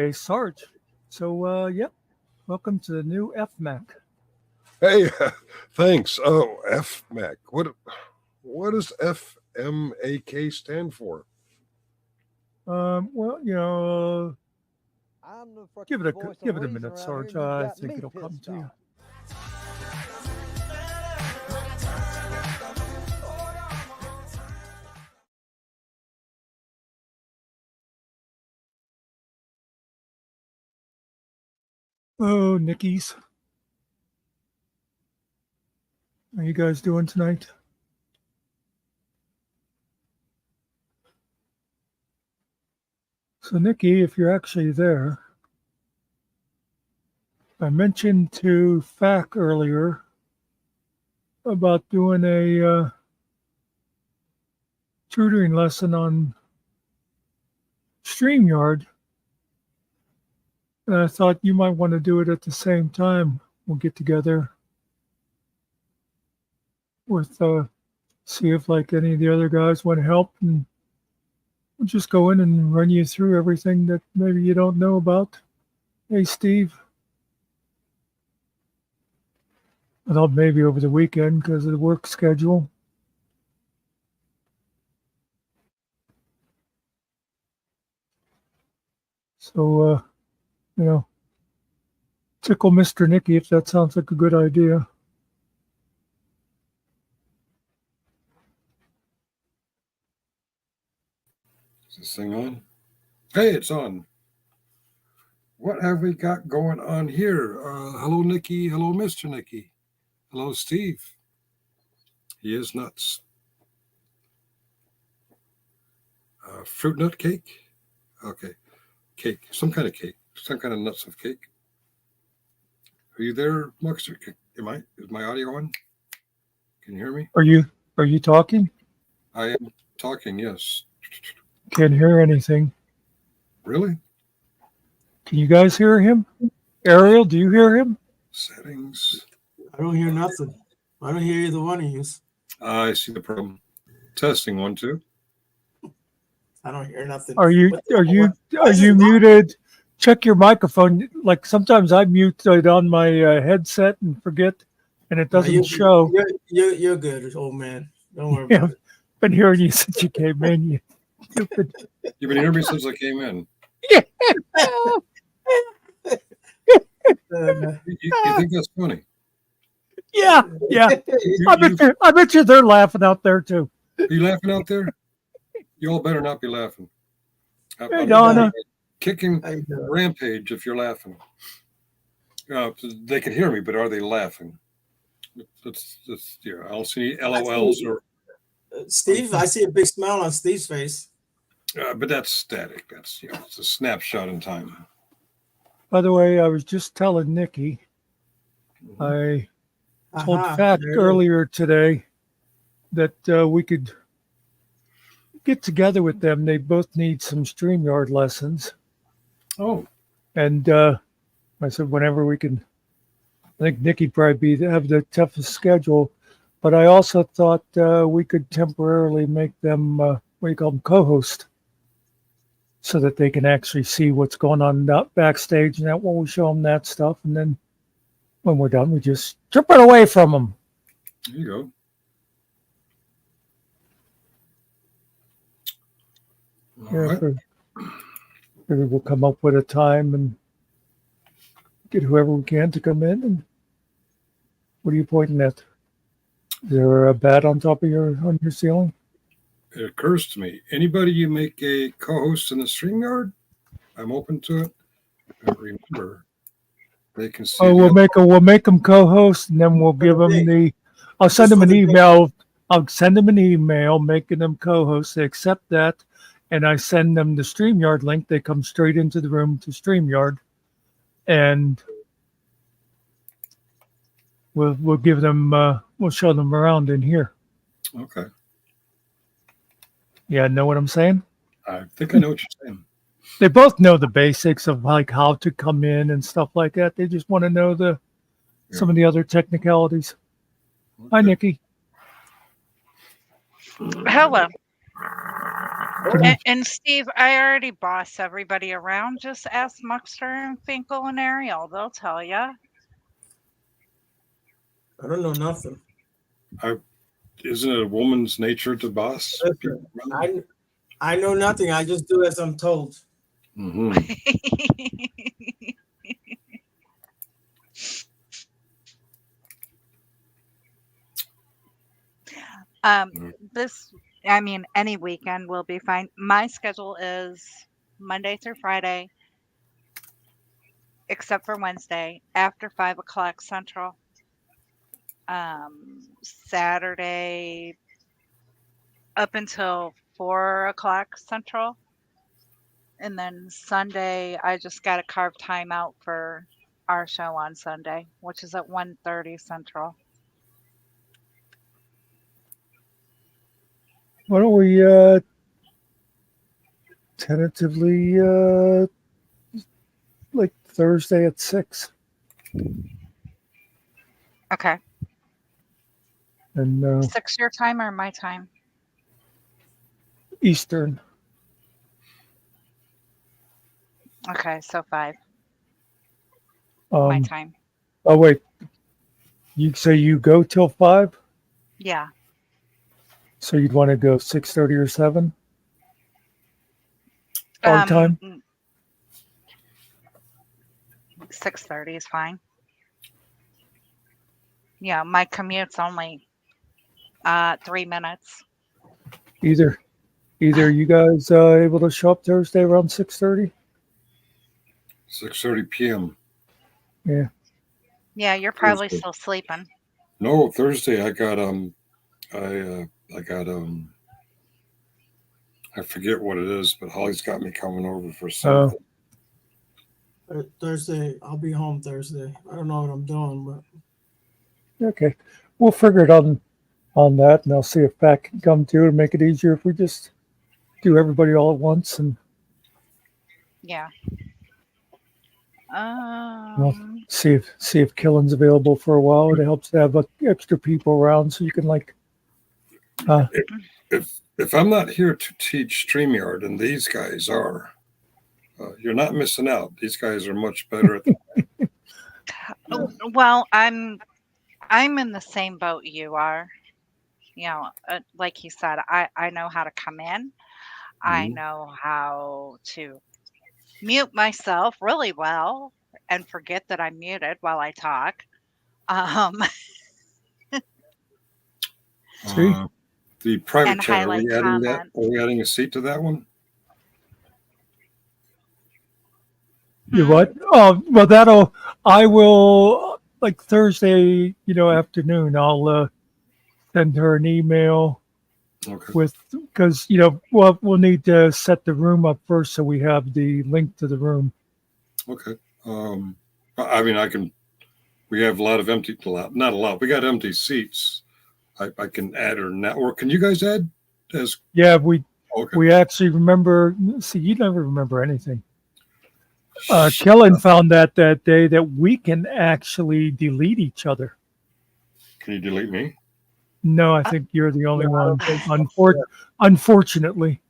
Hey, Sarge. So, yep, welcome to the new FMAC. Hey, thanks. Oh, FMAC. What does FMAK stand for? Well, I'm the give fucking it a voice of give it a reason minute, around here, Sarge. and you I got think me it'll come pissed to you. off. Oh, Nickies, how you guys doing tonight? So, Nikki, if you're actually there, I mentioned to FAC earlier about doing a tutoring lesson on StreamYard, and I thought you might want to do it at the same time. We'll get together with see if like any of the other guys want to help, and we'll just go in and run you through everything that maybe you don't know about. Hey, Steve. I thought maybe over the weekend because of the work schedule. So, tickle Mr. Nicky if that sounds like a good idea. Is this thing on? Hey, it's on. What have we got going on here? Hello, Nikki. Hello, Mr. Nicky. Hello, Steve. He is nuts. Fruit nut cake? Okay. Cake. Some kind of cake. Some kind of nuts of cake. Are you there, Muxter? Is my audio on? Can you hear me? Are you talking? I am talking, yes. Can't hear anything. Really? Can you guys hear him? Ariel, do you hear him? Settings. I don't hear nothing. I don't hear either one of you. I see the problem. Testing 1, 2. I don't hear nothing. Are you muted? Check your microphone. Like sometimes I mute it on my headset and forget, and it doesn't show. You're good, old man. Don't worry about it. Been hearing you since you came in. You stupid. You've been hearing me since I came in. Yeah. You think that's funny? Yeah. I bet you they're laughing out there too. Are you laughing out there? You all better not be laughing. Hey, Donna. Kicking rampage if you're laughing. They can hear me, but are they laughing? That's I don't see any LOLs or. Steve, I see a big smile on Steve's face. But that's static. That's it's a snapshot in time. By the way, I was just telling Nikki. I told Fat earlier today that we could get together with them. They both need some StreamYard lessons. Oh. And I said whenever we can. I think Nikki'd probably have the toughest schedule, but I also thought we could temporarily make them co-host, so that they can actually see what's going on backstage, and that when we show them that stuff, and then when we're done, we just strip it away from them. There you go. Maybe we'll come up with a time and get whoever we can to come in. And what are you pointing at? Is there a bat on top of your ceiling? It occurs to me, anybody you make a co-host in the StreamYard, I'm open to it. And remember, they can see. Oh, we'll make them co-host, and then we'll give them I'll send them an email. I'll send them an email making them co-hosts. They accept that, and I send them the StreamYard link. They come straight into the room to StreamYard, and we'll give them we'll show them around in here. Okay. Yeah, know what I'm saying? I think I know what you're saying. They both know the basics of like how to come in and stuff like that. They just want to know some of the other technicalities. Okay. Hi, Nikki. Hello. And Steve, I already boss everybody around. Just ask Muxter and Finkel and Ariel. They'll tell you. I don't know nothing. Isn't it a woman's nature to boss people Listen, around? I know nothing. I just do as I'm told. Mhm. Any weekend will be fine. My schedule is Monday through Friday, except for Wednesday, after 5 o'clock Central. Saturday up until 4 o'clock Central. And then Sunday, I just got to carve time out for our show on Sunday, which is at 1:30 Central. Why don't we tentatively like Thursday at 6? Okay. And 6 your time or my time? Eastern. Okay, so 5 my time. Oh wait, you say you go till 5, Yeah. so you'd want to go 6:30 or 7 our time. 6:30 is fine. Yeah, my commute's only 3 minutes. Either you guys able to show up Thursday around 6:30? 6:30 p.m. Yeah, you're probably Thursday. still sleeping. No, Thursday I got I forget what it is, but Holly's got me coming over for something. Thursday, I'll be home Thursday. I don't know what I'm doing, but Okay, we'll figure it on that, and I'll see if Pat can come too and make it easier if we just do everybody all at once. And Yeah. see if Killen's available for a while. It helps to have extra people around so you can If I'm not here to teach StreamYard, and these guys are, you're not missing out. These guys are much better at that. Well, I'm in the same boat you are. You know, like he said, I know how to come in. I Mhm. know how to mute myself really well and forget that I'm muted while I talk. see. The private And chat, are highlight we adding that? comments. Are we adding a seat to that one? You what? Oh, well, I will, like Thursday, afternoon, I'll send her an email Okay. because, we'll need to set the room up first so we have the link to the room. Okay. We have a lot of not a lot. We got empty seats. I can add her now. Or can you guys add as? Yeah, Okay. we actually remember. See, you never remember anything. Kellen found that day that we can actually delete each other. Can you delete me? No, I think you're the only one. Yeah. Unfortunately.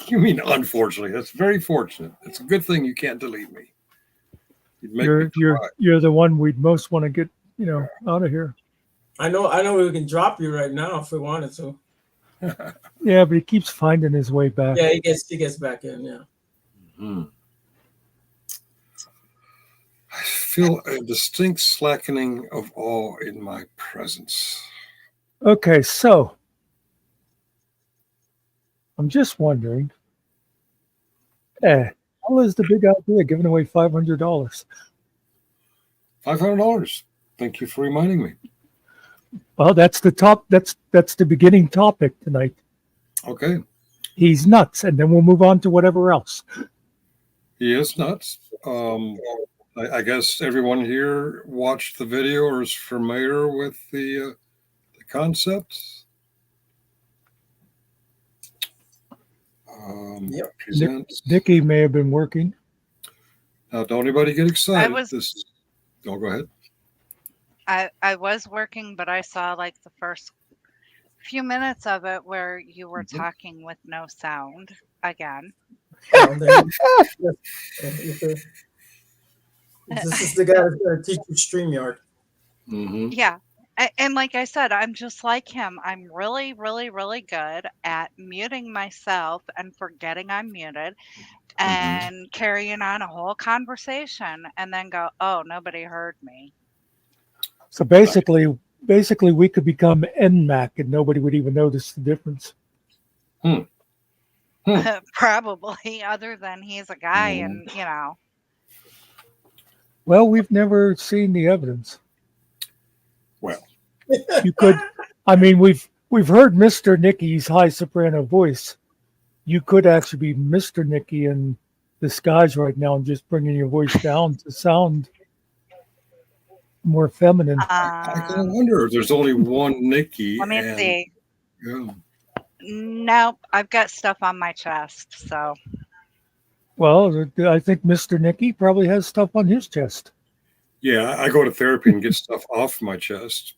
You mean unfortunately? That's very fortunate. It's a good thing you can't delete me. You'd make me cry. You're the one we'd most want to get, out of here. I know we can drop you right now if we wanted to. Yeah, but he keeps finding his way back. Yeah, he gets back in, yeah. Hmm. I feel a distinct slackening of awe in my presence. Okay, so I'm just wondering, how is the big idea giving away $500? $500. Thank you for reminding me. Well, that's the top. That's the beginning topic tonight. Okay. He's nuts, and then we'll move on to whatever else. He is nuts. I guess everyone here watched the video or is familiar with the concept. Yep. Presents. Nikki may have been working. Now, don't anybody get excited. Go ahead. I was working, but I saw like the first few minutes of it where you were talking with no sound again. Then, okay. This is the guy that's going to teach you StreamYard. Mm-hmm. Yeah. And like I said, I'm just like him. I'm really, really, really good at muting myself and forgetting I'm muted and carrying on a whole conversation and then go, oh, nobody heard me. So basically, we could become NMAC and nobody would even notice the difference. Probably, other than he's a guy and, Well, we've never seen the evidence. Well, You could, I mean, we've heard Mr. Nicky's high soprano voice. You could actually be Mr. Nicky in disguise right now and just bringing your voice down to sound more feminine. I kind of wonder if there's only one Nikki. let me see. Yeah. Nope, I've got stuff on my chest, so. Well, I think Mr. Nicky probably has stuff on his chest. Yeah, I go to therapy and get stuff off my chest.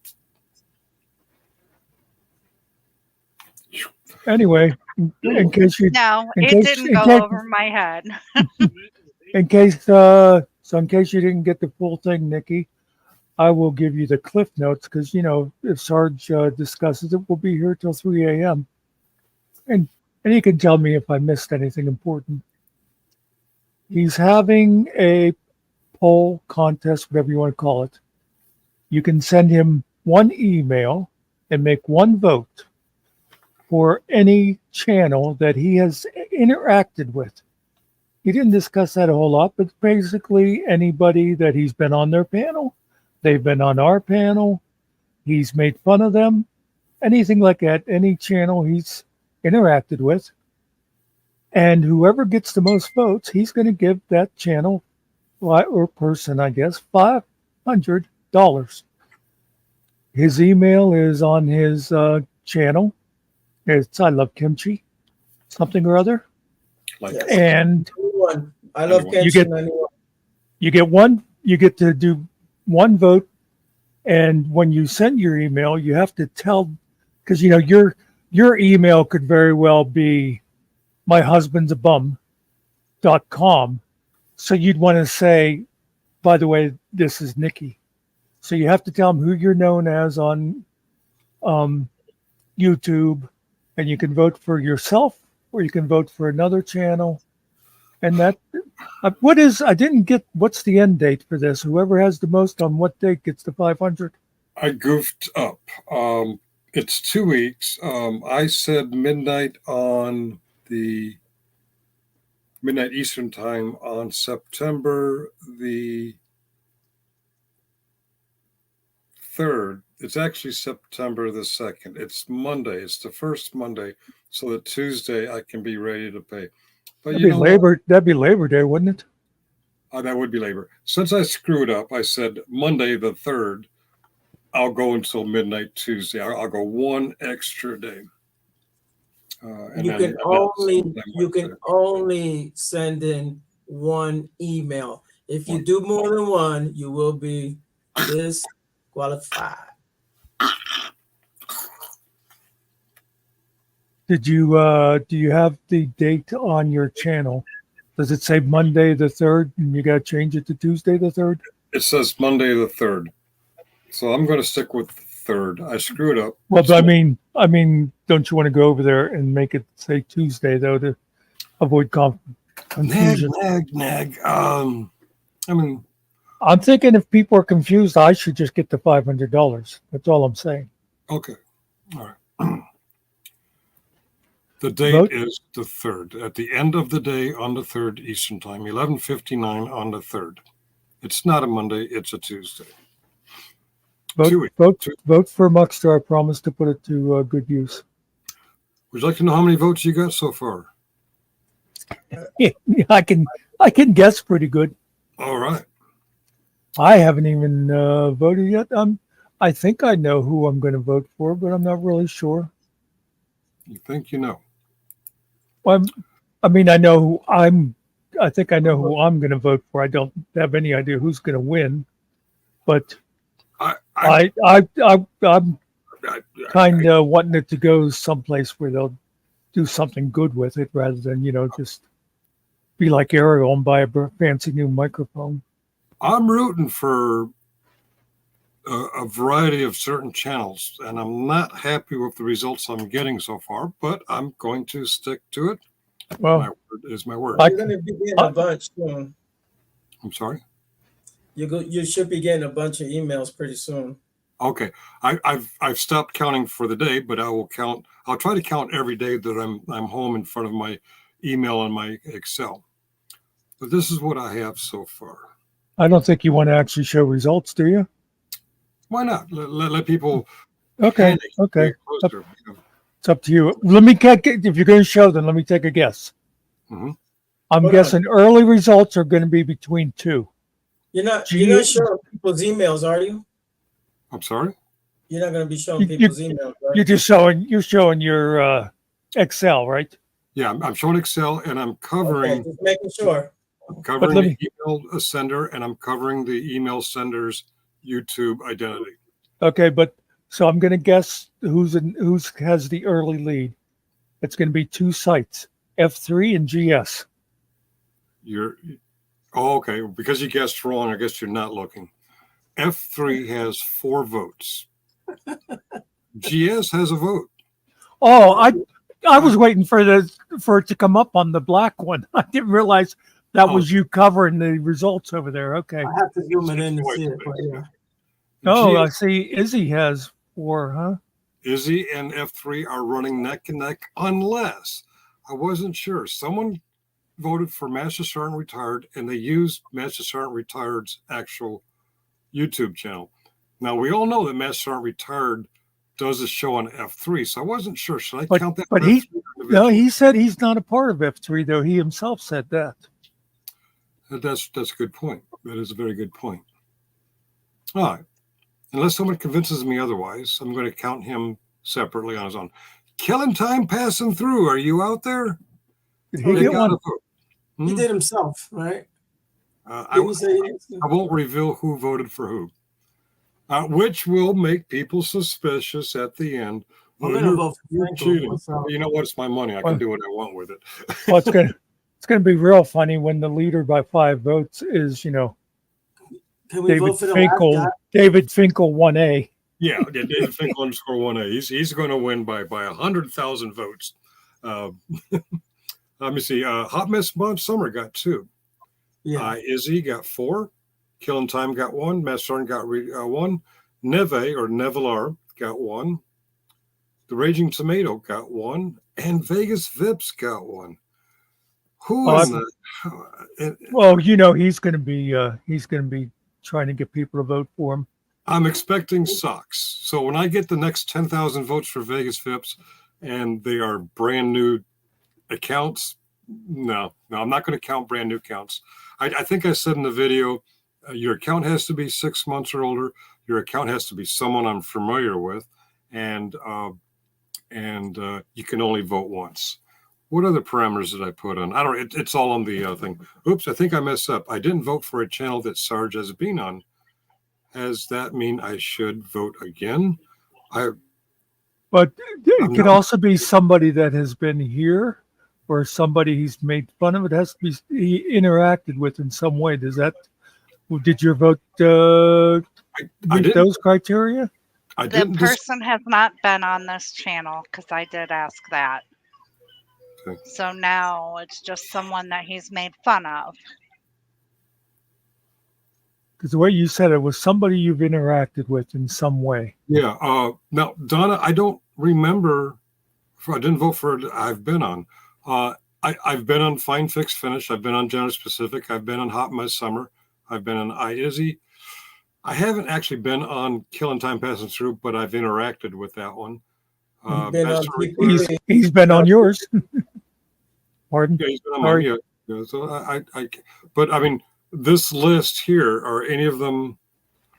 Anyway, in case you, No, in it case- didn't in go case- over my head. in case you didn't get the full thing, Nikki, I will give you the cliff notes because if Sarge discusses it, we'll be here till 3 a.m. and you can tell me if I missed anything important. He's having a poll contest, whatever you want to call it. You can send him one email and make one vote for any channel that he has interacted with. He didn't discuss that a whole lot, but basically anybody that he's been on their panel, they've been on our panel, he's made fun of them, anything like that, any channel he's interacted with. And whoever gets the most votes, he's going to give that channel or person, I guess, $500. His email is on his channel. It's I Love Kimchi, something or other. Like Yes. And Anyone. I love Anyone. You get- Kenshin. Anyone. you get to do one vote. And when you send your email, you have to tell, because your email could very well be myhusbandsabum.com. So you'd want to say, by the way, this is Nikki. So you have to tell them who you're known as on YouTube, and you can vote for yourself or you can vote for another channel. And that, I didn't get, what's the end date for this? Whoever has the most on what date gets the 500? I goofed up. It's 2 weeks. I said midnight Eastern time on September the 3rd. It's actually September the 2nd. It's Monday. It's the first Monday. So that Tuesday I can be ready to pay. But That'd be Labor Day, wouldn't it? that would be labor. Since I screwed up, I said Monday the 3rd. I'll go until midnight Tuesday. I'll go one extra day. You can only send in one email. If you do more than one, you will be disqualified. Do you have the date on your channel? Does it say Monday the 3rd and you got to change it to Tuesday the 3rd? It says Monday the 3rd. So I'm going to stick with the 3rd. I screwed up. Well, I mean, don't you want to go over there and make it say Tuesday though to avoid confusion? Nag. I mean, I'm thinking if people are confused, I should just get the $500. That's all I'm saying. okay. All right. The date Vote. is the 3rd. At the end of the day on the 3rd Eastern time, 11:59 on the 3rd. It's not a Monday. It's a Tuesday. 2 weeks. Vote for Muckster. I promise to put it to good use. Would you like to know how many votes you got so far? Yeah, I can guess pretty good. All right. I haven't even voted yet. I think I know who I'm going to vote for, but I'm not really sure. You think you know? Well, I think I know who I'm going to vote for. I don't have any idea who's going to win, but I'm kind of wanting it to go someplace where they'll do something good with it rather than, just be like Ariel and buy a fancy new microphone. I'm rooting for a variety of certain channels, and I'm not happy with the results I'm getting so far, but I'm going to stick to it. Well, My word is my word. You're going to be getting a bunch soon. I'm sorry? You should be getting a bunch of emails pretty soon. Okay. I've stopped counting for the day, but I'll try to count every day that I'm home in front of my email and my Excel. But this is what I have so far. I don't think you want to actually show results, do you? Why not? Let people. Okay. Okay. Closer. It's up to you. Let me get, if you're going to show them, let me take a guess. Mm-hmm. I'm guessing early results are going to be between 2. You're not showing people's emails, are you? I'm sorry? You're not going to be showing people's emails, right? You're showing your Excel, right? Yeah, I'm showing Excel, and I'm covering. Okay, just making sure. I'm covering the email sender, and I'm covering the email sender's YouTube identity. Okay, but so I'm going to guess who has the early lead. It's going to be 2 sites, F3 and GS. Okay. Because you guessed wrong, I guess you're not looking. F3 has 4 votes. GS has a vote. Oh, I was waiting for it to come up on the black one. I didn't realize that was you covering the results over there. Okay. I have to zoom it in to see it. But yeah. Oh, I see. Izzy has 4, huh? Izzy and F3 are running neck and neck, unless I wasn't sure. Someone voted for Master Sergeant Retired, and they used Master Sergeant Retired's actual YouTube channel. Now, we all know that Master Sergeant Retired does a show on F3, so I wasn't sure. Should I count that? But he said he's not a part of F3, though. He himself said that. That's a good point. That is a very good point. All right. Unless someone convinces me otherwise, I'm going to count him separately on his own. Killing Time Passing Through. Are you out there? Did he get one? He did himself, right? I won't reveal who voted for who, which will make people suspicious at the end. I'm going to vote for cheating. You know what? It's my money. I can do what I want with it. Well, it's going to be real funny when the leader by 5 votes is, Can we vote for the Finkel, last guy? David Finkel 1A. Yeah, David Finkel _1A. He's going to win by 100,000 votes. Let me see. Hot Mess Summer got 2. Yeah. Izzy got 4. Killing Time got 1. Master Sergeant got 1. Neve or Nevelar got 1. The Raging Tomato got 1. And Vegas Vips got 1. Well, he's going to be trying to get people to vote for him. I'm expecting socks. So when I get the next 10,000 votes for Vegas Vips, and they are brand new accounts, no, I'm not going to count brand new accounts. I think I said in the video, your account has to be 6 months or older. Your account has to be someone I'm familiar with, and you can only vote once. What other parameters did I put on? I don't. It's all on the thing. Oops, I think I messed up. I didn't vote for a channel that Sarge has been on. Does that mean I should vote again? But it could also be somebody that has been here, or somebody he's made fun of. It has to be he interacted with in some way. Did your vote meet those criteria? The person has not been on this channel because I did ask that. Okay. So now it's just someone that he's made fun of. Because the way you said it was somebody you've interacted with in some way. Yeah. Now, Donna, I don't remember. I didn't vote for it. I've been on. I've been on Fine Fix Finish. I've been on Generous Pacific. I've been on Hot Mess Summer. I've been on iIzzy. I haven't actually been on Killing Time Passing Through, but I've interacted with that one. He's been on yours. Pardon? Yeah, he's been on mine. Yeah. So but I mean, this list here, are any of them?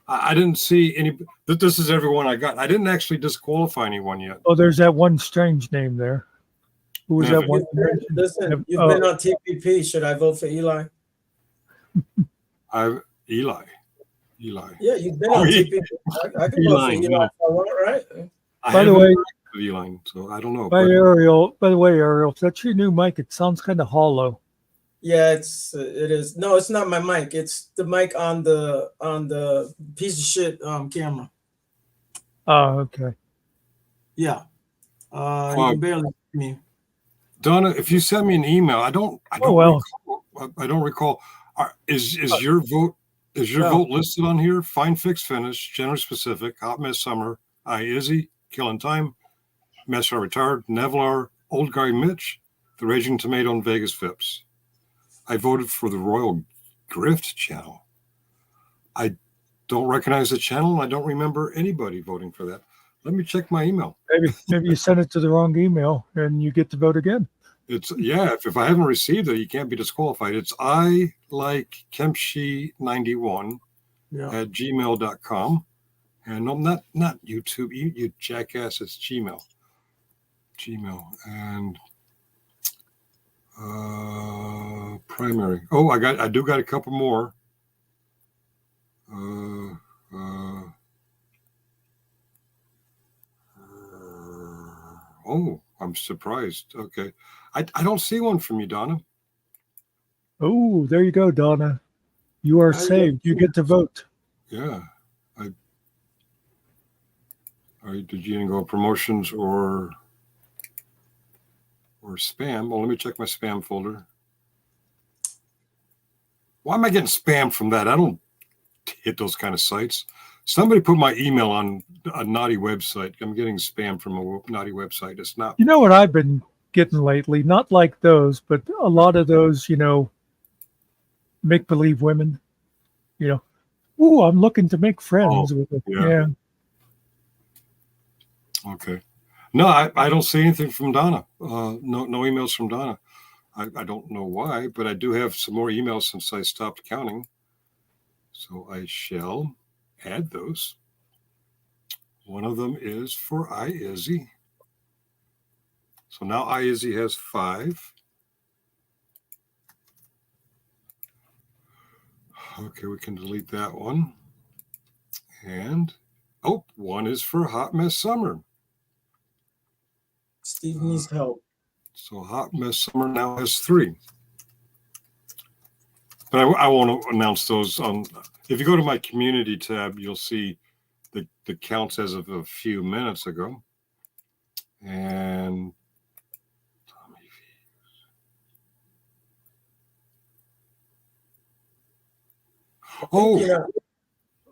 I didn't see any. This is everyone I got. I didn't actually disqualify anyone yet. Oh, there's that one strange name there. Who was that one? Listen, you've been on TPP. Should I vote for Eli? Eli. Yeah, you've been on TPP. I can vote for Eli if I want, right? I By the haven't way, interacted with Elaine, so I don't know. by But Ariel, by the way, Ariel, if that's your new mic, it sounds kind of hollow. Yeah, it is. No, it's not my mic. It's the mic on the piece of shit camera. Oh, okay. Yeah. You can barely see me. Donna, if you send me an email, I don't Oh, well. recall. I don't recall. Is your vote No. vote listed on here? Fine Fix Finish, General Specific, Hot Mess Summer, Izzy, Killing Time, Mess Are Retired, Nevlar, Old Guy Mitch, The Raging Tomato, and Vegas Fips. I voted for the Royal Grift channel. I don't recognize the channel. I don't remember anybody voting for that. Let me check my email. Maybe you sent it to the wrong email and you get to vote again. It's if I haven't received it, you can't be disqualified. It's I like Kempshi91 at gmail.com. And no, not YouTube, you jackass, it's Gmail. And primary. Oh, I do got a couple more. Oh, I'm surprised. Okay. I don't see one from you, Donna. Oh, there you go, Donna. You are saved. You get to vote. Yeah. Did you go promotions or spam? Well, let me check my spam folder. Why am I getting spam from that? I don't hit those kind of sites. Somebody put my email on a naughty website. I'm getting spam from a naughty website. It's not. You know what I've been getting lately? Not like those, but a lot of those, make-believe women. Oh, I'm looking to make friends with it. Yeah. Okay. No, I don't see anything from Donna. No emails from Donna. I don't know why, but I do have some more emails since I stopped counting. So I shall add those. One of them is for iIzzy. So now iIzzy has 5. Okay, we can delete that one. And, one is for Hot Mess Summer. Steve needs help. So Hot Mess Summer now has 3. But I won't announce those on. If you go to my community tab, you'll see the counts as of a few minutes ago. And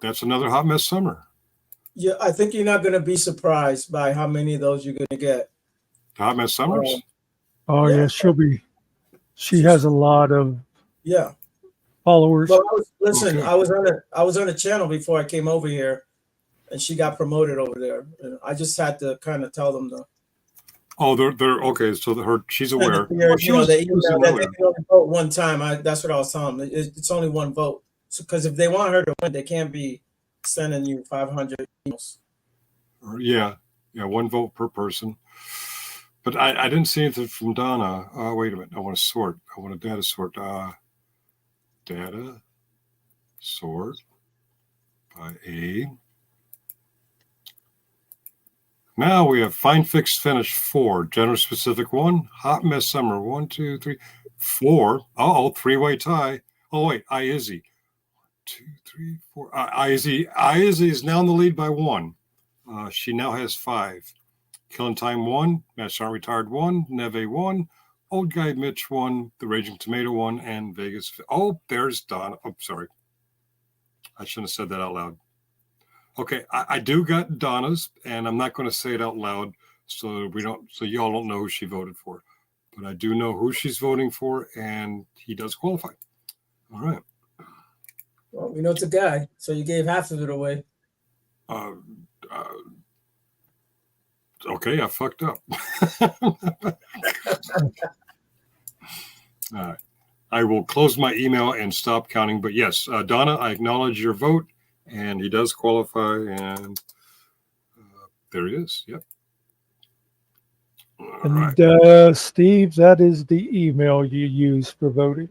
that's another Hot Mess Summer. Yeah, I think you're not going to be surprised by how many of those you're going to get. Hot Mess Summers? Yeah, she has a lot of followers. Well, I was on a channel before I came over here, and she got promoted over there. And I just had to kind of tell them they're okay. So she's aware. They only vote one time. That's what I was telling them. It's only one vote. Because if they want her to win, they can't be sending you 500 emails. Yeah, one vote per person. But I didn't see anything from Donna. Wait a minute. I want to sort. I want a data sort. Data sort by A. Now we have Fine Fix Finish 4, General Specific 1, Hot Mess Summer 1, 2, 3, 4. Three-way tie. Oh wait, iIzzy. 2, 3, 4. iIzzy is now in the lead by 1. She now has 5. Killing Time 1, Mess Aren't Retired 1, Neve 1, Old Guy Mitch 1, The Raging Tomato 1, and Vegas. There's Donna. Oh, sorry. I shouldn't have said that out loud. Okay, I do got Donna's, and I'm not going to say it out loud so y'all don't know who she voted for. But I do know who she's voting for, and he does qualify. All right. Well, we know it's a guy, so you gave half of it away. Okay, I fucked up. All right. I will close my email and stop counting. But yes, Donna, I acknowledge your vote, and he does qualify. And there he is. Yep. All right. Steve, that is the email you use for voting.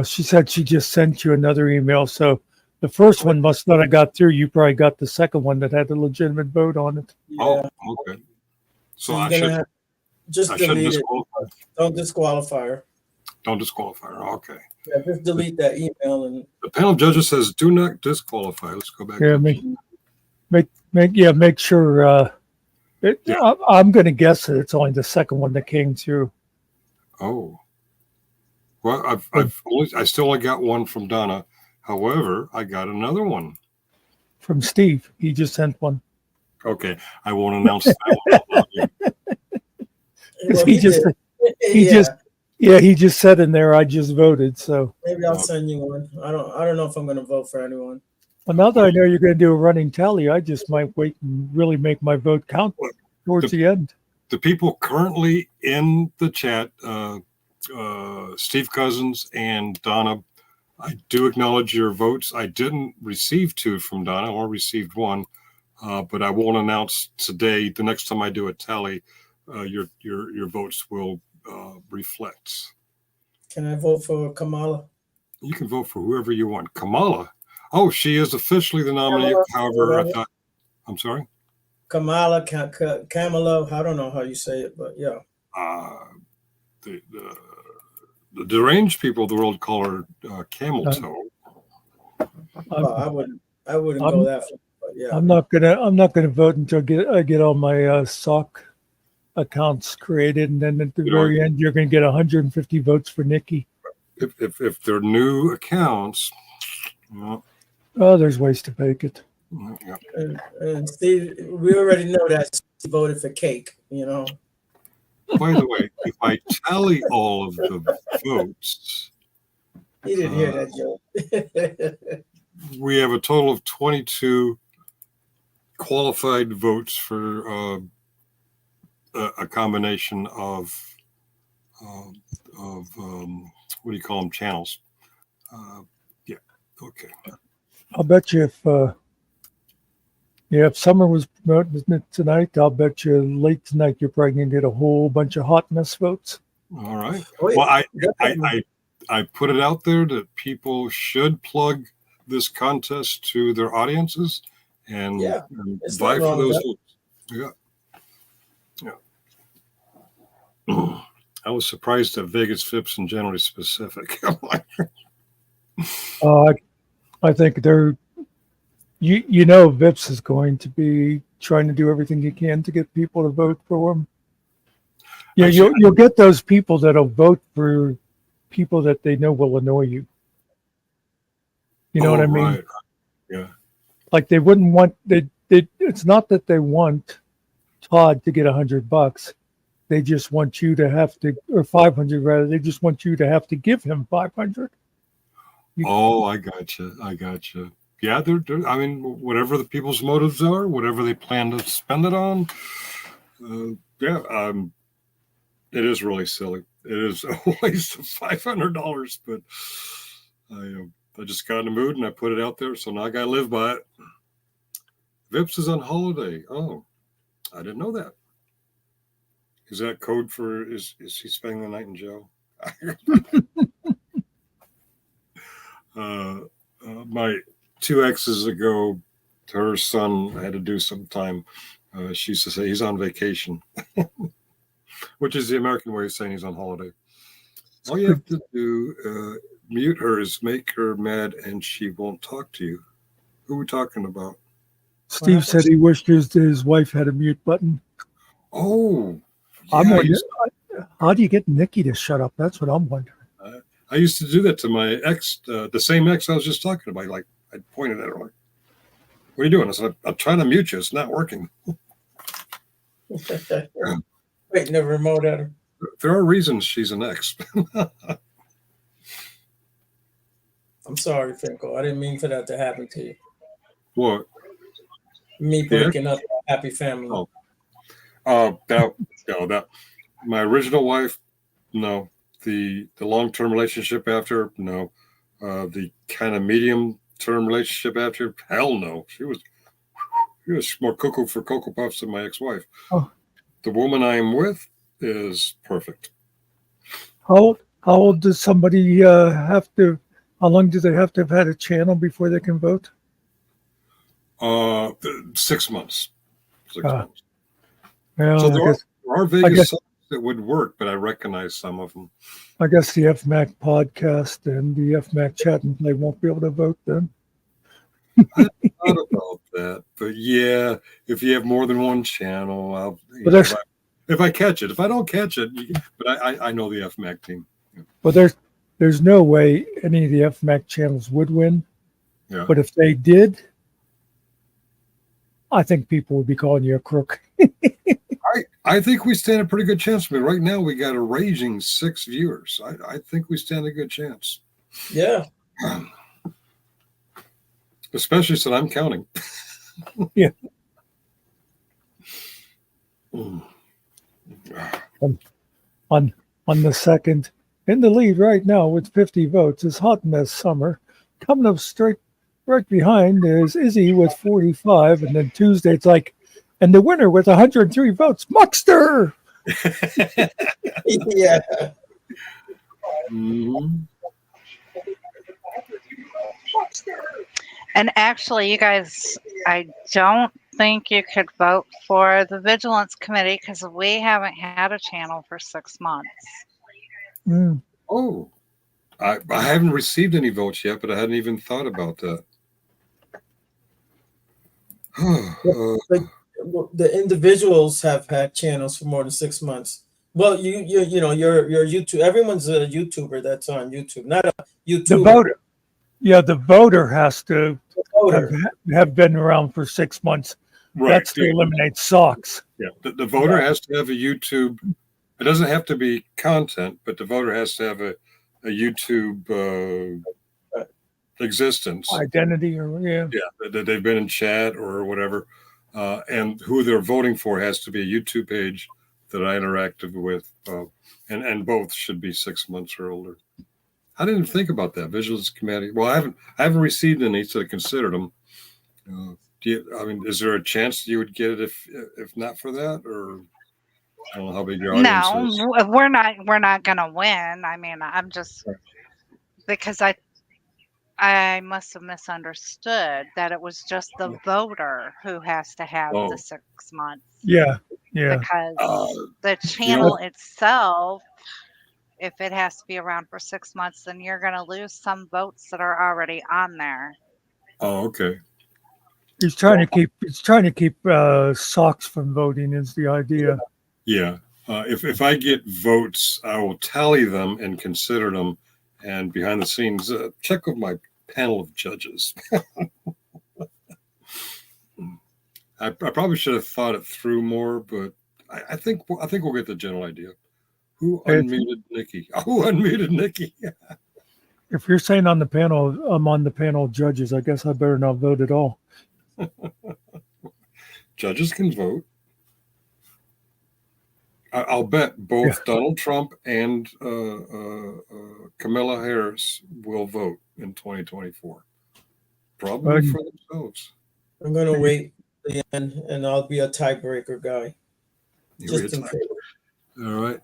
She said she just sent you another email. So the first one must not have got through. You probably got the second one that had a legitimate vote on it. Yeah. Oh, okay. So You're I gonna should have just I shouldn't delete it. disqualify. Don't disqualify her. Don't disqualify her. Okay. Yeah, just delete that email and The panel of judges says do not disqualify. Let's go back. Yeah, to make sure. Yeah. I'm going to guess that it's only the second one that came through. Oh. Well, I still only got one from Donna. However, I got another one. From Steve. He just sent one. Okay, I won't announce that one. well, he just he just said in there, I just voted. So maybe I'll send you one. I don't know if I'm gonna vote for anyone. well, now that I know you're going to do a running tally, I just might wait and really make my vote count towards the end. The people currently in the chat, Steve Cousins and Donna, I do acknowledge your votes. I didn't receive two from Donna, or received one, but I won't announce today. The next time I do a tally, your votes will reflect. Can I vote for Kamala? You can vote for whoever you want. Kamala. Oh, she is officially the nominee. Kamala, However, I thought. I'm sorry. Kamala, Kamala. I don't know how you say it, but yeah. The deranged people of the world call her camel toe. Well, I wouldn't go that far, but yeah. I'm not gonna vote until I get all my SOC accounts created, and then at the very end, you're gonna get 150 votes for Nikki. If they're new accounts, well, Oh, there's ways to fake it. yeah. And Steve, we already know that Steve voted for cake. You know. By the way, if I tally all of the votes, He didn't hear that joke. we have a total of 22 qualified votes for a combination of what do you call them, channels. Yeah, okay. I'll bet you if Summer was promoting it tonight, I'll bet you late tonight you're probably gonna get a whole bunch of hot mess votes. All right. Oh, yeah. Well, I put it out there that people should plug this contest to their audiences and, Yeah, and it's vie not for wrong with those votes. Yeah. I was surprised at Vegas Phipps and Generally Specific. I think they're, Vips is going to be trying to do everything he can to get people to vote for him. Yeah, you'll get those people that'll vote for people that they know will annoy you. You know what I mean? Right. Yeah. Like they wouldn't want it's not that they want Todd to get $100. They just want you to have to, or 500 rather. They just want you to have to give him 500. I gotcha. Yeah, they're, I mean, whatever the people's motives are, whatever they plan to spend it on. It is really silly. It is a waste of $500, but I just got in the mood and I put it out there, so now I gotta live by it. Vips is on holiday. Oh, I didn't know that. Is that code for is he spending the night in jail? My 2 exes ago, her son had to do some time. She used to say he's on vacation, which is the American way of saying he's on holiday. All you have to do, mute her, is make her mad and she won't talk to you. Who are we talking about? Steve said he wished his wife had a mute button. Oh, I'm yeah, wondering, how do you get Nikki to shut up? That's what I'm wondering. I used to do that to my ex, the same ex I was just talking about. Like, I pointed at her, like, what are you doing? I said, I'm trying to mute you. It's not working. Waiting the remote at her. There are reasons she's an ex. I'm sorry, Finkel. I didn't mean for that to happen to you. What? Me breaking up a happy family. That my original wife, no. The long-term relationship after, no. The kind of medium-term relationship after, hell no. She was more cuckoo for Cocoa Puffs than my ex-wife. Oh. The woman I am with is perfect. How How old does somebody have to? How long do they have to have had a channel before they can vote? 6 months. 6 Ah. months. Well, So I there guess are I Vegas guess sites that would work, but I recognize some of them. I guess the FMAC podcast and the FMAC chat and play won't be able to vote then. Thought about that, but yeah, if you have more than one channel, I'll But there's if I catch it. If I don't catch it, but I know the FMAC team. but there's no way any of the FMAC channels would win. Yeah. But if they did, I think people would be calling you a crook. I think we stand a pretty good chance. I mean, right now we got a raging 6 viewers. I think we stand a good chance. Yeah. Especially since I'm counting. Yeah. On the second, in the lead right now with 50 votes is Hot Mess Summer. Coming up straight right behind is Izzy with 45, and then Tuesday it's like, and the winner with 103 votes, Muckster. Yeah. Mhm. And actually, you guys, I don't think you could vote for the Vigilance Committee because we haven't had a channel for 6 months. Mm. Oh, I haven't received any votes yet, but I hadn't even thought about that. The individuals have had channels for more than 6 months. Well, you know, you're YouTube. Everyone's a YouTuber that's on YouTube, not a The YouTuber. voter, yeah, the voter has to Voter. have been around for 6 months. Right. That's to eliminate socks. Yeah. The voter has to have a YouTube. It doesn't have to be content, but the voter has to have a YouTube existence. Identity, or yeah. Yeah, that they've been in chat or whatever. And who they're voting for has to be a YouTube page that I interacted with. And both should be 6 months or older. I didn't think about that. Vigilance Committee. Well, I haven't received any, so I considered them. Is there a chance you would get it if not for that, or I don't know how big your audience is? No, we're not gonna win. I mean, I'm just because I must have misunderstood that it was just the voter who has to have the 6 months. Yeah, yeah. Because the channel itself, if it has to be around for 6 months, then you're going to lose some votes that are already on there. Oh, okay. He's trying to keep socks from voting is the idea. Yeah. If I get votes, I will tally them and consider them. And behind the scenes, check with my panel of judges. I probably should have thought it through more, but I think we'll get the general idea. Who unmuted Nikki? Who unmuted Nikki? If you're saying on the panel, I'm on the panel of judges, I guess I better not vote at all. Judges can vote. I'll bet both Donald Trump and Kamala Harris will vote in 2024. Probably for themselves. I'm going to wait to the end, and I'll be a tiebreaker guy. Just in case. All right.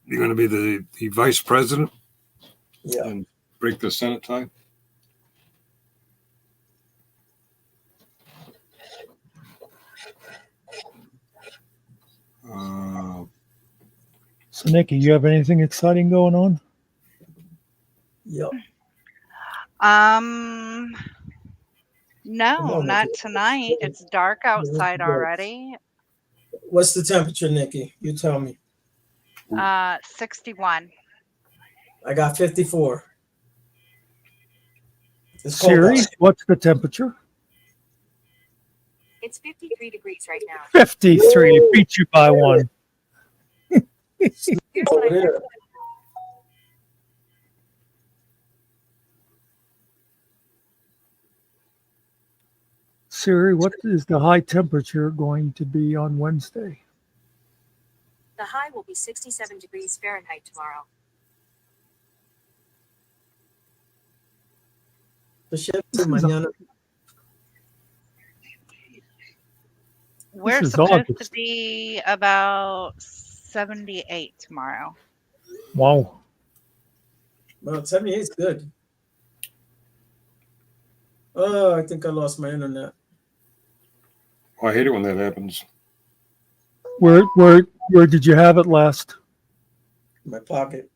You're going to be the vice president? Yeah. And break the Senate tie? So, Nikki, you have anything exciting going on? Yep. No, not tonight. It's dark outside already. What's the temperature, Nikki? You tell me. 61. I got 54. Siri, what's the temperature? It's 53 degrees right now. 53. Woo! Beat you by one. Siri, what is the high temperature going to be on Wednesday? The high will be 67 degrees Fahrenheit tomorrow. We're supposed to be about 78 tomorrow. Wow. Well, 78 is good. Oh, I think I lost my internet. Oh, I hate it when that happens. Where did you have it last? In my pocket.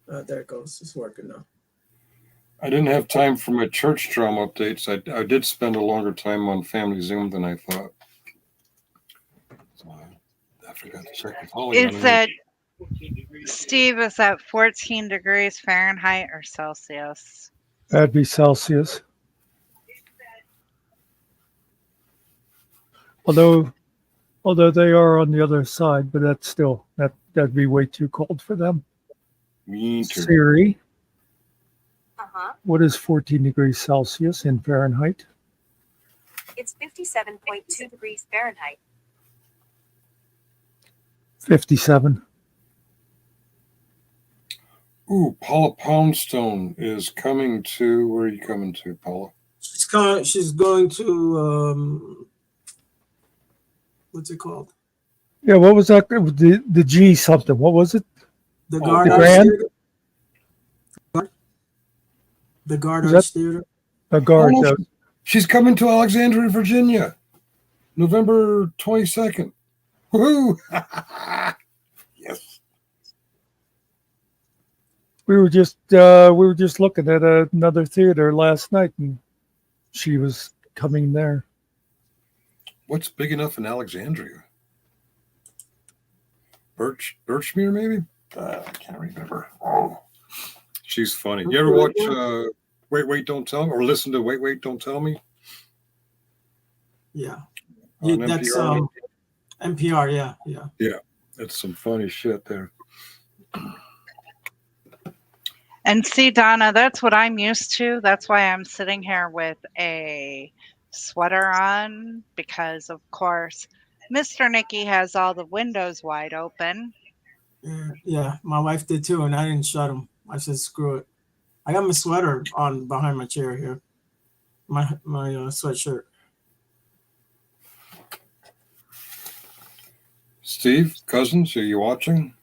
There it goes. It's working now. I didn't have time for my church drama updates. I did spend a longer time on Family Zoom than I thought. So I forgot to check with Holly. Is it, Steve, is that 14 degrees Fahrenheit or Celsius? That'd be Celsius. Although they are on the other side, but that's still that'd be way too cold for them. Winter. Siri, Uh-huh. what is 14 degrees Celsius in Fahrenheit? It's 57.2 degrees Fahrenheit. 57. Ooh, Paula Poundstone is coming to. Where are you coming to, Paula? She's going to what's it called? Yeah, what was that? The G something. What was it? The Oh, Guard the Arts Grand? Theater. The Guard Is Arts Theater. A guard. Oh, she's coming to Alexandria, Virginia, November 22nd. Woohoo! Yes. We were just looking at another theater last night, and she was coming there. What's big enough in Alexandria? Birchmere, maybe? I can't remember. Oh, she's funny. You ever watch Wait, Wait, Don't Tell Me, or listen to Wait, Wait, Don't Tell Me? Yeah. On That's NPR? NPR. Yeah. That's some funny shit there. And see, Donna, that's what I'm used to. That's why I'm sitting here with a sweater on, because, of course, Mr. Nicky has all the windows wide open. Yeah. My wife did too, and I didn't shut them. I said, screw it. I got my sweater on behind my chair here. My sweatshirt. Steve, Cousins, are you watching?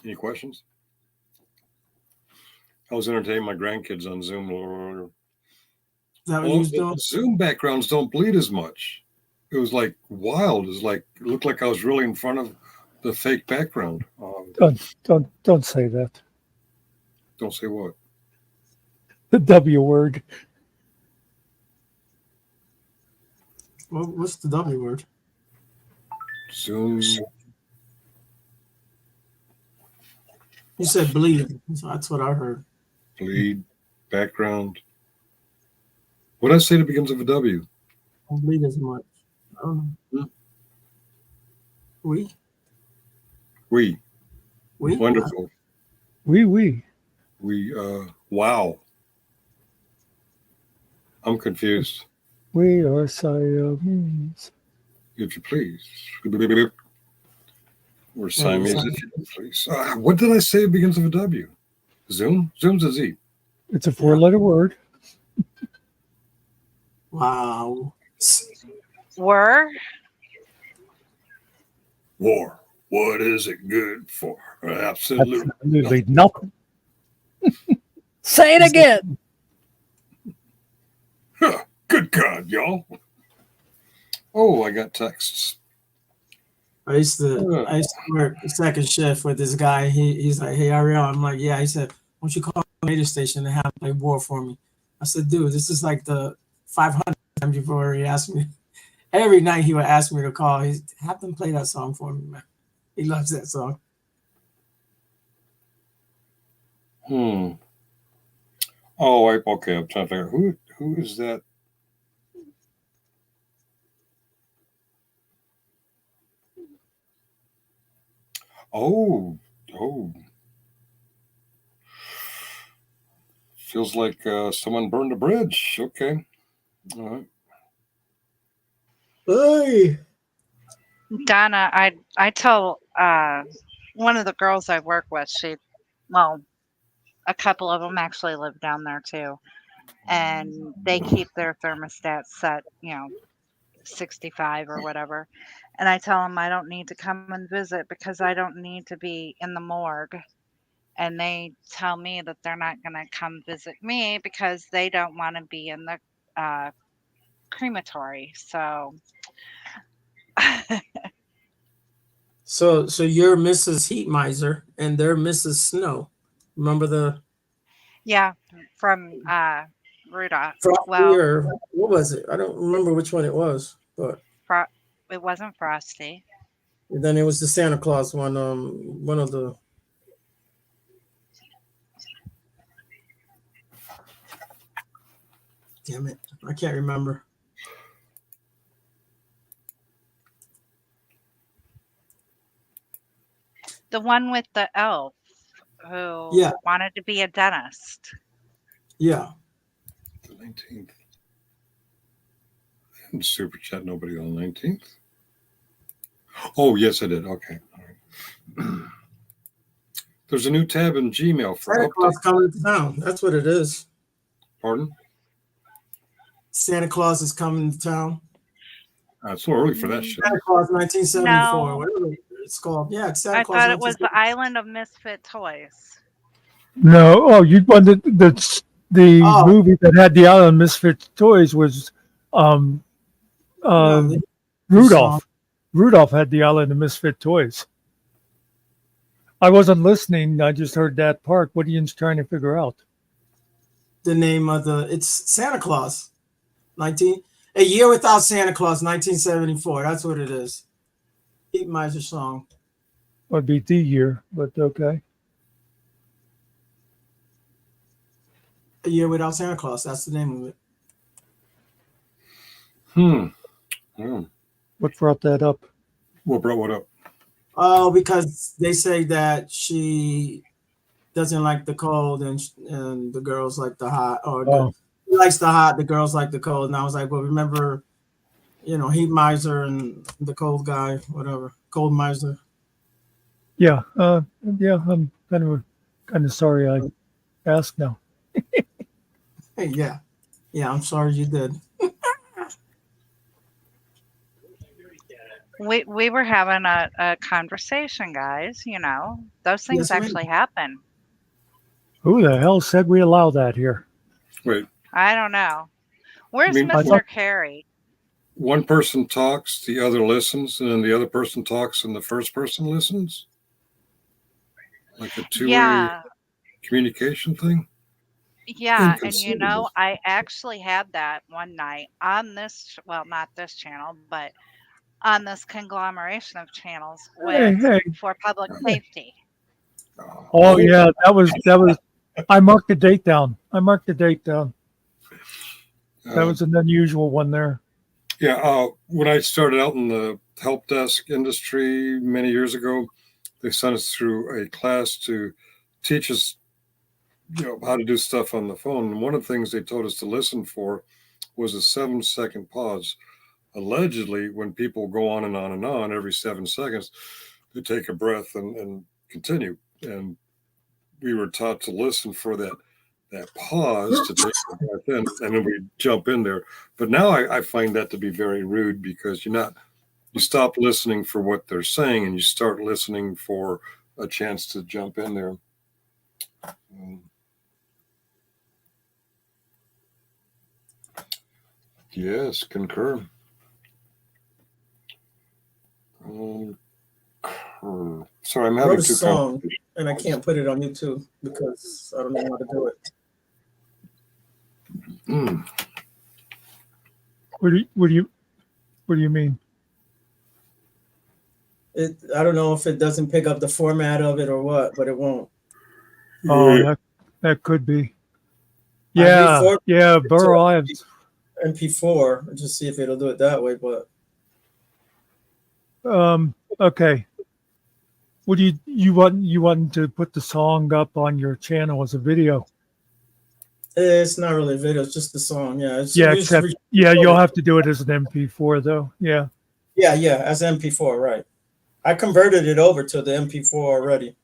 Any questions? I was entertaining my grandkids on Zoom. Is that what you was doing? Zoom backgrounds don't bleed as much. It was like wild. It was like it looked like I was really in front of the fake background. Don't say that. Don't say what. The W word. What's the W word? Zoom. You said bleed. So that's what I heard. Bleed. Background. What did I say that begins with a W? Don't bleed as much. I don't know. We? We. We? Wonderful. We. We, wow. I'm confused. We are Siamese. If you please. We're Siamese, if you please. What did I say begins with a W? Zoom? Zoom's a Z. It's a 4-letter word. Wow. Were? War. What is it good for? Absolutely. Absolutely nothing. Say it again. Huh. Good God, y'all. Oh, I got texts. I used to work second shift with this guy. He's like, hey, Ariel. I'm like, yeah. He said, why don't you call the radio station and have play war for me? I said, dude, this is like the 500 times before he asked me. Every night he would ask me to call. He'd have them play that song for me, man. He loves that song. Oh, okay. I'm trying to figure out who is that? Oh. Feels like someone burned a bridge. Okay. All right. Hey. Donna, I tell one of the girls I work with, a couple of them actually live down there too, and they keep their thermostats set, 65 or whatever. And I tell them I don't need to come and visit because I don't need to be in the morgue. And they tell me that they're not going to come visit me because they don't want to be in the crematory. So, So you're Mrs. Heat Miser and they're Mrs. Snow. Remember the yeah, from Rudolph. Frosty Well, or what was it? I don't remember which one it was, but it wasn't Frosty. then it was the Santa Claus one. One of the damn it, I can't remember. The one with the elf who Yeah. wanted to be a dentist. Yeah, The 19th. And super chat nobody on the 19th. Oh, yes, I did. Okay. All right. There's a new tab in Gmail for Santa Claus updates. coming to town. That's what it is. Pardon? Santa Claus is coming to town. It's a little early for that shit. Santa Claus 1974, No. whatever it's called. Yeah, it's Santa I Claus. thought it was the 1974. Island of Misfit Toys. No, oh, you wanted the Oh. movie that had the Island Misfit toys was No, the Rudolph. Rudolph had the Island of Misfit toys. I wasn't listening. I just heard that part. What are you trying to figure out? the name of it's Santa Claus. A Year Without Santa Claus, 1974. That's what it is. Heat Miser song. Would be the year, but okay. A Year Without Santa Claus. That's the name of it. Hmm. What brought that up? What brought what up? Oh, because they say that she doesn't like the cold, and the girls like the hot, or Oh. he likes the hot, the girls like the cold. And I was like, well, remember, Heat Miser and the cold guy, whatever, Cold Miser. Yeah, yeah. I'm kind of sorry I asked now. Hey, yeah, I'm sorry you did. We were having a conversation, guys. Those things Yes, ma'am. actually happen. Who the hell said we allow that here? Wait, I don't know. Where's I Mr. thought- Carey? one person talks, the other listens, and then the other person talks, and the first person listens? Like a two-way Yeah, communication thing? yeah. And Inconceivable. I actually had that one night on this, well, not this channel, but on this conglomeration of channels Hey, hey. for public safety. Oh yeah, that was. I marked the date down. That was an unusual one there. Yeah, when I started out in the help desk industry many years ago, they sent us through a class to teach us, how to do stuff on the phone. And one of the things they told us to listen for was a 7-second pause. Allegedly, when people go on and on and on every 7 seconds, they take a breath and continue. And we were taught to listen for that pause to take a breath in, and then we jump in there. But now I find that to be very rude because you stop listening for what they're saying and you start listening for a chance to jump in there. Yes, concur. Sorry, I'm I having wrote a two song, conversations. and I can't put it on YouTube because I don't know how to do it. What do you mean? I don't know if it doesn't pick up the format of it or what, but it won't. Oh, that could be. I Yeah, before- yeah. Burrow, I have. MP4, just see if it'll do it that way. But Okay. What do you want to put the song up on your channel as a video? it's not really a video; it's just the song. Yeah, it's Yeah, we just except you'll have to do it as an MP4 though. Yeah. yeah, as MP4, right? I converted it over to the MP4 already.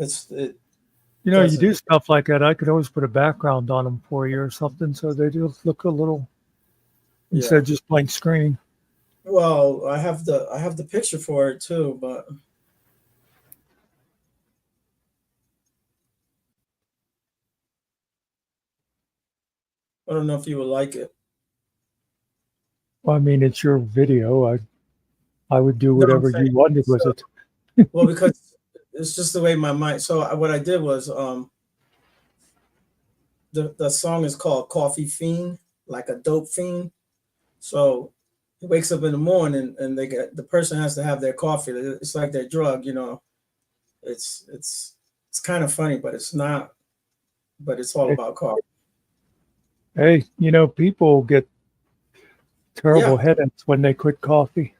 It You know, you doesn't. do stuff like that. I could always put a background on them for you or something, so they just look a little instead Yeah. of just blank screen. Well, I have the picture for it too, but I don't know if you would like it. Well, I mean, it's your video. I would do No, I'm whatever saying you wanted with so. it. Well, because it's just the way my mind. So what I did was the song is called Coffee Fiend, like a dope fiend. So he wakes up in the morning and the person has to have their coffee. It's like their drug, you know. It's kind of funny, but it's not. But it's all Hey, about coffee. hey, you know, people get terrible Yeah. headaches when they quit coffee.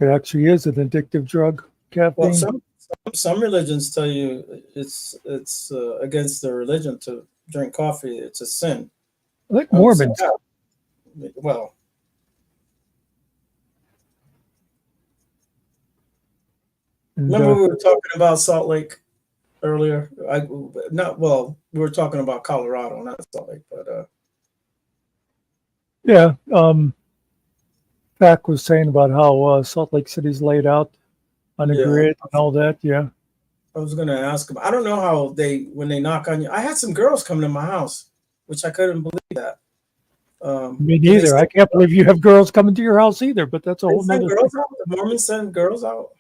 It actually is an addictive drug, Well, caffeine. some religions tell you it's against their religion to drink coffee. It's a sin. I think I would say, Mormons. yeah, well, And remember we were talking about Salt Lake earlier. We were talking about Colorado, not Salt Lake, but yeah, Pac was saying about how Salt Lake City's laid out on a yeah. grid and all that. Yeah, I was gonna ask him. I don't know how when they knock on you. I had some girls come to my house, which I couldn't believe that. me 'Cause neither. I can't believe you have girls coming to your house either. But that's a they whole send nother thing. girls out. The Mormons send girls out.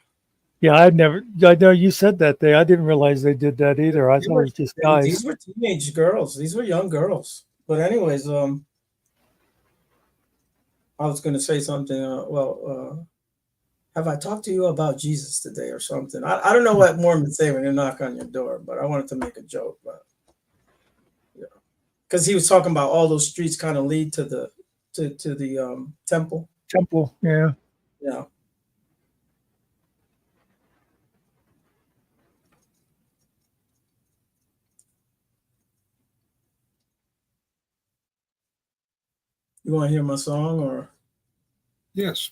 Yeah, I'd never. I know you said that day. I didn't realize they did that either. I thought it was just guys. These were teenage girls. These were young girls. But anyways, I was gonna say something. Have I talked to you about Jesus today or something? I don't know what Mormons say when they knock on your door, but I wanted to make a joke. But yeah, because he was talking about all those streets kind of lead to the temple. Temple. Yeah. Yeah. You want to hear my song, or Yes,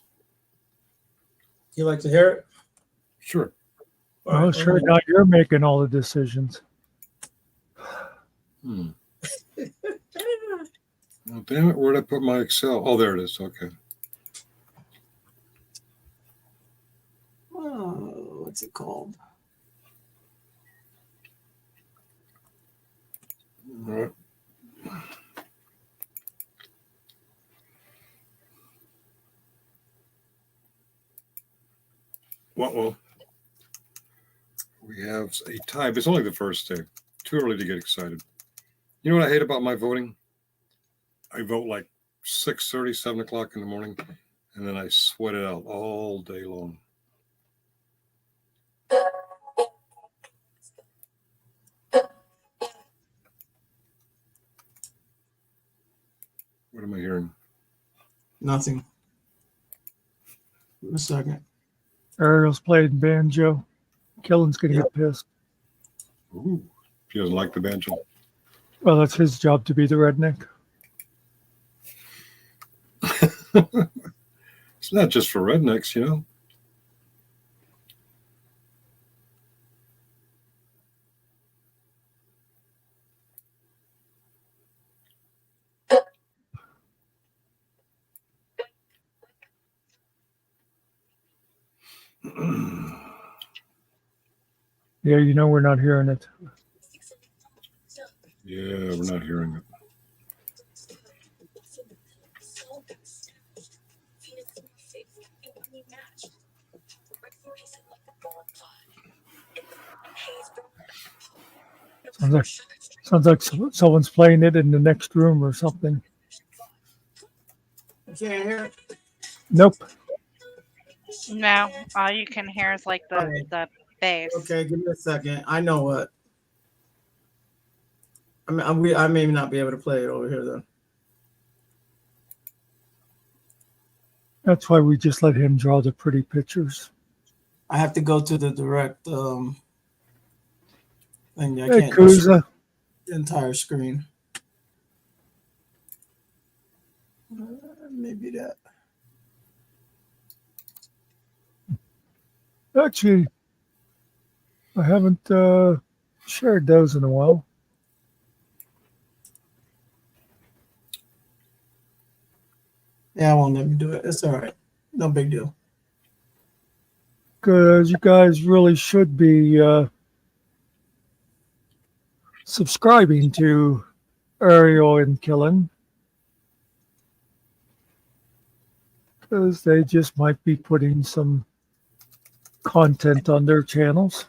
you like to hear it? sure. All Oh, right, sure. let me- Now you're making all the decisions. Hmm. Oh, damn it, where'd I put my Excel? Oh, there it is. Okay. What's it called? All right. Well, we have a tie, but it's only the first day. Too early to get excited. You know what I hate about my voting? I vote like 6:30, 7 o'clock in the morning, and then I sweat it out all day long. What am I hearing? Nothing. A second. Ariel's playing banjo. Killen's gonna Yep. get pissed. Ooh, she doesn't like the banjo. Well, that's his job to be the redneck. It's not just for rednecks, you know. Yeah, you know we're not hearing it. Yeah, we're not hearing it. Sounds like someone's playing it in the next room or something. You can't hear it? Nope. No, all you can hear is like Okay. the bass. Okay, give me a second. I know what. I may not be able to play it over here then. That's why we just let him draw the pretty pictures. I have to go to the direct thing. I Hey, can't Kuza. the entire screen. Maybe that. Actually, I haven't shared those in a while. Yeah, I won't let me do it. It's all right. No big deal. Because you guys really should be subscribing to Ariel and Killen. Because they just might be putting some content on their channels.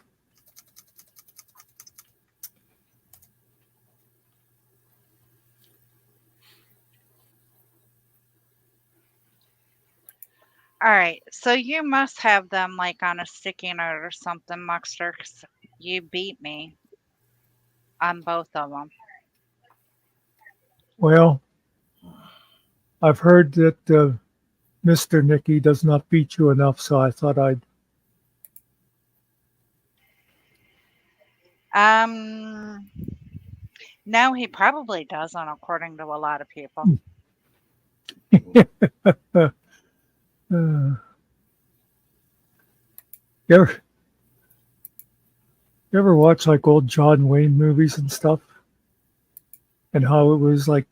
All right, so you must have them like on a sticky note or something, Muckster, 'cause you beat me on both of them. Well, I've heard that Mr. Nicky does not beat you enough, so I thought I'd. No, he probably doesn't, according to a lot of people. You ever, you ever watch like old John Wayne movies and stuff? And how it was like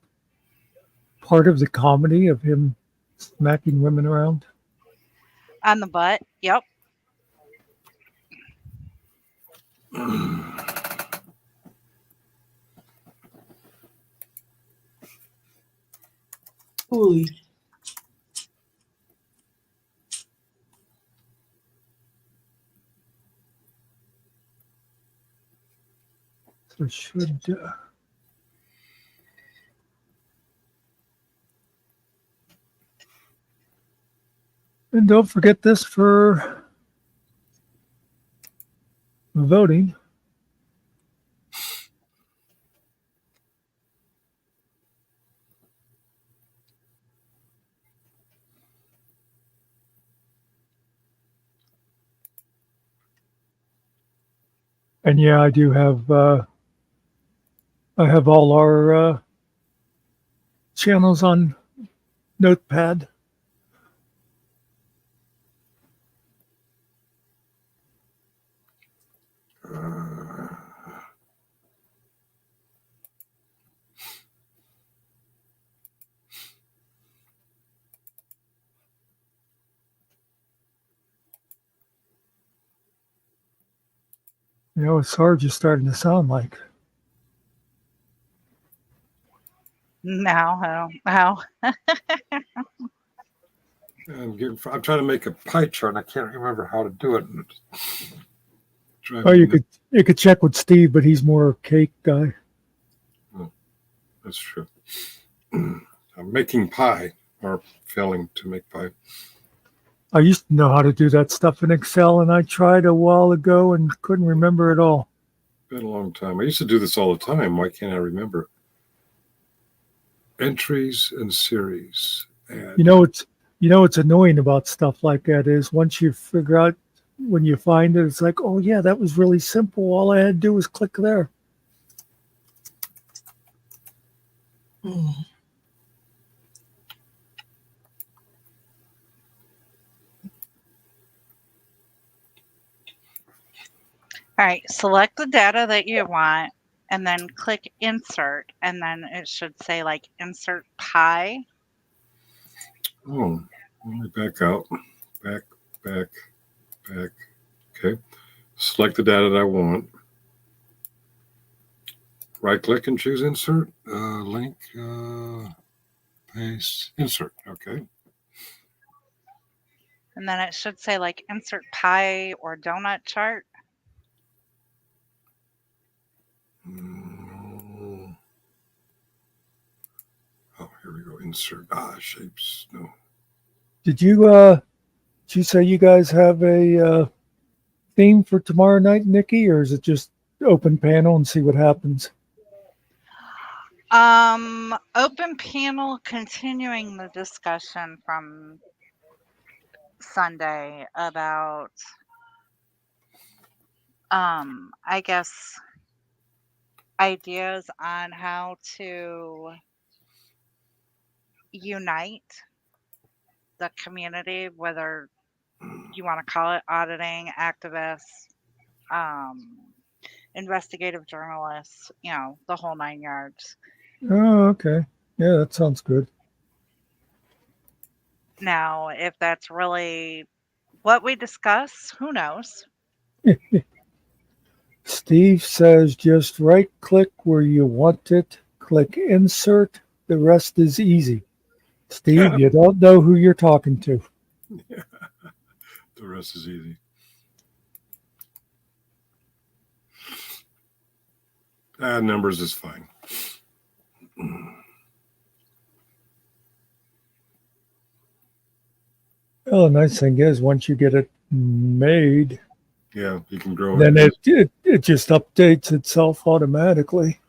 part of the comedy of him smacking women around? On the butt, yep. Holy. So should. And don't forget this for voting. And yeah, I do have. I have all our channels on Notepad. You know, it's hard just starting to sound like. No, oh. I'm trying to make a pie chart and I can't remember how to do it. Oh, you could check with Steve, but he's more a cake guy. That's true. I'm making pie or failing to make pie. I used to know how to do that stuff in Excel, and I tried a while ago and couldn't remember it all. Been a long time. I used to do this all the time. Why can't I remember? Entries and series. You know what's annoying about stuff like that is once you figure out when you find it, it's like, oh yeah, that was really simple. All I had to do was click there. Mm. All right, select the data that you want and then click insert, and then it should say like insert pie. Oh, let me back out. Back. Okay. Select the data that I want. Right click and choose insert. Link. Paste. Insert. Okay. And then it should say like insert pie or donut chart. Oh, here we go. Insert. Shapes. No. Did you say you guys have a theme for tomorrow night, Nikki, or is it just open panel and see what happens? Open panel, continuing the discussion from Sunday about I guess ideas on how to unite the community, whether you want to call it auditing, activists, um, investigative journalists, the whole 9 yards. Oh, okay. Yeah, that sounds good. Now, if that's really what we discuss, who knows? Steve says just right click where you want it, click insert. The rest is easy. Steve, you don't know who you're talking to. The rest is easy. Numbers is fine. Well, the nice thing is once you get it made, Yeah, you can grow then it. it just updates itself automatically.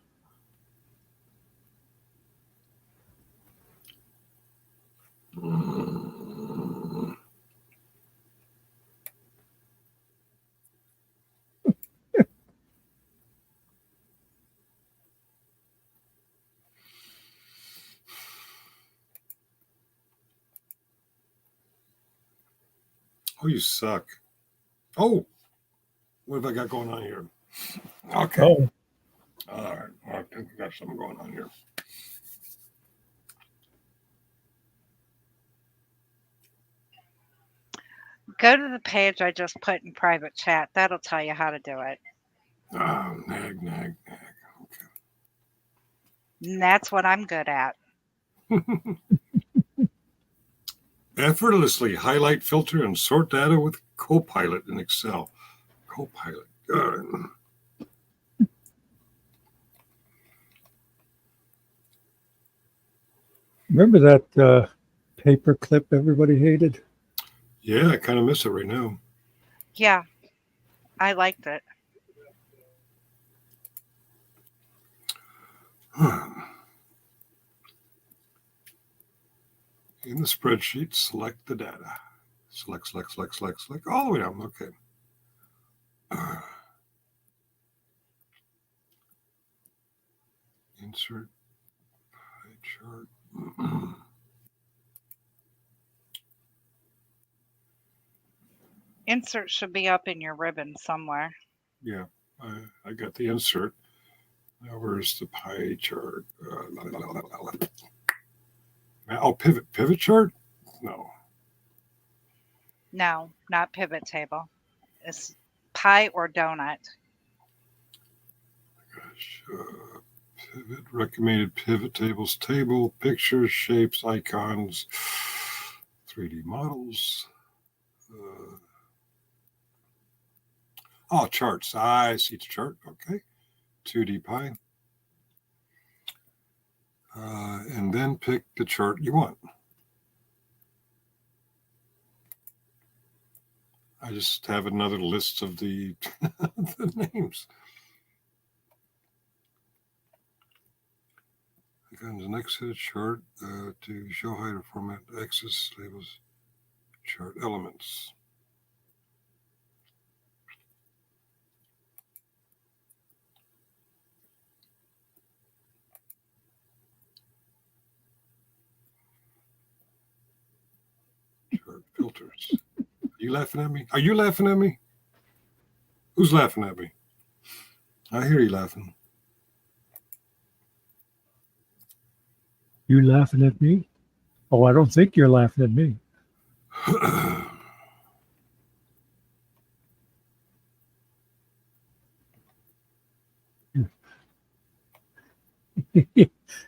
Oh, you suck. Oh, what have I got going on here? Okay. Oh, All right. I think I got something going on here. Go to the page I just put in private chat. That'll tell you how to do it. Nag. And that's what I'm good at. Okay. Effortlessly highlight, filter, and sort data with Copilot in Excel. Copilot. remember that paper clip everybody hated? Yeah, I kind of miss it right now. Yeah, I liked it. In the spreadsheet, select the data. Select, all the way down. Okay. Insert pie chart. Insert should be up in your ribbon somewhere. Yeah, I got the insert. Now where's the pie chart? Oh, pivot chart? No. No, not pivot table. It's pie or donut. Gosh, pivot, recommended pivot tables, table, pictures, shapes, icons, 3D models. Charts. I see the chart. Okay. 2D pie. And then pick the chart you want. I just have another list of the, the names. Icons and exit chart to show how to format axis labels chart elements. Chart filters. Are you laughing at me? Are you laughing at me? Who's laughing at me? I hear you laughing. You laughing at me? Oh, I don't think you're laughing at me.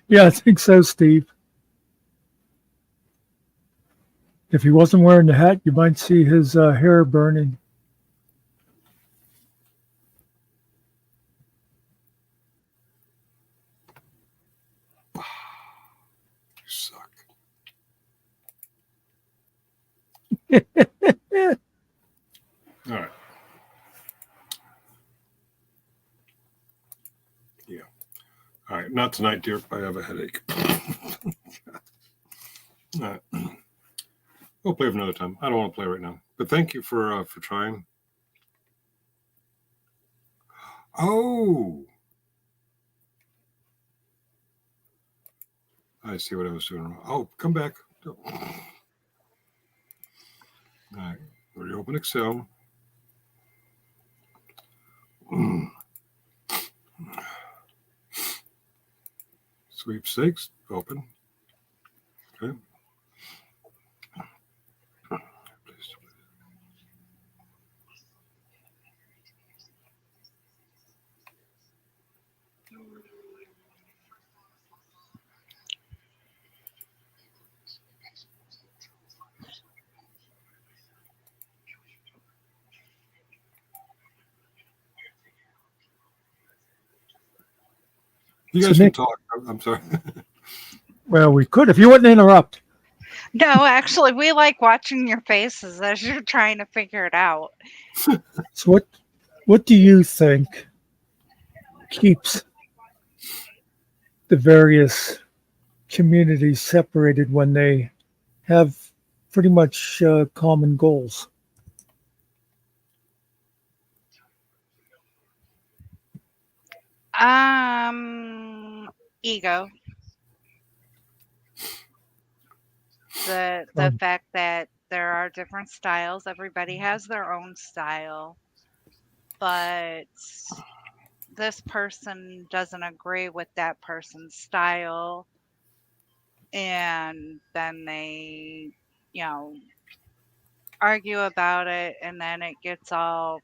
Yeah, I think so, Steve. If he wasn't wearing the hat, you might see his hair burning. You suck. All right. Yeah. All right. Not tonight, dear. I have a headache. All right. We'll play for another time. I don't want to play right now. But thank you for trying. Oh. I see what I was doing wrong. Oh, come back. All right. Reopen Excel. Sweepstakes open. Okay. You So guys can Nick, talk. I'm sorry. well, we could if you wouldn't interrupt. No, actually, we like watching your faces as you're trying to figure it out. So what do you think keeps the various communities separated when they have pretty much common goals? Ego. The Um, fact that there are different styles. Everybody has their own style, but this person doesn't agree with that person's style, and then they, you know, argue about it, and then it gets all,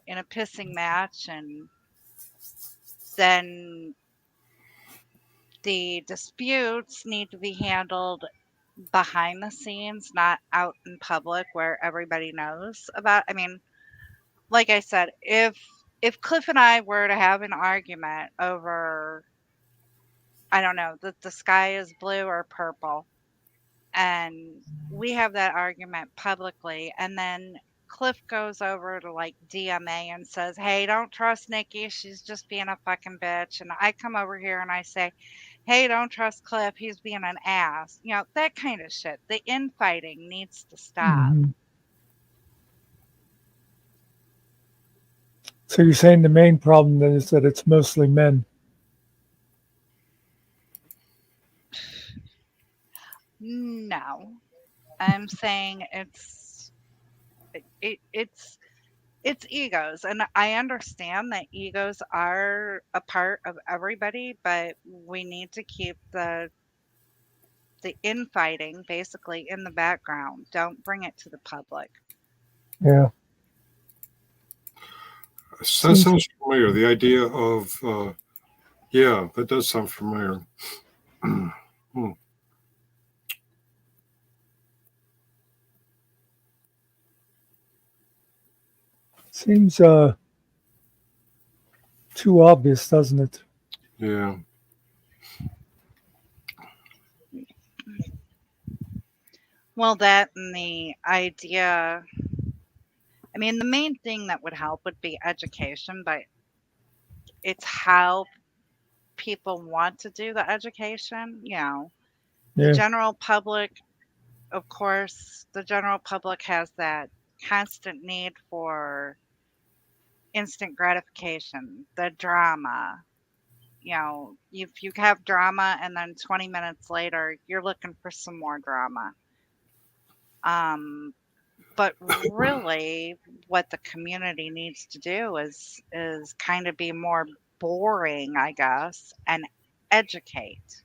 in a pissing match, and then the disputes need to be handled behind the scenes, not out in public where everybody knows about. I mean, like I said, if Cliff and I were to have an argument over, I don't know, that the sky is blue or purple, and we have that argument publicly, and then Cliff goes over to like DMA and says, "Hey, don't trust Nikki. She's just being a fucking bitch." And I come over here and I say, "Hey, don't trust Cliff. He's being an ass." That kind of shit. The infighting needs to stop. mhm. So you're saying the main problem then is that it's mostly men. No, I'm saying it's egos, and I understand that egos are a part of everybody, but we need to keep the infighting basically in the background. Don't bring it to the public. Yeah. That Seems sounds familiar. The idea of, yeah, that does sound familiar. seems too obvious, doesn't it? Yeah. Well, that and the idea, I mean, the main thing that would help would be education, but it's how people want to do the education. The Yeah. general public, of course, the general public has that constant need for instant gratification, the drama. If you have drama and then 20 minutes later, you're looking for some more drama. But really, what the community needs to do is kind of be more boring, I guess, and educate.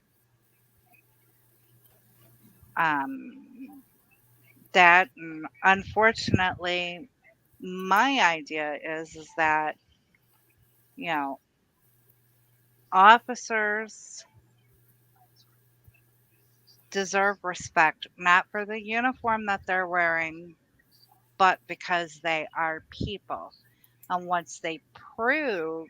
That unfortunately, my idea is that you know officers deserve respect, not for the uniform that they're wearing, but because they are people. And once they prove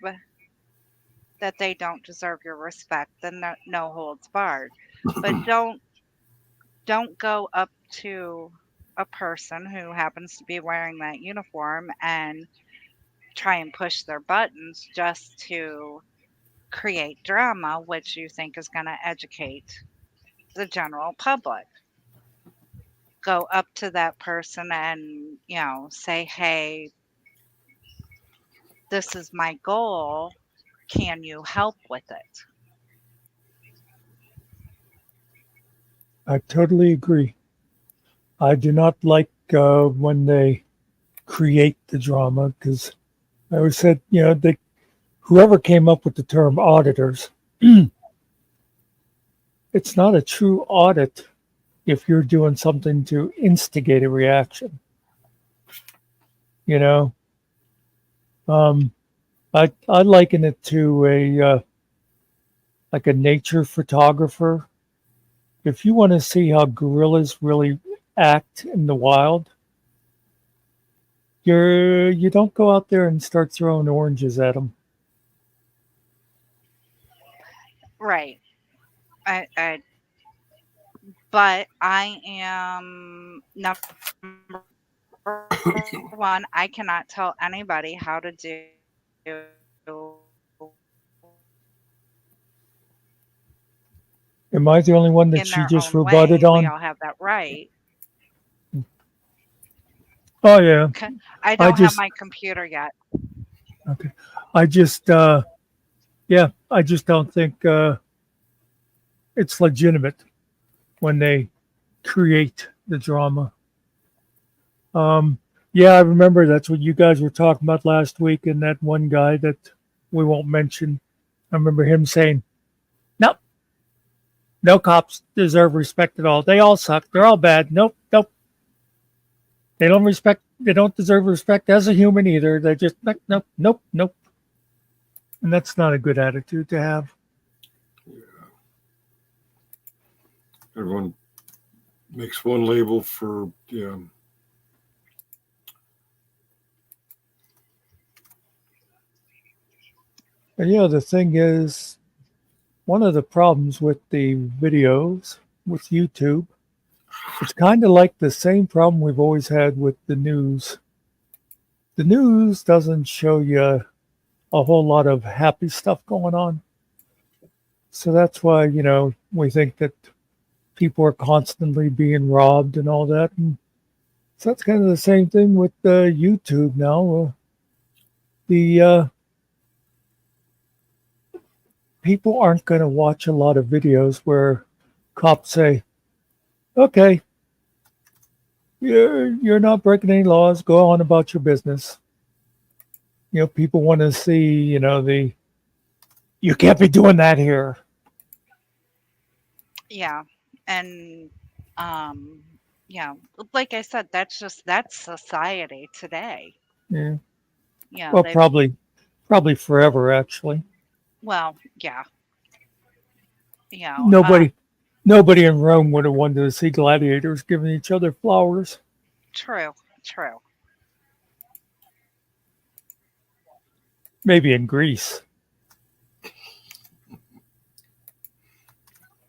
that they don't deserve your respect, then no holds barred. But don't go up to a person who happens to be wearing that uniform and try and push their buttons just to create drama, which you think is going to educate the general public. Go up to that person and, say, "Hey, this is my goal. Can you help with it?" I totally agree. I do not like when they create the drama because I always said, whoever came up with the term auditors, it's not a true audit if you're doing something to instigate a reaction. You know, I liken it to a like a nature photographer. If you want to see how gorillas really act in the wild, you don't go out there and start throwing oranges at them. Right. I but I am number one, I cannot tell anybody how to do Am I the only one that in she their just own rebutted way. We on? all have that right. Oh yeah, I I don't have just my computer yet. okay. I just yeah, I just don't think it's legitimate when they create the drama. Yeah, I remember that's what you guys were talking about last week, and that one guy that we won't mention. I remember him saying, "Nope, no cops deserve respect at all. They all suck. They're all bad. Nope, nope. They don't respect. They don't deserve respect as a human either. They're just nope, nope, nope, nope." And that's not a good attitude to have. Everyone makes one label for And the thing is, one of the problems with the videos with YouTube, it's kind of like the same problem we've always had with the news. The news doesn't show you a whole lot of happy stuff going on. So that's why, we think that people are constantly being robbed and all that. And so that's kind of the same thing with YouTube now. The people aren't going to watch a lot of videos where cops say, "Okay, you're not breaking any laws. Go on about your business." People want to see, you can't be doing that here. Yeah. And yeah, like I said, that's society today. Yeah. Yeah, Well, they probably forever, actually. well, yeah. Nobody in Rome would have wanted to see gladiators giving each other flowers. True, true. Maybe in Greece.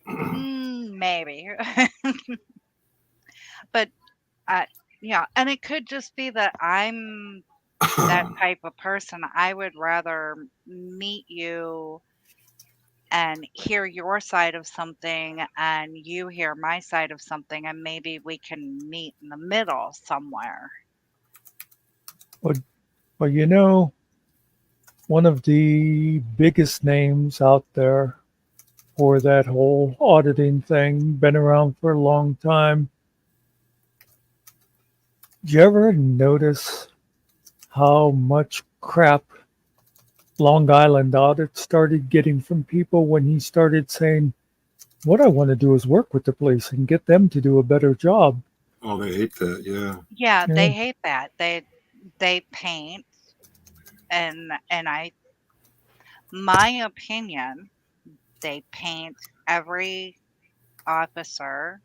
Maybe. But yeah, and it could just be that I'm that type of person. I would rather meet you and hear your side of something and you hear my side of something, and maybe we can meet in the middle somewhere. Well, one of the biggest names out there for that whole auditing thing, been around for a long time. Did you ever notice how much crap Long Island audit started getting from people when he started saying, "What I want to do is work with the police and get them to do a better job"? Oh, they hate that. Yeah. Yeah, Yeah. they hate that. They paint, and my opinion, they paint every officer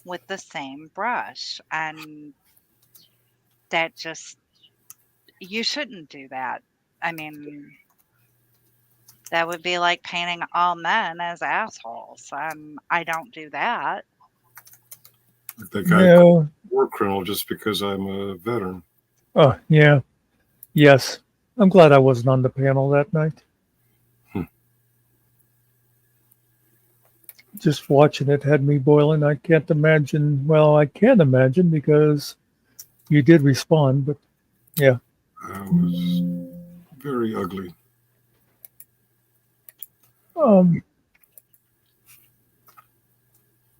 with the same brush, and that just you shouldn't do that. I mean, that would be like painting all men as assholes. I don't do that. Like that guy, No. war criminal, just because I'm a veteran. Oh, yeah. Yes. I'm glad I wasn't on the panel that night. Just watching it had me boiling. I can't imagine. Well, I can imagine because you did respond, but yeah. It was very ugly.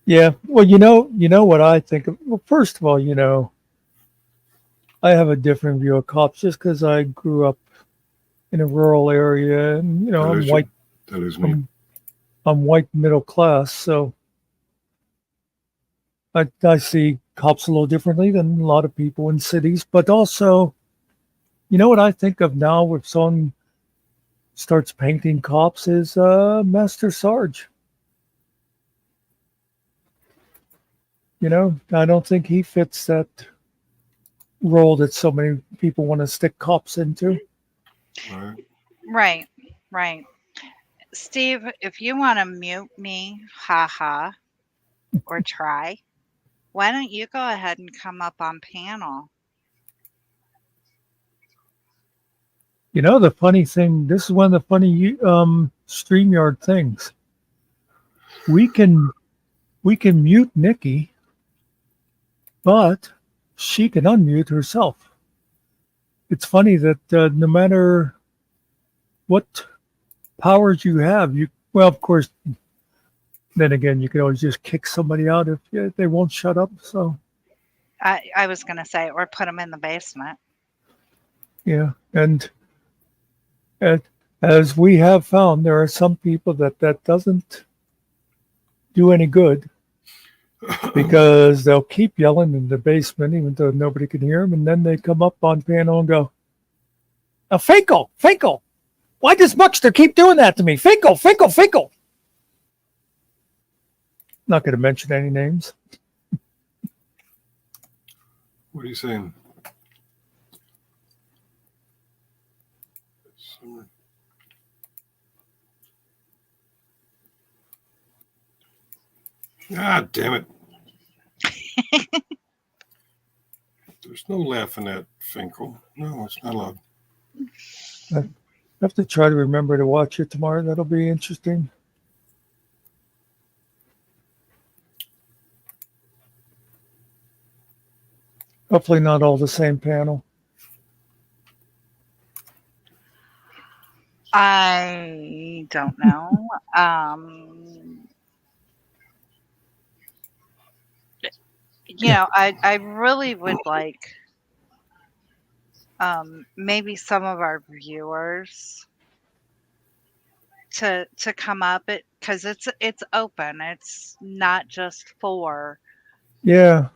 Yeah. Well, you know what I think of. Well, first of all, I have a different view of cops just because I grew up in a rural area, and That I'm is white. That is me. I'm white middle class, so I see cops a little differently than a lot of people in cities. But also, you know what I think of now if someone starts painting cops is Master Sarge. I don't think he fits that role that so many people want to stick cops into. Right. Right, right. Steve, if you want to mute me, haha, or try, why don't you go ahead and come up on panel? The funny thing, this is one of the funny StreamYard things. We can mute Nikki, but she can unmute herself. It's funny that no matter what powers you have, well, of course, then again, you can always just kick somebody out if they won't shut up. So, I was going to say, or put them in the basement. yeah. And as we have found, there are some people that doesn't do any good because they'll keep yelling in the basement, even though nobody can hear them. And then they come up on panel and go, Finkel, why does Buckster keep doing that to me? Finkel. Not going to mention any names. What are you saying? Ah, damn it. There's no laughing at Finkel. No, it's not allowed. I have to try to remember to watch it tomorrow. That'll be interesting. Hopefully not all the same panel. I don't know. I really would like maybe some of our viewers to come up because it's open. It's not just for Yeah,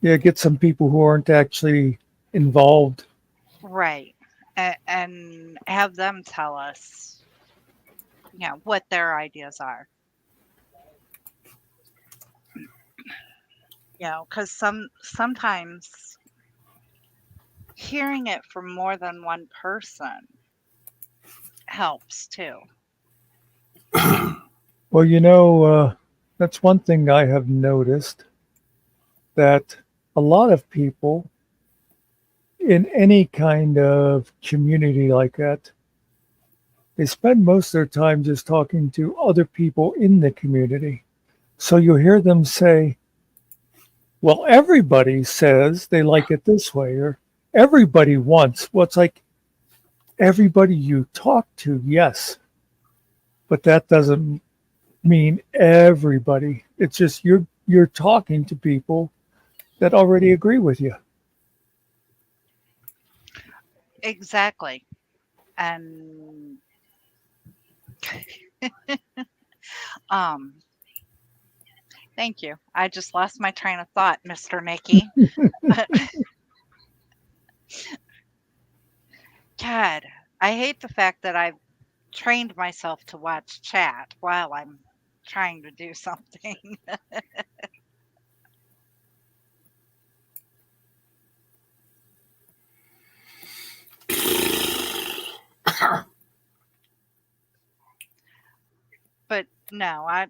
get some people who aren't actually involved. right and have them tell us what their ideas are. Because sometimes hearing it from more than one person helps too. Well, that's one thing I have noticed, that a lot of people in any kind of community like that, they spend most of their time just talking to other people in the community. So you'll hear them say, well, everybody says they like it this way, or everybody wants. Well, it's like everybody you talk to, yes, but that doesn't mean everybody. It's just you're talking to people that already agree with you. Exactly. And thank you. I just lost my train of thought, Mr. Nicky. God, I hate the fact that I've trained myself to watch chat while I'm trying to do something. But no, I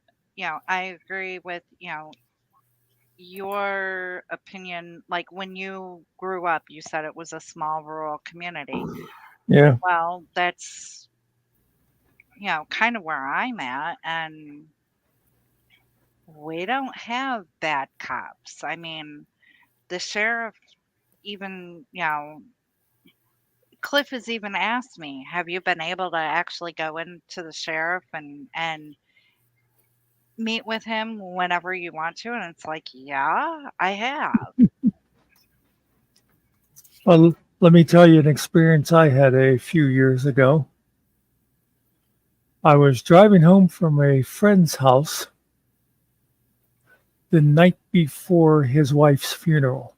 agree with, your opinion. Like when you grew up, you said it was a small rural community. Yeah. Well, that's, kind of where I'm at. And we don't have bad cops. I mean, the sheriff even, Cliff has even asked me, have you been able to actually go into the sheriff and meet with him whenever you want to? And it's like, yeah, I have. Well, let me tell you an experience I had a few years ago. I was driving home from a friend's house the night before his wife's funeral,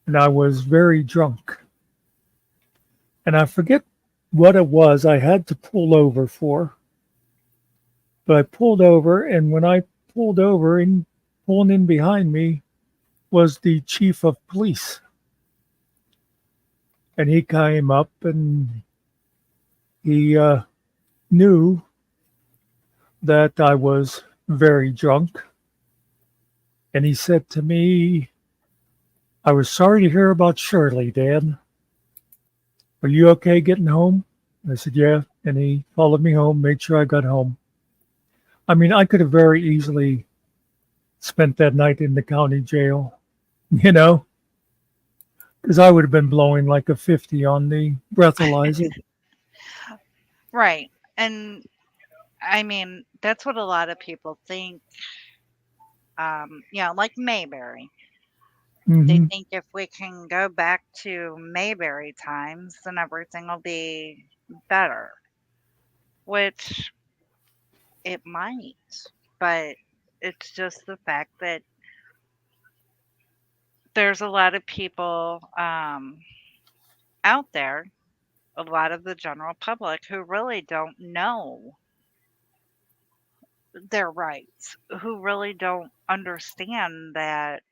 and I was very drunk. And I forget what it was I had to pull over for, but I pulled over, and when I pulled over, and pulling in behind me was the chief of police. And he came up and he knew that I was very drunk. And he said to me, "I was sorry to hear about Shirley, Dad. Are you okay getting home?" I said, "Yeah." And he followed me home, made sure I got home. I mean, I could have very easily spent that night in the county jail, you know, because I would have been blowing like a 50 on the breathalyzer. Right. And I mean, that's what a lot of people think. Like Mayberry. They Hmm. think if we can go back to Mayberry times, then everything will be better, which it might. But it's just the fact that there's a lot of people out there, a lot of the general public, who really don't know their rights, who really don't understand that.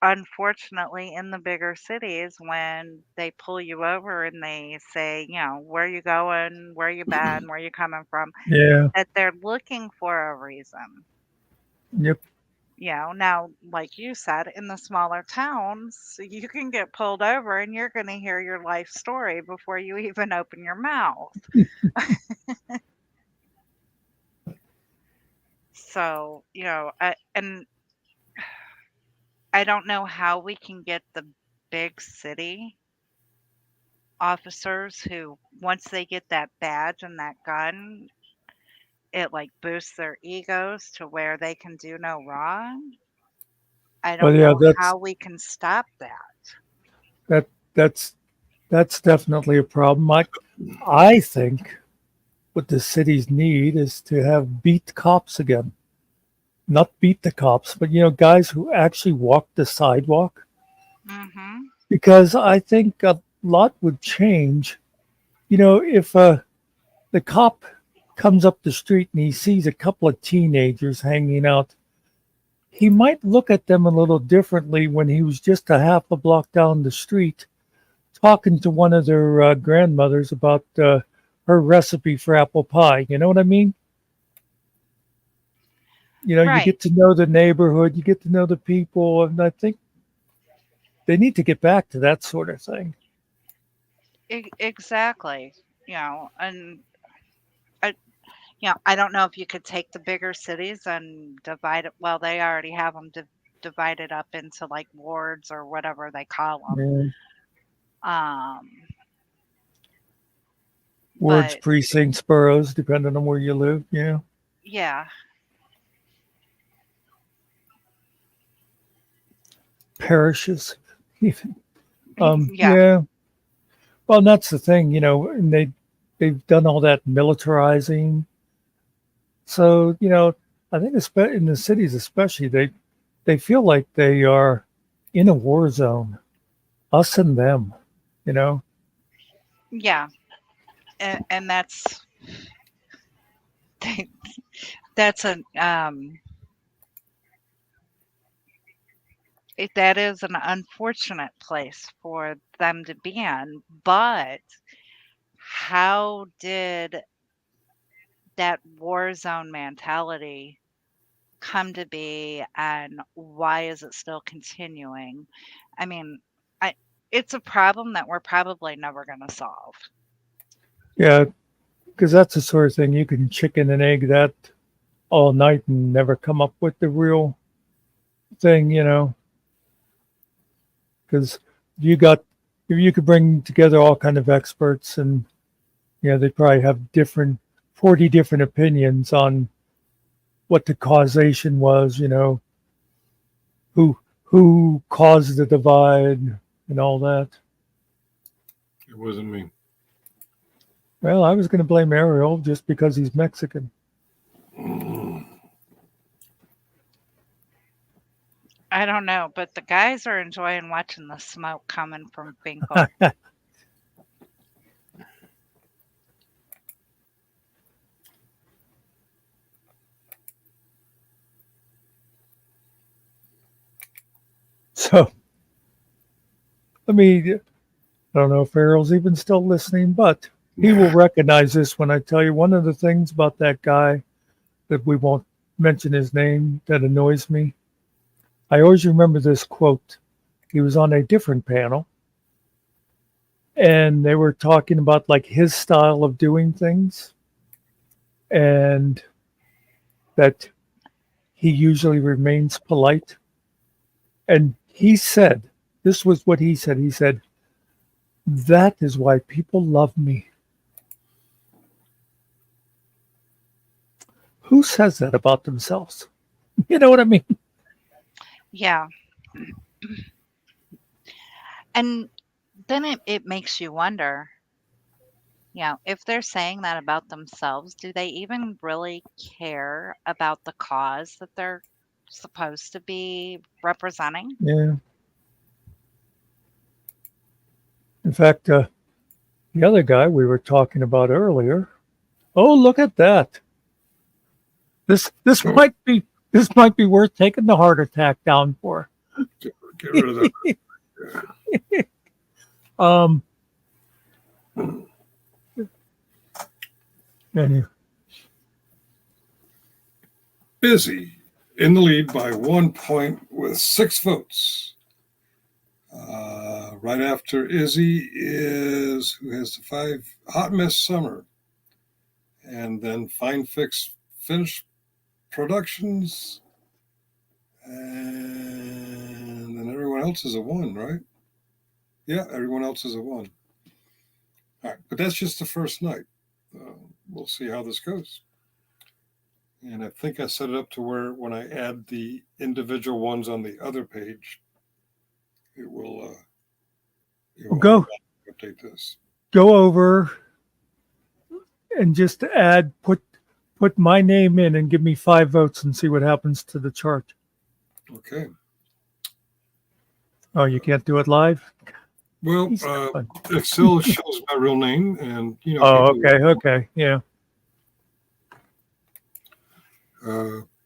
Unfortunately, in the bigger cities, when they pull you over and they say, where you going, where you been, where you coming from, Yeah. that they're looking for a reason. Yep. Now, like you said, in the smaller towns, you can get pulled over and you're going to hear your life story before you even open your mouth. So, and I don't know how we can get the big city officers who, once they get that badge and that gun, it like boosts their egos to where they can do no wrong. I Well, don't yeah, know how we can stop that. that that's that's definitely a problem. I think what the cities need is to have beat cops again. Not beat the cops, but guys who actually walk the sidewalk. Mhm. Because I think a lot would change. If the cop comes up the street and he sees a couple of teenagers hanging out, he might look at them a little differently when he was just a half a block down the street talking to one of their grandmothers about her recipe for apple pie. You know what I mean? You Right. get to know the neighborhood, you get to know the people, and I think they need to get back to that sort of thing. Exactly. And I, I don't know if you could take the bigger cities and divide it. Well, they already have them divided up into like wards or whatever they call them. Yeah. Um, Wards, but precincts, boroughs, depending on where you live. yeah, Parishes, even. yeah, Yeah. Well, that's the thing, and they've done all that militarizing. So, I think in the cities especially, they feel like they are in a war zone, us and them, you know. yeah, and that's that is an unfortunate place for them to be in. But how did that war zone mentality come to be, and why is it still continuing? I mean, I it's a problem that we're probably never going to solve. Yeah, because that's the sort of thing you can chicken and egg that all night and never come up with the real thing. Because if you could bring together all kind of experts and they probably have 40 different opinions on what the causation was, who who caused the divide and all that. It wasn't me. Well, I was going to blame Ariel just because he's Mexican. I don't know, but the guys are enjoying watching the smoke coming from Finkel. So, I don't know if Ariel's even still listening, but he will recognize this when I tell you one of the things about that guy that we won't mention his name that annoys me. I always remember this quote. He was on a different panel and they were talking about like his style of doing things and that he usually remains polite. And he said, this was what he said. He said, that is why people love me. Who says that about themselves? You know what I mean? Yeah. And then it makes you wonder, if they're saying that about themselves, do they even really care about the cause that they're supposed to be representing? Yeah. In fact, the other guy we were talking about earlier. Oh, look at that! This might be worth taking the heart attack down for. Get rid of that. Anyway. Busy in the lead by 1 point with 6 votes. Right after Izzy is, who has the 5, Hot Mess Summer. And then Fine Fix Finish Productions. And then everyone else is a 1, right? Yeah, everyone else is a 1. All right, but that's just the first night. We'll see how this goes. And I think I set it up to where when I add the individual ones on the other page, it will Go update this. Go over and just put my name in and give me 5 votes and see what happens to the chart. Okay. Oh, you can't do it live? Well, it still shows my real name, and Oh, okay, yeah.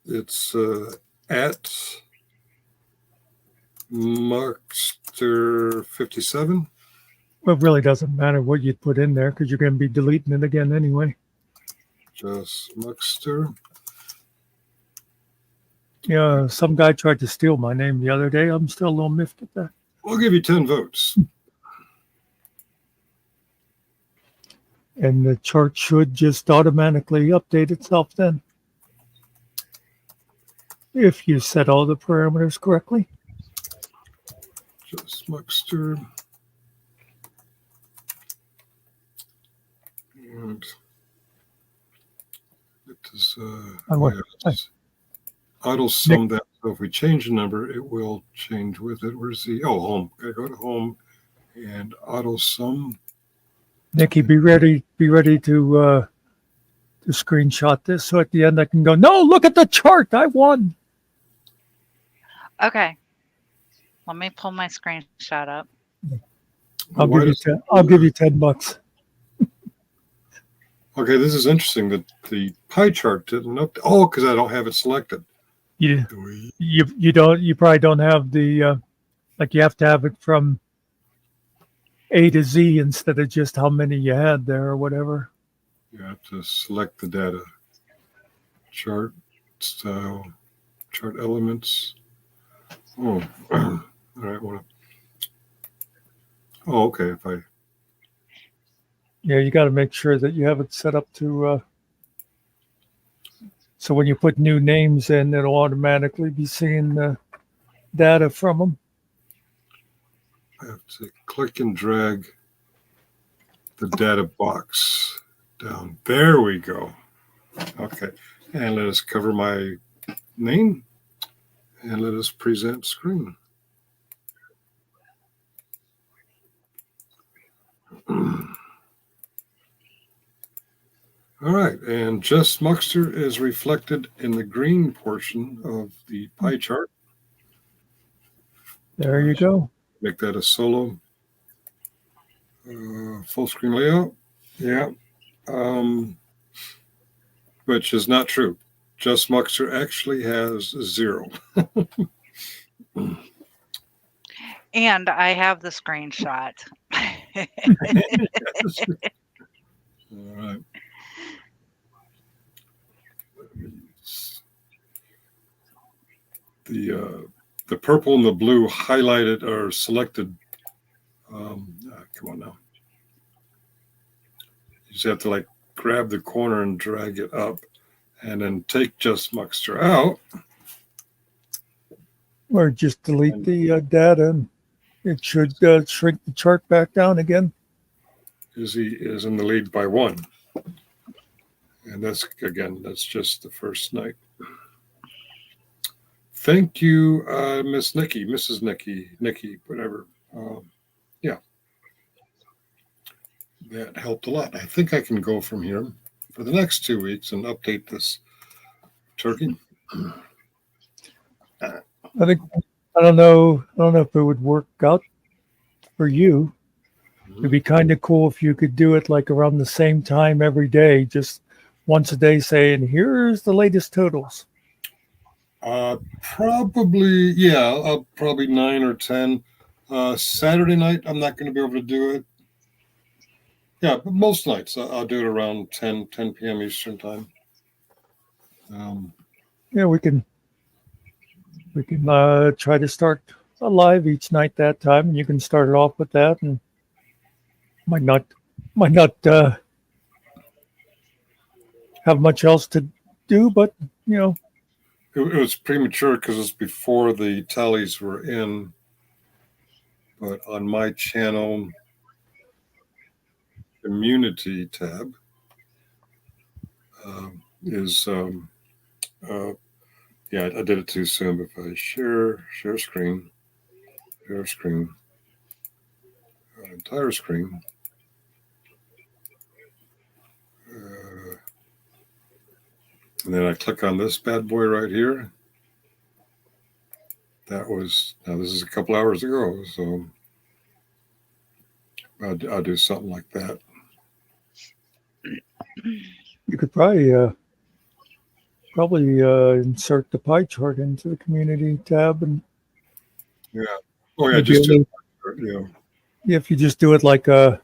It's at Markster57. Well, it really doesn't matter what you put in there because you're going to be deleting it again anyway. Just Muckster. Yeah, some guy tried to steal my name the other day. I'm still a little miffed at that. We'll give you 10 votes. And the chart should just automatically update itself then. If you set all the parameters correctly. Just Muckster. And it is auto sum that. So if we change the number, it will change with it. Where's the home? Gotta go to home and auto sum. Nikki, be ready to screenshot this so at the end I can go, no, look at the chart. I won. Okay. Let me pull my screenshot up. I'll give you $10. Okay, this is interesting that the pie chart didn't update. Oh, because I don't have it selected. You probably don't have the you have to have it from A to Z instead of just how many you had there or whatever. You have to select the data. Chart style, chart elements. Oh, all right. Okay. Yeah, you got to make sure that you have it set up to so when you put new names in, it'll automatically be seeing the data from them. I have to click and drag the data box down. There we go. Okay. And let us cover my name and let us present screen. All right, and Jess Muxter is reflected in the green portion of the pie chart. There you go. Make that a solo full screen layout. Yeah. Which is not true. Jess Muxter actually has 0. And I have the screenshot. All right. The purple and the blue highlighted or selected. Come on now. You just have to like grab the corner and drag it up, and then take Jess Muxter out. Or just delete the data and it should shrink the chart back down again. Izzy is in the lead by 1. And that's just the first night. Thank you, Miss Nikki, Mrs. Nikki, whatever. Yeah. That helped a lot. I think I can go from here for the next 2 weeks and update this turkey. I don't know if it would work out for you. It'd be kind of cool if you could do it like around the same time every day, just once a day saying, here's the latest totals. Probably, yeah, probably 9 or 10. Saturday night, I'm not going to be able to do it. Yeah, but most nights I'll do it around 10 p.m. Eastern time. Yeah, we can try to start a live each night that time, and you can start it off with that, and might not have much else to do, but you know. It was premature because it's before the tallies were in. But on my channel community tab is yeah, I did it too soon. But if I share screen, entire screen. And then I click on this bad boy right here. Now this is a couple hours ago, so I'll do something like that. You could probably insert the pie chart into the community tab, and Oh yeah, just if you just do it like a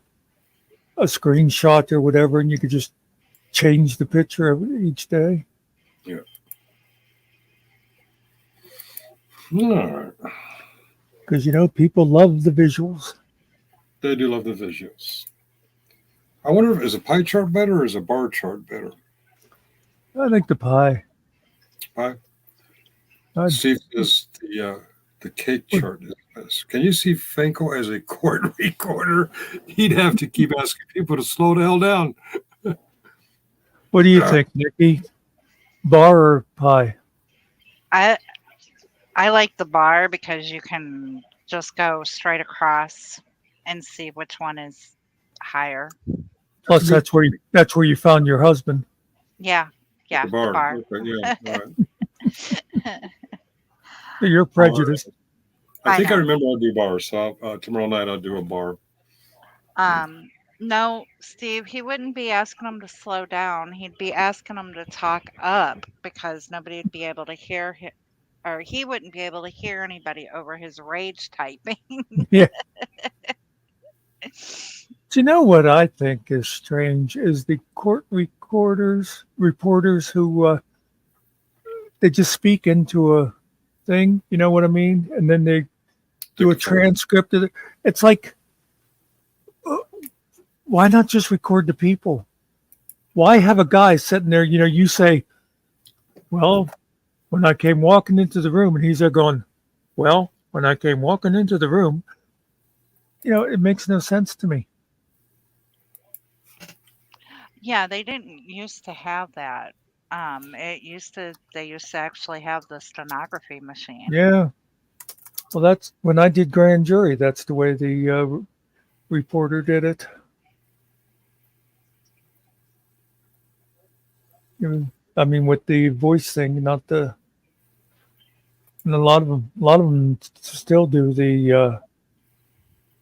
screenshot or whatever, and you could just change the picture each day. Yeah. All right. Because people love the visuals. They do love the visuals. I wonder, is a pie chart better or is a bar chart better? I think the pie. Pie. Steve says the cake chart is best. Can you see Fanko as a court recorder? He'd have to keep asking people to slow the hell down. What do you think, Nikki? Bar or pie? I like the bar because you can just go straight across and see which one is higher. Plus, that's where you found your husband. Yeah, The bar. the bar. Okay, yeah, all right. You're prejudiced. I think I know. remember I'll do bar. So tomorrow night I'll do a bar. No, Steve, he wouldn't be asking them to slow down. He'd be asking them to talk up because nobody would be able to hear him, or he wouldn't be able to hear anybody over his rage typing. Yeah. Do you know what I think is strange is the court reporters who they just speak into a thing, you know what I mean? And then they do a transcript of it. It's like, why not just record the people? Why have a guy sitting there, you say, well, when I came walking into the room, and he's there going, well, when I came walking into the room, it makes no sense to me. Yeah, they didn't used to have that. They used to actually have the stenography machine. Yeah. Well, that's when I did grand jury. That's the way the reporter did it. I mean, with the voice thing, not the. And a lot of them still do the,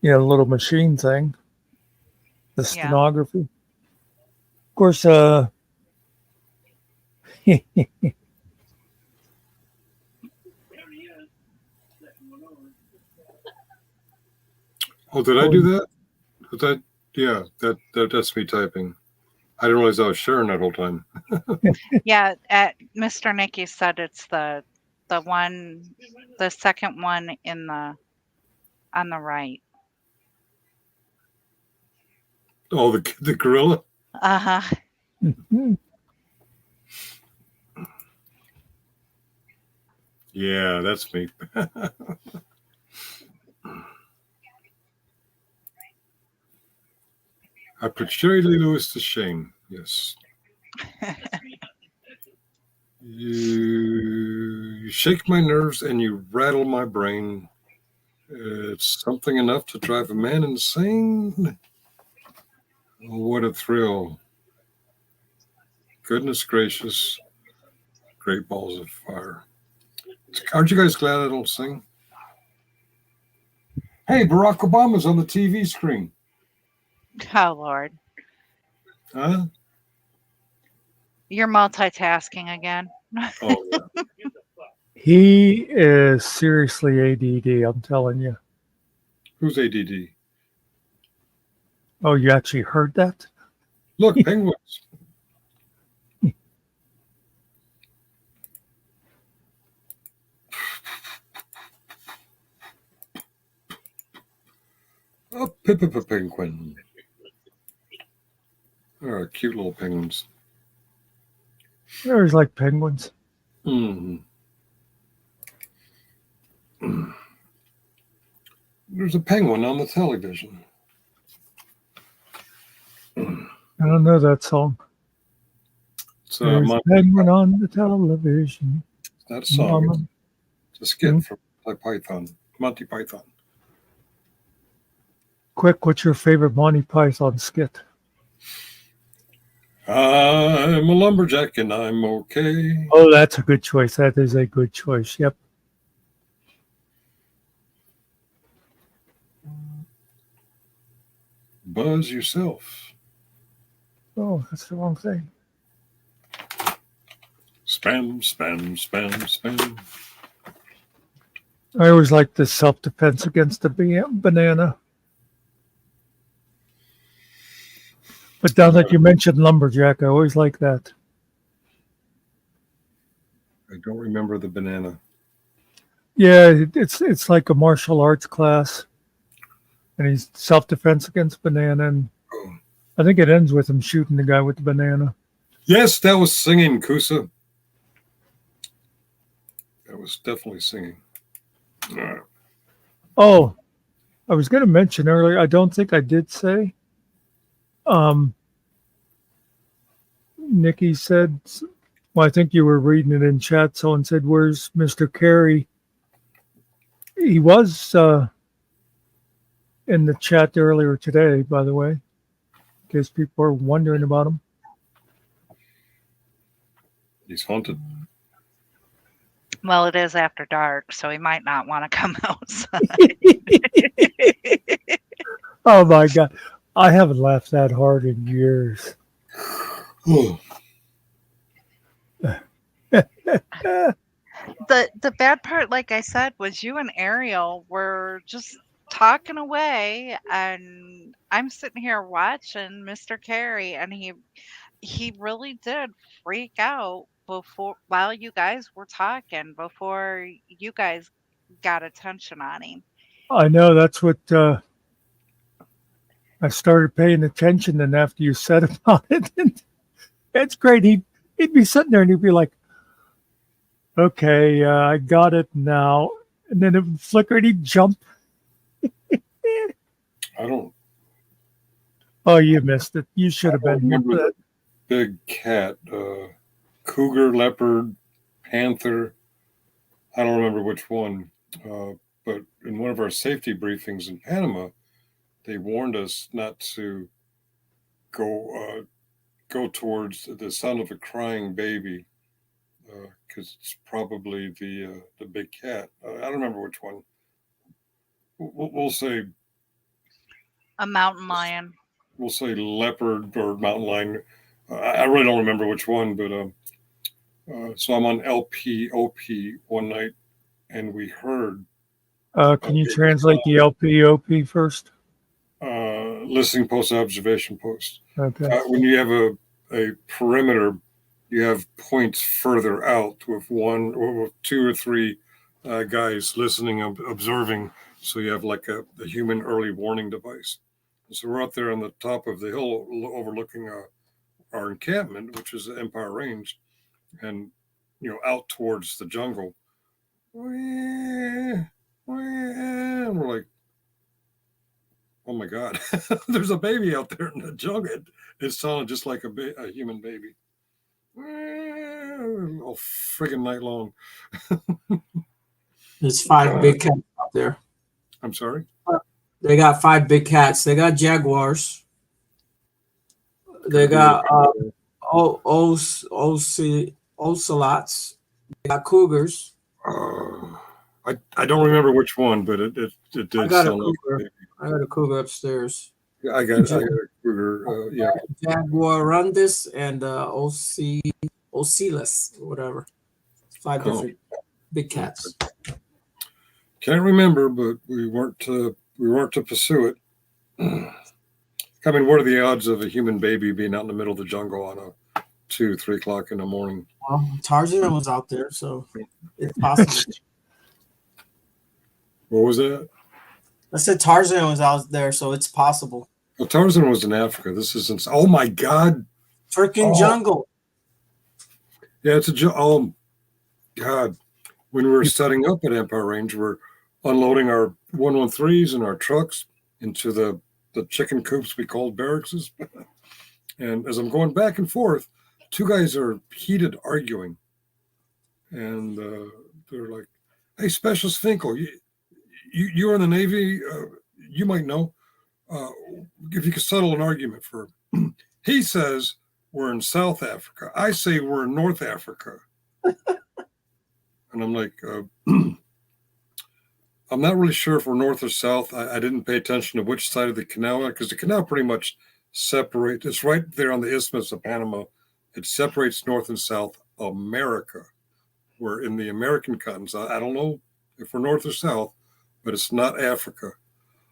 little machine thing, the Yeah. stenography. Of course, Oh, did I do that? Was that? Yeah, that's me typing. I didn't realize I was sharing that whole time. Yeah, Mr. Nicky said it's the one, the second one on the right. Oh, the gorilla. Uh-huh. Yeah, that's me. I put Jerry Lee Lewis to shame. Yes. You shake my nerves and you rattle my brain. It's something enough to drive a man insane. Oh, what a thrill. Goodness gracious. Great balls of fire. Aren't you guys glad I don't sing? Hey, Barack Obama's on the TV screen. Oh, Lord. Huh? You're multitasking again. Oh, yeah. he is seriously ADD. I'm telling you. Who's ADD? Oh, you actually heard that? Look, penguins. A Pippa penguin. Oh, cute little penguins. There's like penguins. Mm. There's a penguin on the television. I don't know that song. It's There's a penguin on the television. that song. Mama. It's a skit from Monty Python. Quick, what's your favorite Monty Python skit? I'm a lumberjack and I'm okay. Oh, that's a good choice. That is a good choice. Yep. Buzz yourself. Oh, that's the wrong thing. Spam, spam, spam, spam. I always like the self-defense against the banana. But now that you mentioned lumberjack, I always like that. I don't remember the banana. Yeah, it's like a martial arts class, and he's self-defense against banana, and Oh. I think it ends with him shooting the guy with the banana. Yes, that was singing, Kusa. That was definitely singing. All right. Oh, I was going to mention earlier. I don't think I did say. Nikki said, well, I think you were reading it in chat. Someone said, "Where's Mr. Carey?" He was in the chat earlier today, by the way, in case people are wondering about him. He's haunted. Well, it is after dark, so he might not want to come outside. Oh my God. I haven't laughed that hard in years. Oh. The bad part, like I said, was you and Ariel were just talking away, and I'm sitting here watching Mr. Carey, and he really did freak out while you guys were talking, before you guys got attention on him. I know that's what I started paying attention, and after you said about it, it's great. He'd be sitting there and he'd be like, "Okay, I got it now," and then it would flicker and he'd jump. I don't Oh, you missed it. You should have been here for remember that. big cat, cougar, leopard, panther. I don't remember which one. But in one of our safety briefings in Panama, they warned us not to go go towards the sound of a crying baby, because it's probably the big cat. I don't remember which one. We'll say A mountain lion. we'll say leopard or mountain lion. I really don't remember which one, but so I'm on LPOP one night, and we heard Can you translate the LPOP first? listening post, observation post. Okay. When you have a perimeter, you have points further out with one or with two or three guys listening, observing. So you have like a human early warning device. So we're out there on the top of the hill overlooking our encampment, which is the Empire Range, and out towards the jungle. And we're like, oh my God, there's a baby out there in the jungle. It sounded just like a human baby. All friggin' night long. There's 5 big cats out there. I'm sorry? They got 5 big cats. They got jaguars. They got ocelots. They got cougars. I don't remember which one, but it did I got a sound like a cougar. baby. I got a cougar upstairs. Yeah, I got a cougar. Yeah. Jaguarundus and Ocelas, whatever. 5 Cool. different big cats. Can't remember, but we weren't to pursue it. I mean, what are the odds of a human baby being out in the middle of the jungle on a 2-3 o'clock in the morning? Well, Tarzan was out there, so it's possible. What was that? I said Tarzan was out there, so it's possible. Well, Tarzan was in Africa. This isn't. Oh my God! Freaking jungle. Yeah, it's a. Oh God! When we were setting up at Empire Range, we're unloading our 113s and our trucks into the chicken coops we called barracks. And as I'm going back and forth, 2 guys are heated arguing, and they're like, "Hey, Specialist Finkel, you're in the Navy. You might know if you could settle an argument for." He says we're in South Africa. I say we're in North Africa. And I'm like, I'm not really sure if we're north or south. I didn't pay attention to which side of the canal, because the canal pretty much separates. It's right there on the Isthmus of Panama. It separates North and South America. We're in the American continent. I don't know if we're north or south, but it's not Africa.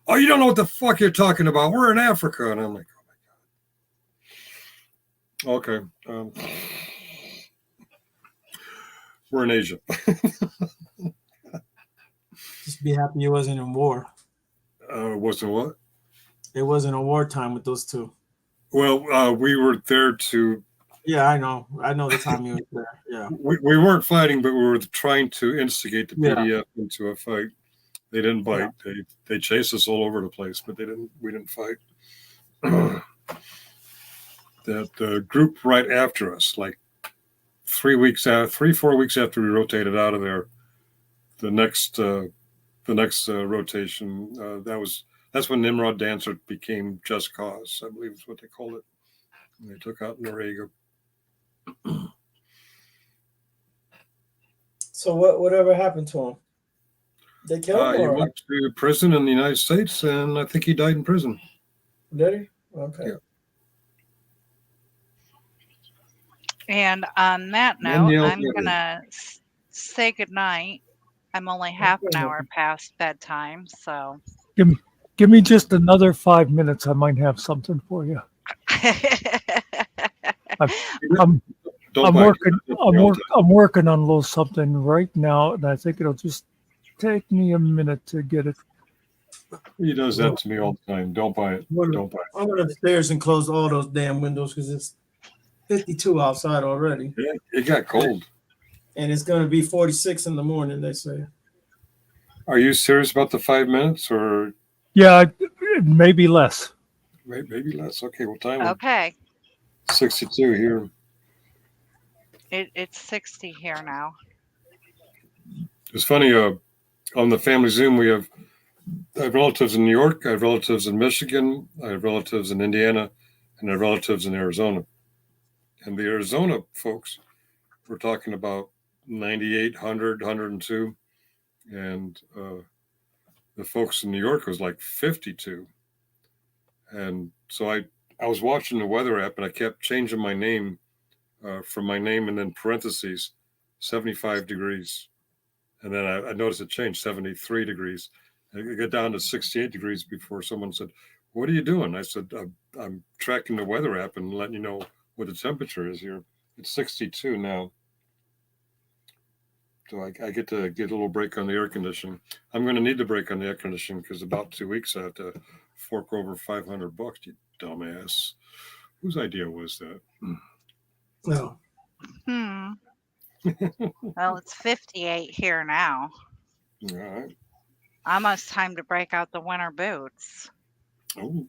Oh, you don't know what the fuck you're talking about. We're in Africa. And I'm like, oh my God. Okay. We're in Asia. Just be happy it wasn't in war. Wasn't what? It wasn't a wartime with those 2. Well, we were there to. Yeah, I know. I know the time you were there. Yeah. We weren't fighting, but we were trying to instigate the PDF into a fight. They didn't bite. Yeah. They chased us all over the place, but we didn't fight. That group right after us, like 4 weeks after we rotated out of there, the next rotation, that's when Nimrod Dancer became Just Cause, I believe is what they called it. And they took out Noriega. So whatever happened to him? They killed him? He went to prison in the United States, and I think he died in prison. Did he? Okay. Yeah. And on that note, I'm going to say goodnight. I'm only half an hour past bedtime, so. Give me just another 5 minutes. I might have something for you. I'm working on a little something right now, and I think it'll just take me a minute to get it. He does that to me all the time. Don't buy it. Don't buy it. I went upstairs and closed all those damn windows because it's 52 outside already. Yeah, it got cold. And it's going to be 46 in the morning, they say. Are you serious about the 5 minutes, or? Yeah, maybe less. Maybe less. Okay, well, time. Okay. 62 here. It's 60 here now. It's funny. On the family Zoom, I have relatives in New York. I have relatives in Michigan. I have relatives in Indiana, and I have relatives in Arizona. And the Arizona folks were talking about 98, 100, 102. And the folks in New York was like 52. And so I was watching the weather app and I kept changing my name from my name and then parentheses 75 degrees. And then I noticed it changed 73 degrees. I got down to 68 degrees before someone said, "What are you doing?" I said, I'm tracking the weather app and letting you know what the temperature is here. It's 62 now. So I get to get a little break on the air conditioning. I'm going to need the break on the air conditioning because about 2 weeks I have to fork over $500. You dumbass. Whose idea was that? No. Well, it's 58 here now. All right. Almost time to break out the winter boots. Oh,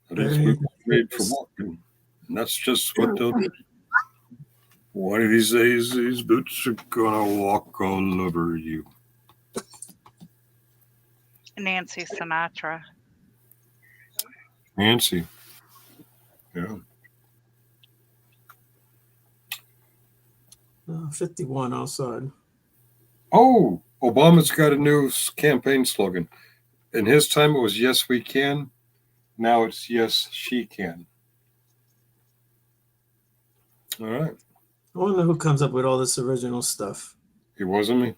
these boots are made for walking. And that's just what they'll do. One of these days, these boots are going to walk all over you. Nancy Sinatra. Nancy. Yeah. 51 outside. Oh, Obama's got a new campaign slogan. In his time, it was "Yes, we can." Now it's "Yes, she can." All right. I wonder who comes up with all this original stuff. It wasn't me.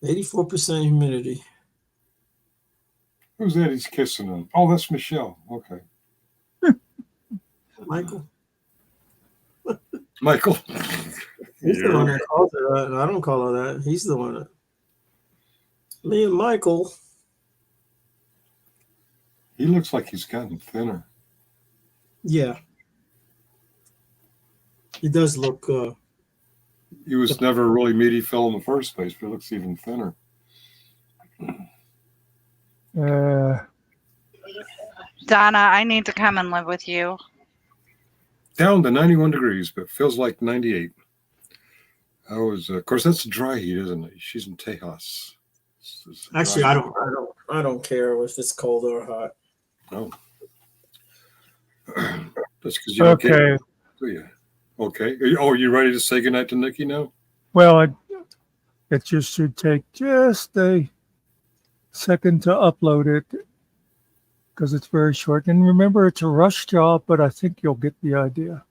%84 humidity. Who's that he's kissing him? Oh, that's Michelle. Okay. Michael. Michael. He's the one that calls her that. I don't call her that. He's the one that. Me and Michael. He looks like he's gotten thinner. Yeah. He does look. He was never a really meaty fellow in the first place, but he looks even thinner. Donna, I need to come and live with you. Down to 91 degrees, but feels like 98. I was, of course, that's dry heat, isn't it? She's in Tejas. Actually, I don't care if it's cold or hot. No. That's because you don't care, do you? Okay. Are you ready to say goodnight to Nikki now? Well, it just should take just a second to upload it because it's very short. And remember, it's a rush job, but I think you'll get the idea.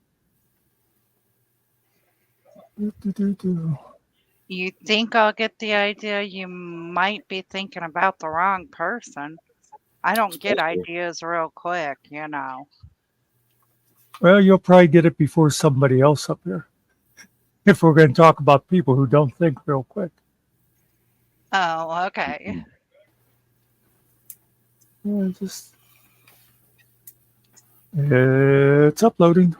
You think I'll get the idea? You might be thinking about the wrong person. I don't get ideas real quick, you know. Well, you'll probably get it before somebody else up here. If we're going to talk about people who don't think real quick. Oh, okay. Yeah, it's uploading.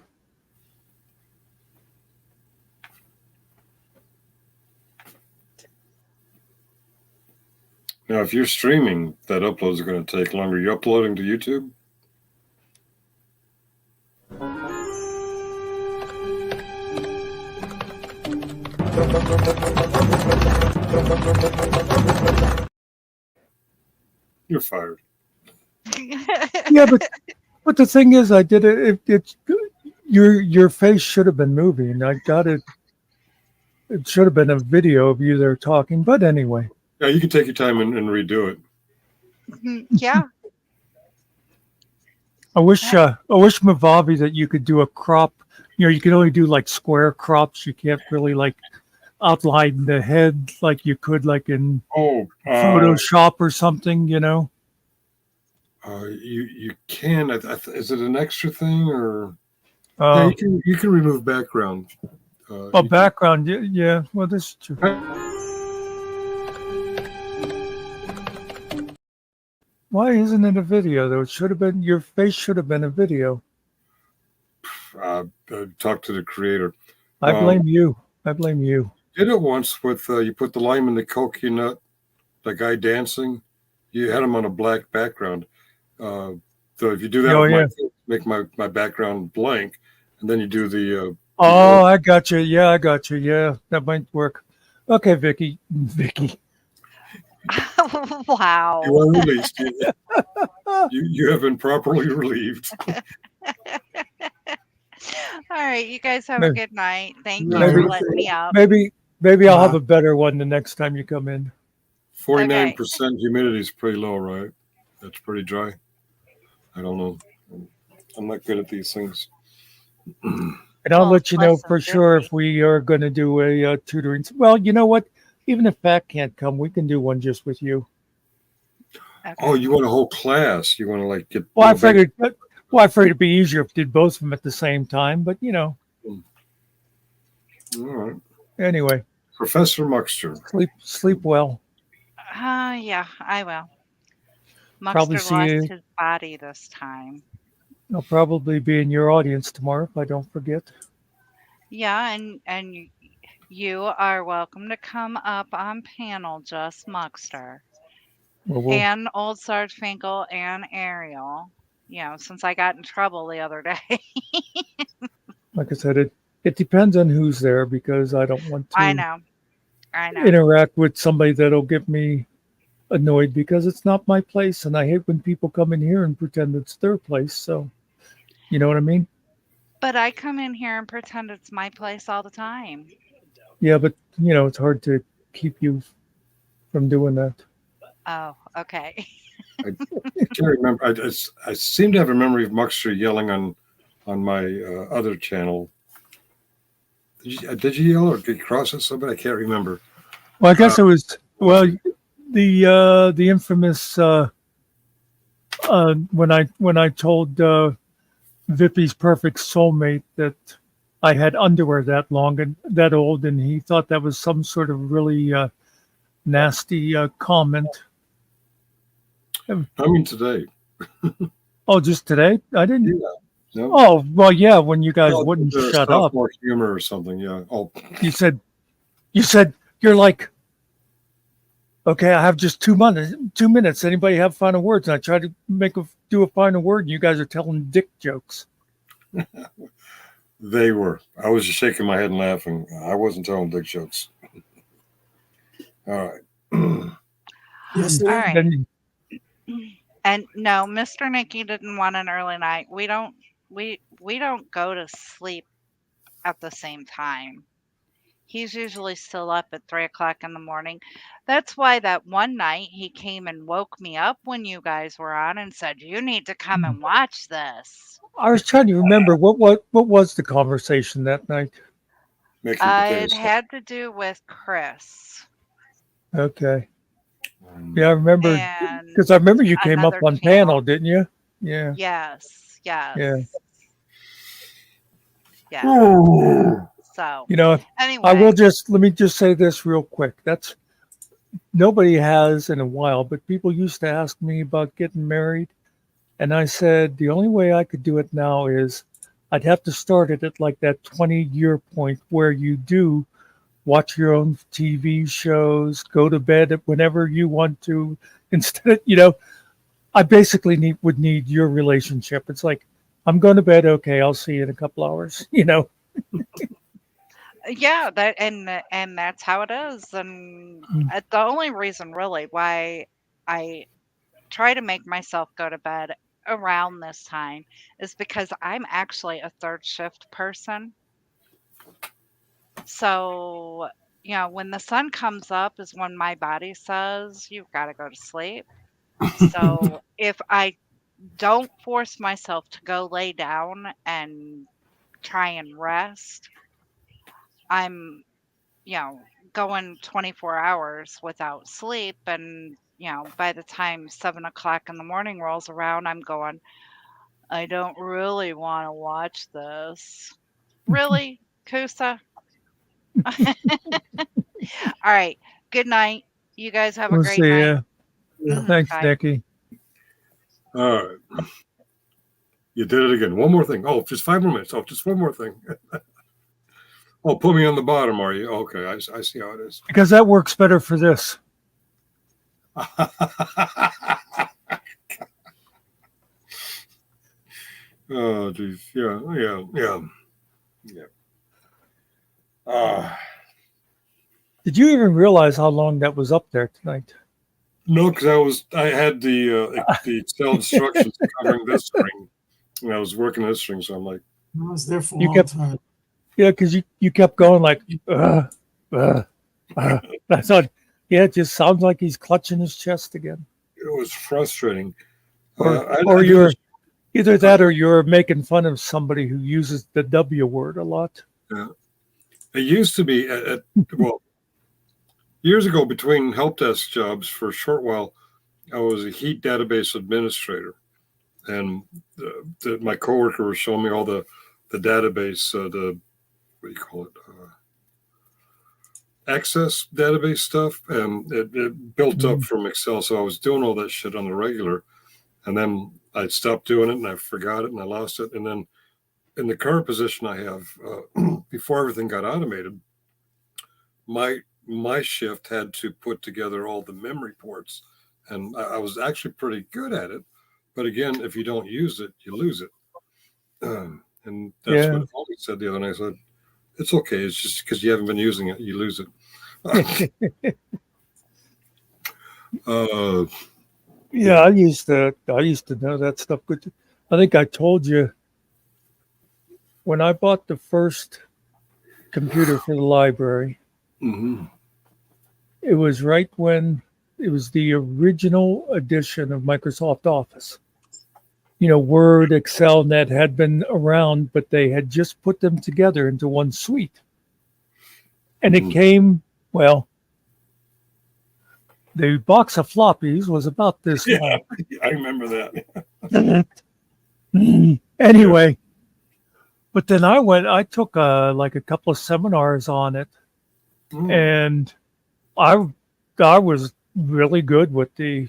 Now, if you're streaming, that upload is going to take longer. You uploading to YouTube? You're fired. Yeah, but the thing is, I did it. It's your face should have been moving. I got it. It should have been a video of you there talking. But anyway. Yeah, you can take your time and redo it. Yeah. I wish Mavavi that you could do a crop. You know, you can only do like square crops. You can't really like outline the head like you could like in Photoshop or something. You know. You can. Is it an extra thing or? Yeah, you can remove background. Background. Yeah. Well, this is true. Why isn't it a video though? It should have been. Your face should have been a video. Talk to the creator. I blame you. I blame you. Did it once with you put the lime in the coconut, the guy dancing. You had him on a black background. So if you do that, make my background blank, and then you do the. I got you. Yeah, I got you. Yeah, that might work. Okay, Vicky. Wow. You are released. You have been properly relieved. All right, you guys have a Maybe- good night. Thank you Maybe- for letting me up. Maybe I'll have a better one the next time you come in. 49% humidity is pretty low, right? That's pretty dry. I don't know. I'm not good at these things. And I'll Well, let you know less than for sure 50. if we are going to do a tutoring. Well, you know what? Even if Pat can't come, we can do one just with you. Okay. Oh, you want a whole class? You want to like get? Well, I you know, figured. Well, I figured it'd be easier if we did both of them at the same time. But all right, anyway, Professor Muckster. sleep well. Yeah, I will. Probably Muckster see lost you. his body this time. I'll probably be in your audience tomorrow if I don't forget. Yeah, and you are welcome to come up on panel, just Muckster. Well, we'll And old Sarge Finkel and Ariel. Since I got in trouble the other day. like I said, it depends on who's there because I don't want to I know. interact with somebody that'll get me annoyed because it's not my place, and I hate when people come in here and pretend it's their place. So, you know what I mean? But I come in here and pretend it's my place all the time. Yeah, but it's hard to keep you from doing that. Oh, okay. I can't remember. I seem to have a memory of Muckster yelling on my other channel. Did you yell or did you cross at somebody? I can't remember. Well, I guess it was the infamous when I told Vippy's perfect soulmate that I had underwear that long and that old, and he thought that was some sort of really nasty comment. I mean today. Oh, just today? I didn't. Yeah. No. Oh, well, yeah. When you guys No, wouldn't there's shut up, sophomore humor or something. Yeah. Oh, you said you're like, okay, I have just 2 minutes. 2 minutes. Anybody have final words? And I tried to do a final word, and you guys are telling dick jokes. they were. I was just shaking my head and laughing. I wasn't telling dick jokes. All right. Yes, All sir. right. Then And no, Mr. Nicky didn't want an early night. We don't go to sleep at the same time. He's usually still up at 3 o'clock in the morning. That's why that one night he came and woke me up when you guys were on and said, "You need to come and watch this." I was trying to remember what was the conversation that night. Making potato It salad. had to do with Chris Okay. Yeah, I remember and because I remember you came up another on channel. panel, didn't you? Yeah. Yes. Yeah. Ooh. So I will anyway, let me just say this real quick. That's nobody has in a while, but people used to ask me about getting married. And I said, the only way I could do it now is I'd have to start it at like that 20-year point where you do watch your own TV shows, go to bed whenever you want to. Instead, I basically would need your relationship. It's like, I'm going to bed. Okay, I'll see you in a couple hours. yeah, that and that's how it is. And the only reason really why I try to make myself go to bed around this time is because I'm actually a third shift person. So, when the sun comes up is when my body says you've got to go to sleep. So, if I don't force myself to go lay down and try and rest, I'm, going 24 hours without sleep. And, by the time 7 o'clock in the morning rolls around, I'm going, I don't really want to watch this. Really, Kusa? All right. Good night. You guys have a We'll great see night. ya. Yeah. Thanks, Bye. Nikki. All right. You did it again. One more thing. Oh, just 5 more minutes. Oh, just one more thing. Oh, put me on the bottom, are you? Okay, I see how it is. Because that works better for this. Oh, geez. Yeah. Did you even realize how long that was up there tonight? No, because I had the Excel instructions covering this string, and I was working this string, so I'm like, I was there for a You long kept- time. Yeah, because you kept going like, uh. I thought, yeah, it just sounds like he's clutching his chest again. it was frustrating. Or, I or did you're this- either that or you're making fun of somebody who uses the W word a lot. it used to be well, years ago, between help desk jobs for a short while, I was a heat database administrator, and my coworker was showing me all the database, the what do you call it, access database stuff, and it built up from Excel. So I was doing all that shit on the regular, and then I stopped doing it, and I forgot it, and I lost it, and then in the current position I have, before everything got automated, my shift had to put together all the memory ports, and I was actually pretty good at it. But again, if you don't use it, you lose it. And that's Yeah. what Holly said the other night. I said, it's okay. It's just because you haven't been using it, you lose it. Yeah, I used to know that stuff. But I think I told you when I bought the first computer for the library, mhm. it was right when it was the original edition of Microsoft Office. You know, Word, Excel, and that had been around, but they had just put them together into one suite. And it Mhm. came, well, the box of floppies was about this Yeah, long. I remember that. Anyway, but then I took like a couple of seminars on it, Mm. and I was really good with the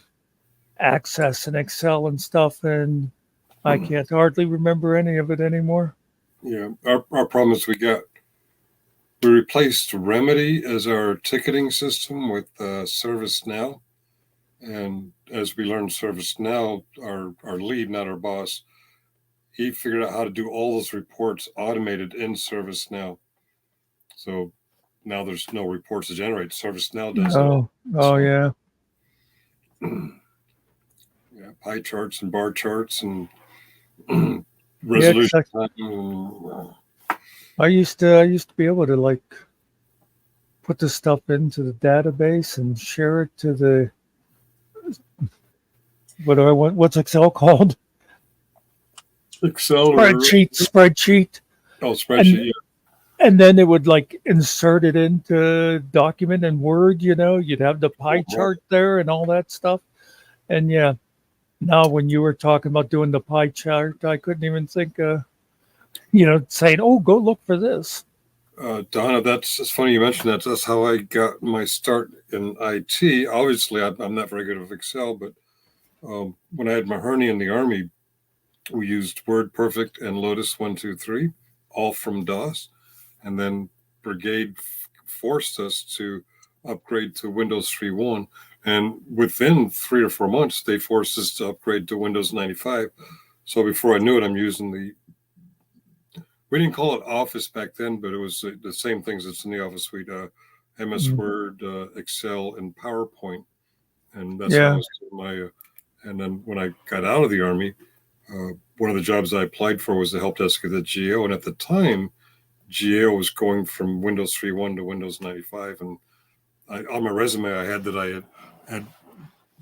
Access and Excel and stuff, and I can't hardly remember any of it anymore. Yeah, our problem is we replaced Remedy as our ticketing system with ServiceNow, and as we learned ServiceNow, our lead, not our boss, he figured out how to do all those reports automated in ServiceNow. So now there's no reports to generate. ServiceNow does Oh, So- yeah. it. Yeah, pie charts and bar charts and Yeah, 'cause resolution time. I used to be able to like put the stuff into the database and share it to the what's Excel called? Excel or Spreadsheet. spreadsheet. And then it would like insert it into document and Word, you know, you'd have the pie Mhm. chart there and all that stuff. And yeah, now when you were talking about doing the pie chart, I couldn't even think, saying, oh, go look for this. Donna, it's funny you mentioned that. That's how I got my start in IT. Obviously, I'm not very good with Excel, but when I had my hernia in the Army, we used WordPerfect and Lotus 123, all from DOS. And then Brigade forced us to upgrade to Windows 3.1. And within 3 or 4 months, they forced us to upgrade to Windows 95. So before I knew it, I'm using we didn't call it Office back then, but it was the same things that's in the Office suite, MS Mhm. Word, Excel, and PowerPoint. And that's Yeah. how I was doing my, and then when I got out of the Army, one of the jobs I applied for was the help desk at the GAO. And at the time, GAO was going from Windows 3.1 to Windows 95. And on my resume, I had that I had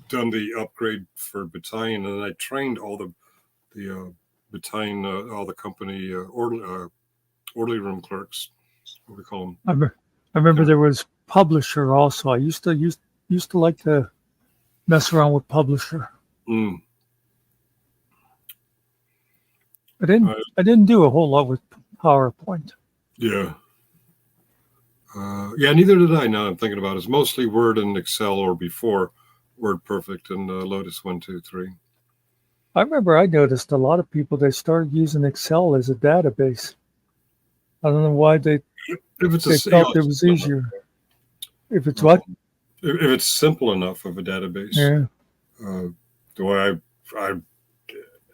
done the upgrade for battalion, and I trained all the battalion, all the company orderly room clerks, what we call them. I remember there was Publisher also. I used to like to mess around with Publisher. Mm. I didn't do a whole lot with PowerPoint. Yeah. Yeah, neither did I. Now I'm thinking about it. It's mostly Word and Excel, or before WordPerfect and Lotus 123. I remember I noticed a lot of people, they started using Excel as a database. I don't know why they If it's felt it was easier. If it's what? If it's simple enough of a database. Yeah. The way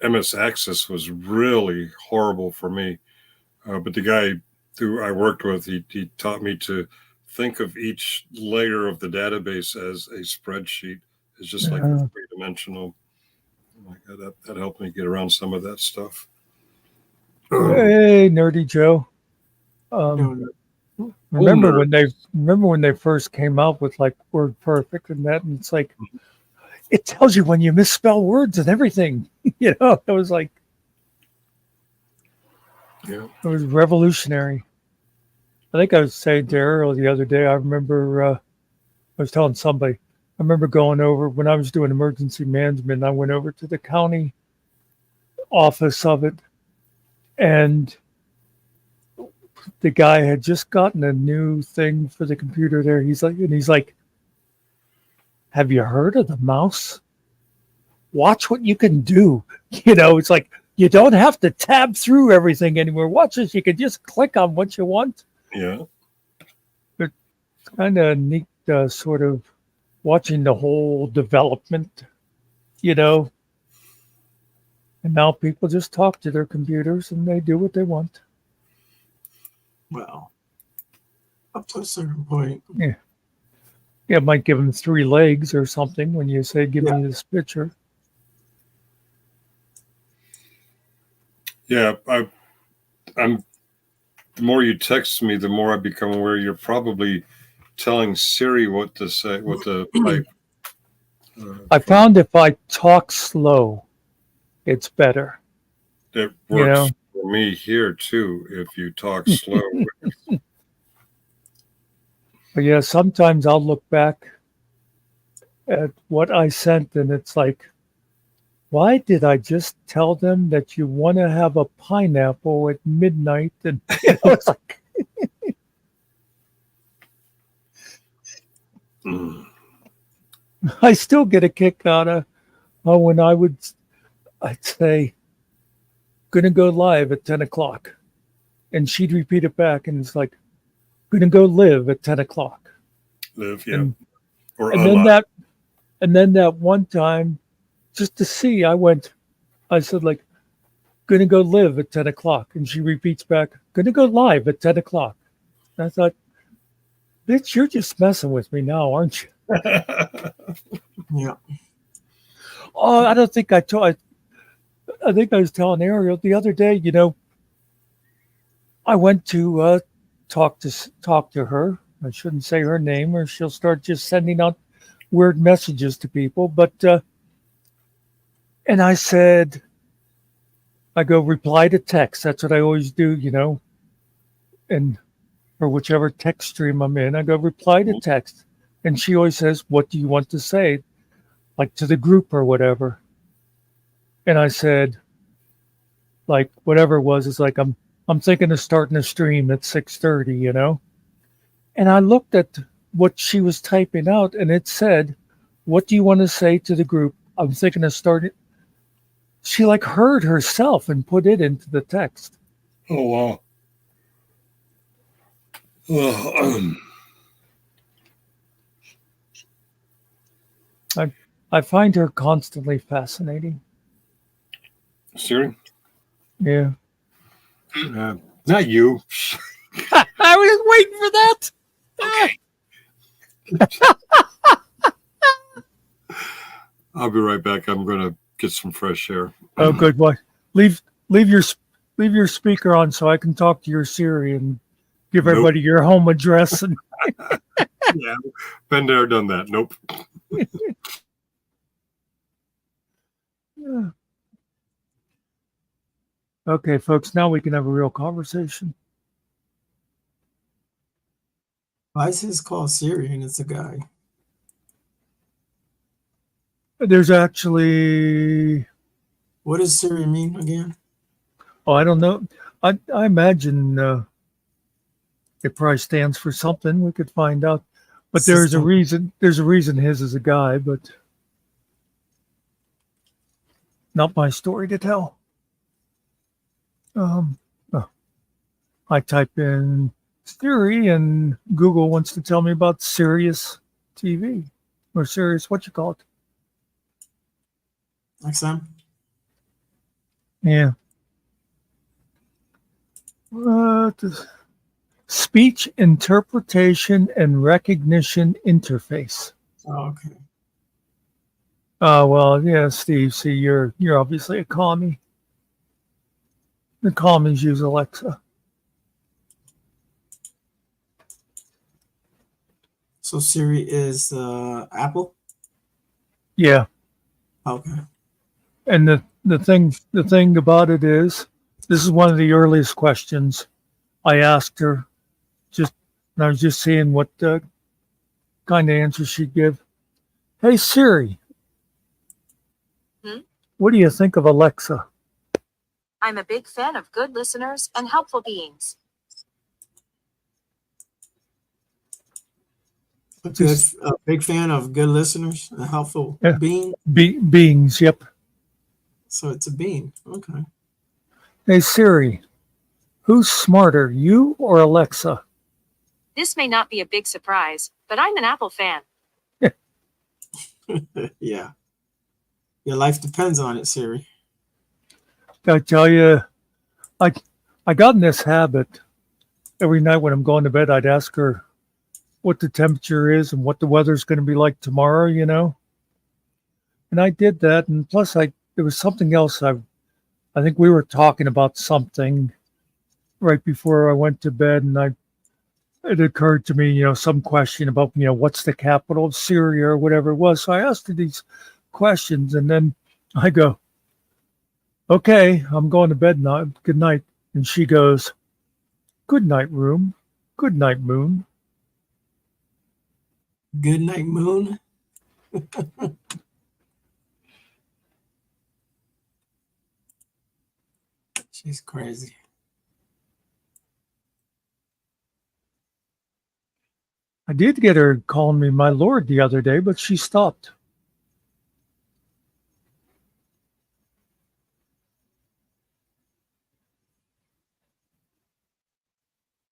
MS Access was really horrible for me. But the guy who I worked with, he taught me to think of each layer of the database as a spreadsheet It's just like Yeah. three-dimensional. Oh my God, that helped me get around some of that stuff. Hey, Nerdy Joe. Remember nerds. when they first came out with like WordPerfect and that, and it's like it tells you when you misspell words and everything. You know, it was like Yeah. it was revolutionary. I think I was saying to Ariel the other day. I remember I was telling somebody. I remember going over when I was doing emergency management. I went over to the county office of it, and the guy had just gotten a new thing for the computer there. He's like, have you heard of the mouse? Watch what you can do. You know, it's like you don't have to tab through everything anymore. Watch this. You can just click on what you want. Yeah. It's kind of neat, sort of watching the whole development, you know. And now people just talk to their computers and they do what they want. Well, up to a certain point. Yeah, it might give them 3 legs or something when you say, give me this picture. Yeah. I'm. The more you text me, the more I become aware you're probably telling Siri what to say, what to type. I found if I talk slow, it's better. It works You know? for me here too. If you talk slow, But yeah, sometimes I'll look back at what I sent and it's like, why did I just tell them that you want to have a pineapple at midnight? And you know, it's like, I still get a kick out of when I'd say, gonna go live at 10 o'clock. And she'd repeat it back and it's like, gonna go live at 10 o'clock. live, yeah, And, or and then that one time, just to see, I said like, gonna go live at 10 o'clock. And she repeats back, gonna go live at 10 o'clock. And I thought, bitch, you're just messing with me now, aren't you? Yeah. Oh, I don't think I told. I think I was telling Ariel the other day. You know, I went to talk to her. I shouldn't say her name, or she'll start just sending out weird messages to people. But and I said, I go reply to text. That's what I always do. You know, and or whichever text stream I'm in, I go reply to text, and she always says, "What do you want to say?" Like to the group or whatever. And I said, like whatever it was, it's like I'm thinking of starting a stream at 6:30, you know. And I looked at what she was typing out, and it said, "What do you want to say to the group? I'm thinking of starting." She like heard herself and put it into the text. Oh wow. I find her constantly fascinating. Siri? Yeah. Not you. I was waiting for that. I'll be right back. I'm gonna get some fresh air. Oh, good boy. Leave your speaker on so I can talk to your Siri and give Nope. everybody your home address. And Yeah, been there, done that. Nope. yeah. Okay, folks. Now we can have a real conversation. Why is his called Siri and it's a guy? There's actually, What does Siri mean again? oh, I don't know. I imagine it probably stands for something. We could find out. But there's a System. reason. There's a reason his is a guy, but not my story to tell. Oh, I type in Siri and Google wants to tell me about Sirius TV or Sirius, what you call it. XM? Yeah. Speech interpretation and recognition interface. Oh, okay. Well, yeah, Steve. See, you're obviously a commie. The commies use Alexa. So Siri is Apple. Yeah, Okay. and the thing about it is, this is one of the earliest questions I asked her. Just and I was just seeing what kind of answer she'd give. Hey Siri, Hmm? what do you think of Alexa? I'm a big fan of good listeners and helpful beings. A big fan of good listeners and helpful Yeah. being. Beings, yep. So it's a being. Okay. Hey Siri, who's smarter, you or Alexa? This may not be a big surprise, but I'm an Apple fan. Yeah. Your life depends on it, Siri. I tell you, I got in this habit. Every night when I'm going to bed, I'd ask her what the temperature is and what the weather's going to be like tomorrow, you know. And I did that, and plus, there was something else. I think we were talking about something right before I went to bed, and it occurred to me, some question about, what's the capital of Syria or whatever it was. So I asked her these questions, and then I go, okay, I'm going to bed now. Good night. And she goes, good night, room. Good night, moon. Good night, moon. She's crazy. I did get her calling me my lord the other day, but she stopped.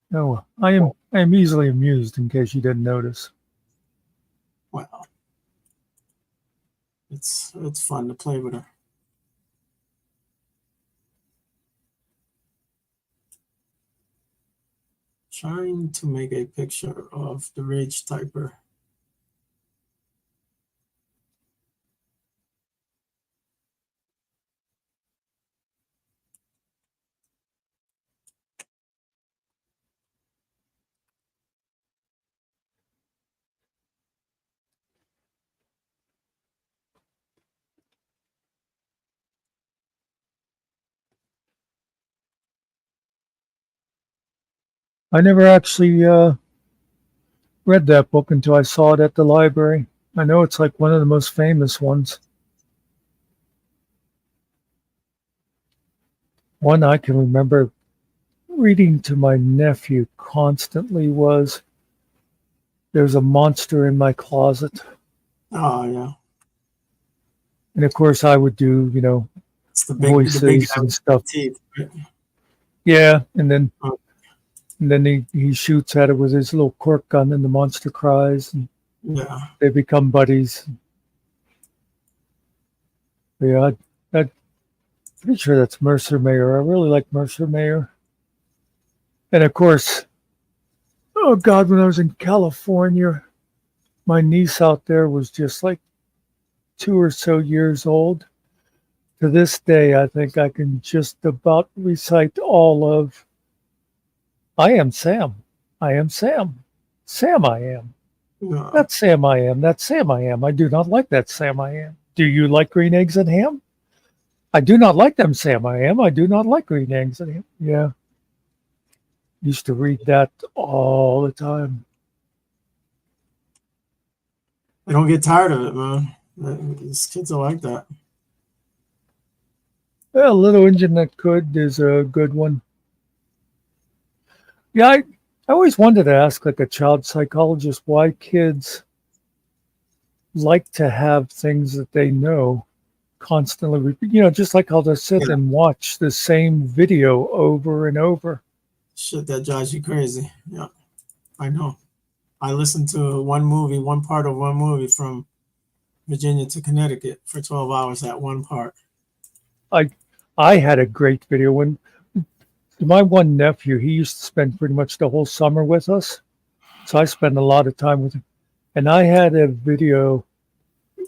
No, I am easily amused, in case you didn't notice. Well, it's fun to play with her. Trying to make a picture of the Rage Typer. I never actually read that book until I saw it at the library. I know it's like one of the most famous ones. One I can remember reading to my nephew constantly was There's a Monster in My Closet. Oh yeah, And of course I would do, it's the big voices guy and with stuff. teeth. Right? Yeah, and then Oh. he shoots at it with his little cork gun and the monster cries and Yeah, they become buddies. Yeah, I'm pretty sure that's Mercer Mayer. I really like Mercer Mayer. And of course, oh God, when I was in California, my niece out there was just like 2 or so years old. To this day, I think I can just about recite all of I am Sam. I am Sam. Sam I am. yeah. That's Sam I am. That's Sam I am. I do not like that Sam I am. Do you like green eggs and ham? I do not like them, Sam I am. I do not like green eggs and ham. Yeah. Used to read that all the time. I don't get tired of it, man. These kids are like that. Yeah, Little Engine That Could is a good one. Yeah, I always wanted to ask like a child psychologist why kids like to have things that they know constantly repeat. Just like how they sit and watch the same video over and over. Shit that drives you crazy. Yeah, I know. I listened to one part of one movie from Virginia to Connecticut for 12 hours at one part. I had a great video when my one nephew, he used to spend pretty much the whole summer with us. So I spent a lot of time with him. And I had a video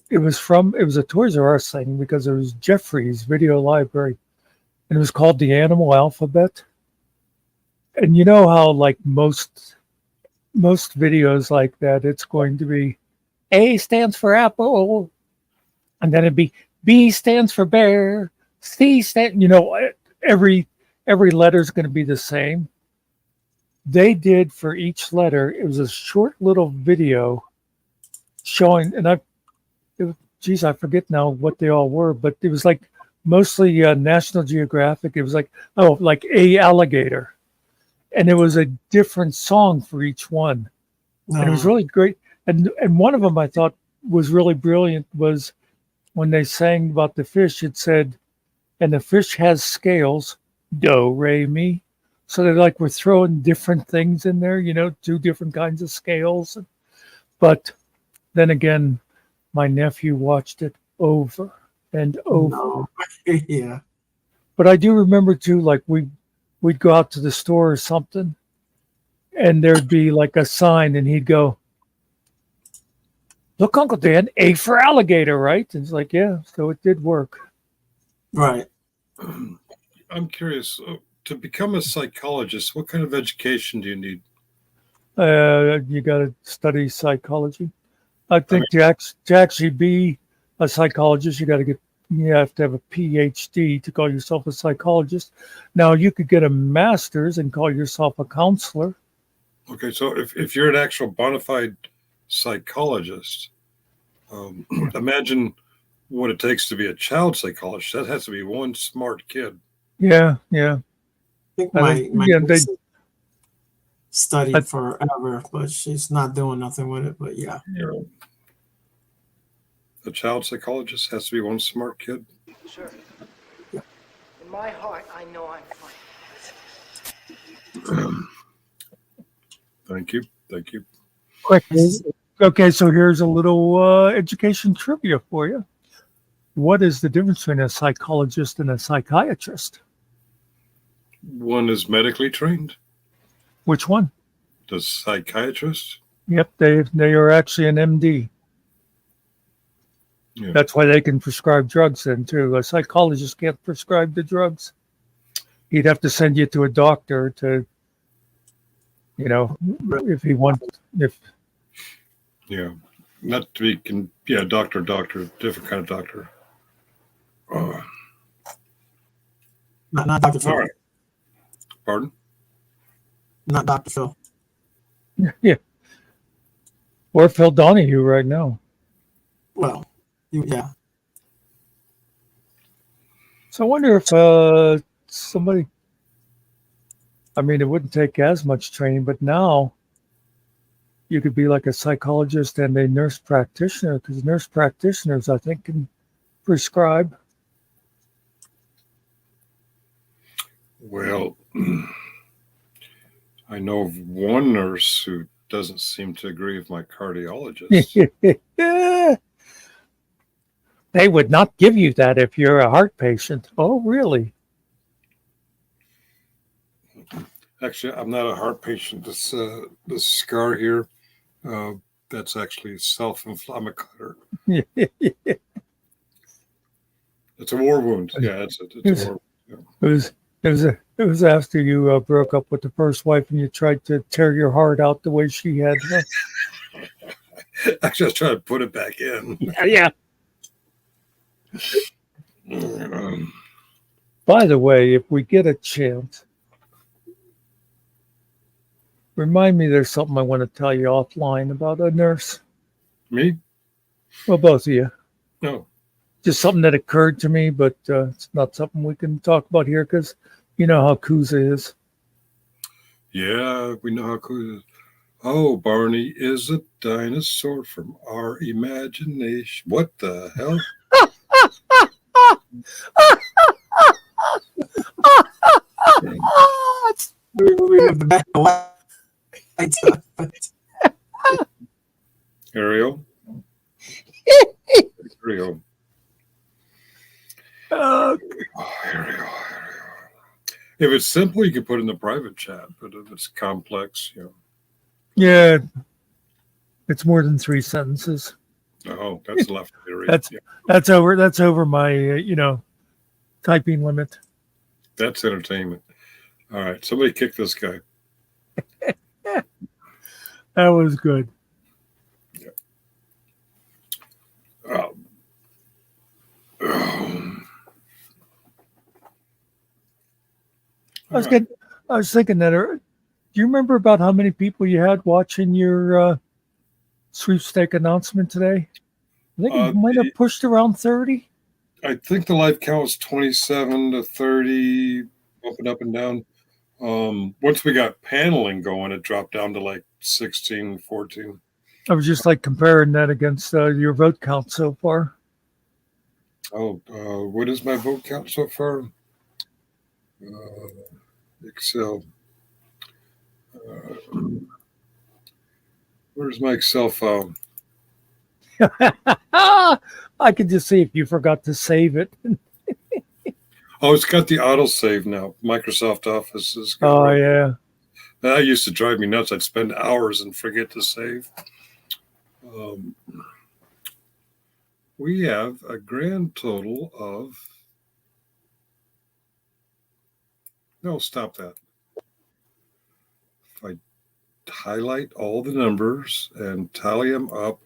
it was a Toys R Us thing because it was Jeffrey's video library, and it was called the Animal Alphabet. And you know how like most videos like that, it's going to be A stands for apple, and then it'd be B stands for bear, C stand. Every letter is going to be the same. They did for each letter. It was a short little video showing, and I forget now what they all were, but it was like mostly National Geographic. It was like a alligator, and it was a different song for each one. And it was really great. And one of them I thought was really brilliant was when they sang about the fish. It said, "And the fish has scales, do, re, mi." So they like were throwing different things in there, 2 different kinds of scales. But then again, my nephew watched it over and over. No. Yeah. But I do remember too, like we'd go out to the store or something, and there'd be like a sign, and he'd go, "Look, Uncle Dan, A for alligator, right?" And it's like, yeah, so it did work. Right. I'm curious, to become a psychologist, what kind of education do you need? You got to study psychology. I think to actually be a psychologist, you have to have a PhD to call yourself a psychologist. Now you could get a master's and call yourself a counselor. Okay, so if you're an actual bona fide psychologist, imagine what it takes to be a child psychologist. That has to be one smart kid. Yeah. I think I think, my yeah, niece studied forever, but she's not doing nothing with it. But yeah. A child psychologist has to be one smart kid. Sure. Yeah. In my heart, I know I'm fine. Thank you. Quick. Okay, so here's a little education trivia for you. What is the difference between a psychologist and a psychiatrist? One is medically trained. Which one? The psychiatrist. Yep, they are actually an MD. Yeah. That's why they can prescribe drugs then too. A psychologist can't prescribe the drugs. He'd have to send you to a doctor to, if he wants, Yeah. Not to be, doctor, different kind of doctor. Not Dr. Phil. All right. Pardon? Not Dr. Phil. yeah. Or Phil Donahue right now. Well, yeah. So I wonder if somebody, I mean, it wouldn't take as much training, but now you could be like a psychologist and a nurse practitioner, because nurse practitioners, I think, can prescribe. Well, I know of one nurse who doesn't seem to agree with my cardiologist. They would not give you that if you're a heart patient. Oh, really? Actually, I'm not a heart patient. This scar here, that's actually self-inflammatory. It's a war wound. Yeah, it's a war wound. It was after you broke up with the first wife and you tried to tear your heart out the way she had. Actually, I was trying to put it back in. Yeah. By the way, if we get a chance, remind me there's something I want to tell you offline about a nurse. Me? Well, both of you. No. Just something that occurred to me, but it's not something we can talk about here because you know how Kuza is. Yeah, we know how Kuza is. Oh, Barney is a dinosaur from our imagination. What the hell? Ariel? Ariel. Ariel. If it's simple, you can put it in the private chat, but if it's complex, Yeah, it's more than 3 sentences. Oh, that's a lot to read. That's- Yeah, That's over my typing limit. that's entertainment. All right, somebody kick this guy. That was good. Oh. I was thinking that. Do you remember about how many people you had watching your sweepstake announcement today? I think it might have pushed around 30. I think the live count was 27 to 30, up and down. Once we got paneling going, it dropped down to like 16, 14. I was just like comparing that against your vote count so far. Oh, what is my vote count so far? Excel. Where's my Excel file? I could just see if you forgot to save it. Oh, it's got the auto save now. Microsoft Office is. Oh, yeah. That used to drive me nuts. I'd spend hours and forget to save. We have a grand total of. No, stop that. If I highlight all the numbers and tally them up,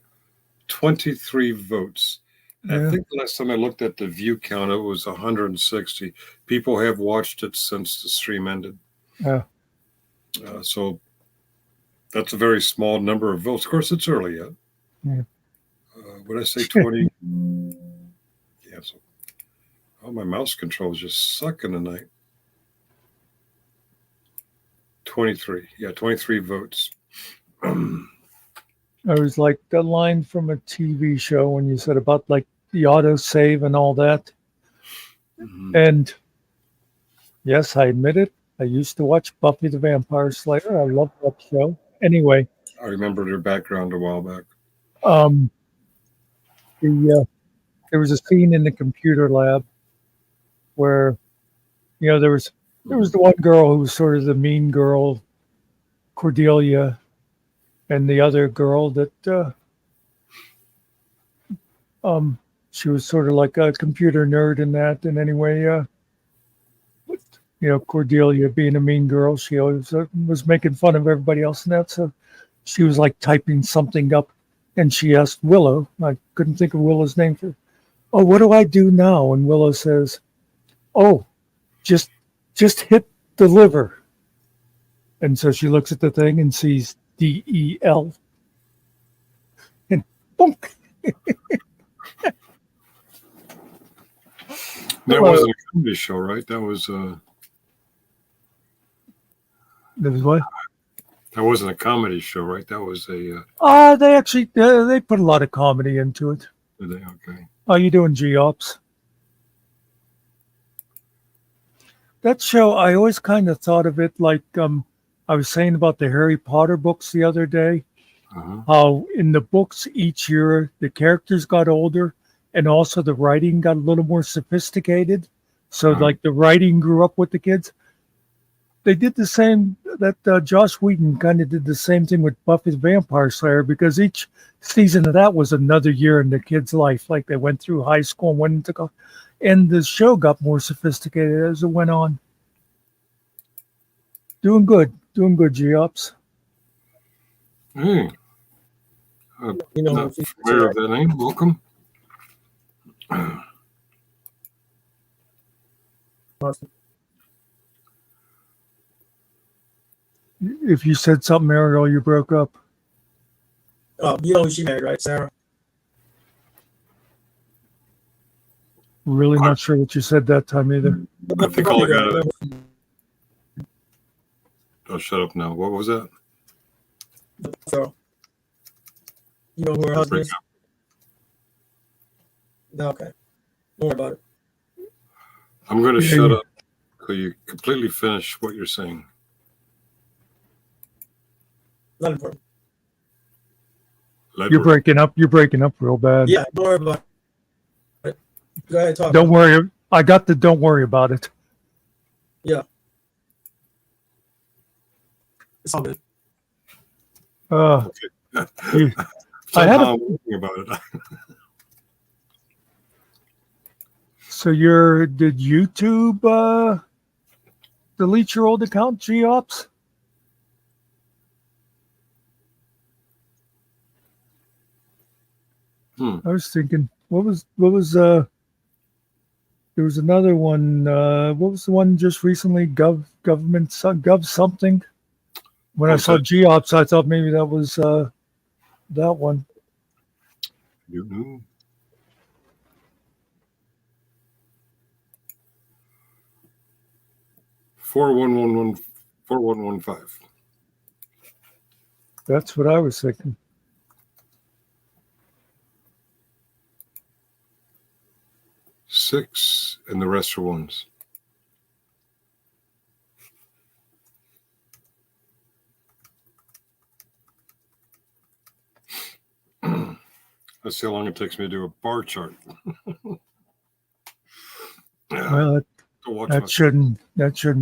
23 votes. Yeah. I think the last time I looked at the view count, it was 160. People have watched it since the stream ended. Yeah. So that's a very small number of votes. Of course, it's early yet. Yeah. Would I say 20? Yeah. So, oh, my mouse control is just sucking tonight. 23. Yeah, 23 votes. I was like the line from a TV show when you said about like the auto save and all that. Mhm. And yes, I admit it. I used to watch Buffy the Vampire Slayer. I love that show. Anyway, I remember their background a while back. There was a scene in the computer lab where, there was the one girl who was sort of the mean girl, Cordelia, and the other girl that she was sort of like a computer nerd in that. And anyway, Cordelia being a mean girl, she always was making fun of everybody else in that. So she was like typing something up, and she asked Willow. I couldn't think of Willow's name for. Oh, what do I do now? And Willow says, "Oh, just hit deliver." And so she looks at the thing and sees DEL, and boom. That wasn't a comedy show, right? That was There was what? that wasn't a comedy show, right? That was a. They actually they put a lot of comedy into it. Okay. How you doing, G-Ops? That show, I always kind of thought of it like I was saying about the Harry Potter books the other day. Uh-huh. How in the books each year the characters got older, and also the writing got a little more sophisticated. So like the writing grew up with the kids. They did the same. That Joss Whedon kind of did the same thing with Buffy the Vampire Slayer, because each season of that was another year in the kid's life. Like they went through high school and went into college, and the show got more sophisticated as it went on. Doing good, G-Ops. Hey. Not familiar with that name. Welcome. If you said something, Ariel, you broke up. Oh, you know who she married, right, Sarah? Really not sure what you said that time either. I think all I got. Oh, shut up now. What was that? So, you know who her husband is? No, okay. Don't worry about it. I'm going to shut up till you completely finish what you're saying. Not important. You're breaking up. You're breaking up real bad. Yeah, don't worry about it. Go ahead, talk. Don't worry. I got the don't worry about it. Yeah. It's all good. You I had Somehow I'm thinking about it. So did YouTube delete your old account, GOps? I was thinking, what was there was another one, what was the one just recently, gov something? When I saw GOps, I thought maybe that was that one. You know. Four one one one 4115. That's what I was thinking. Six, and the rest are ones. Let's see how long it takes me to do a bar chart. Well, that shouldn't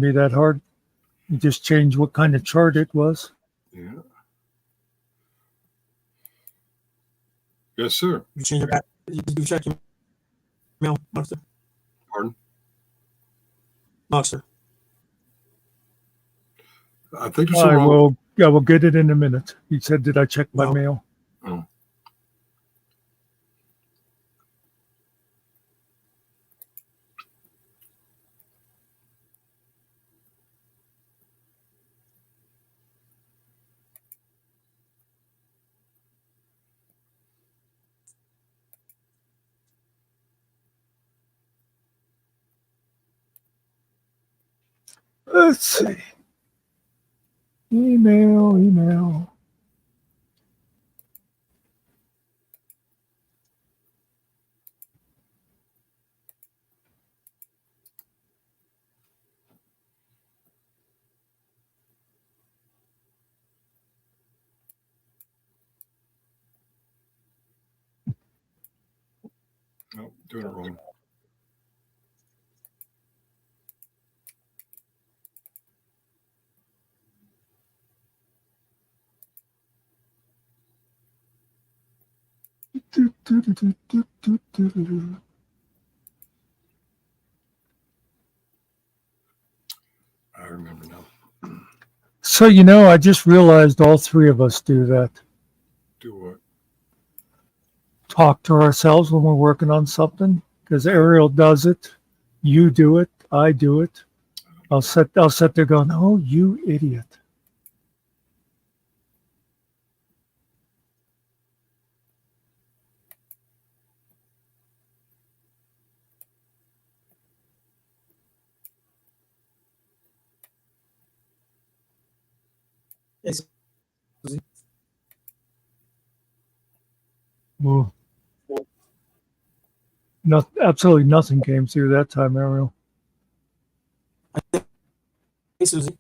be that hard. You just change what kind of chart it was. Yeah. Yes, sir. You change your back. You check your mail, Monster. Pardon? Monster. I think there's some I wrong. will get it in a minute. He said, did I check my No. mail? Oh. Let's see. Email. No, doing it wrong. I remember now. So, I just realized all three of us do that. Do what? Talk to ourselves when we're working on something, because Ariel does it. You do it. I do it. I'll sit there going, oh, you idiot. It's Well, absolutely nothing came through that time, Ariel. Hey, Susie.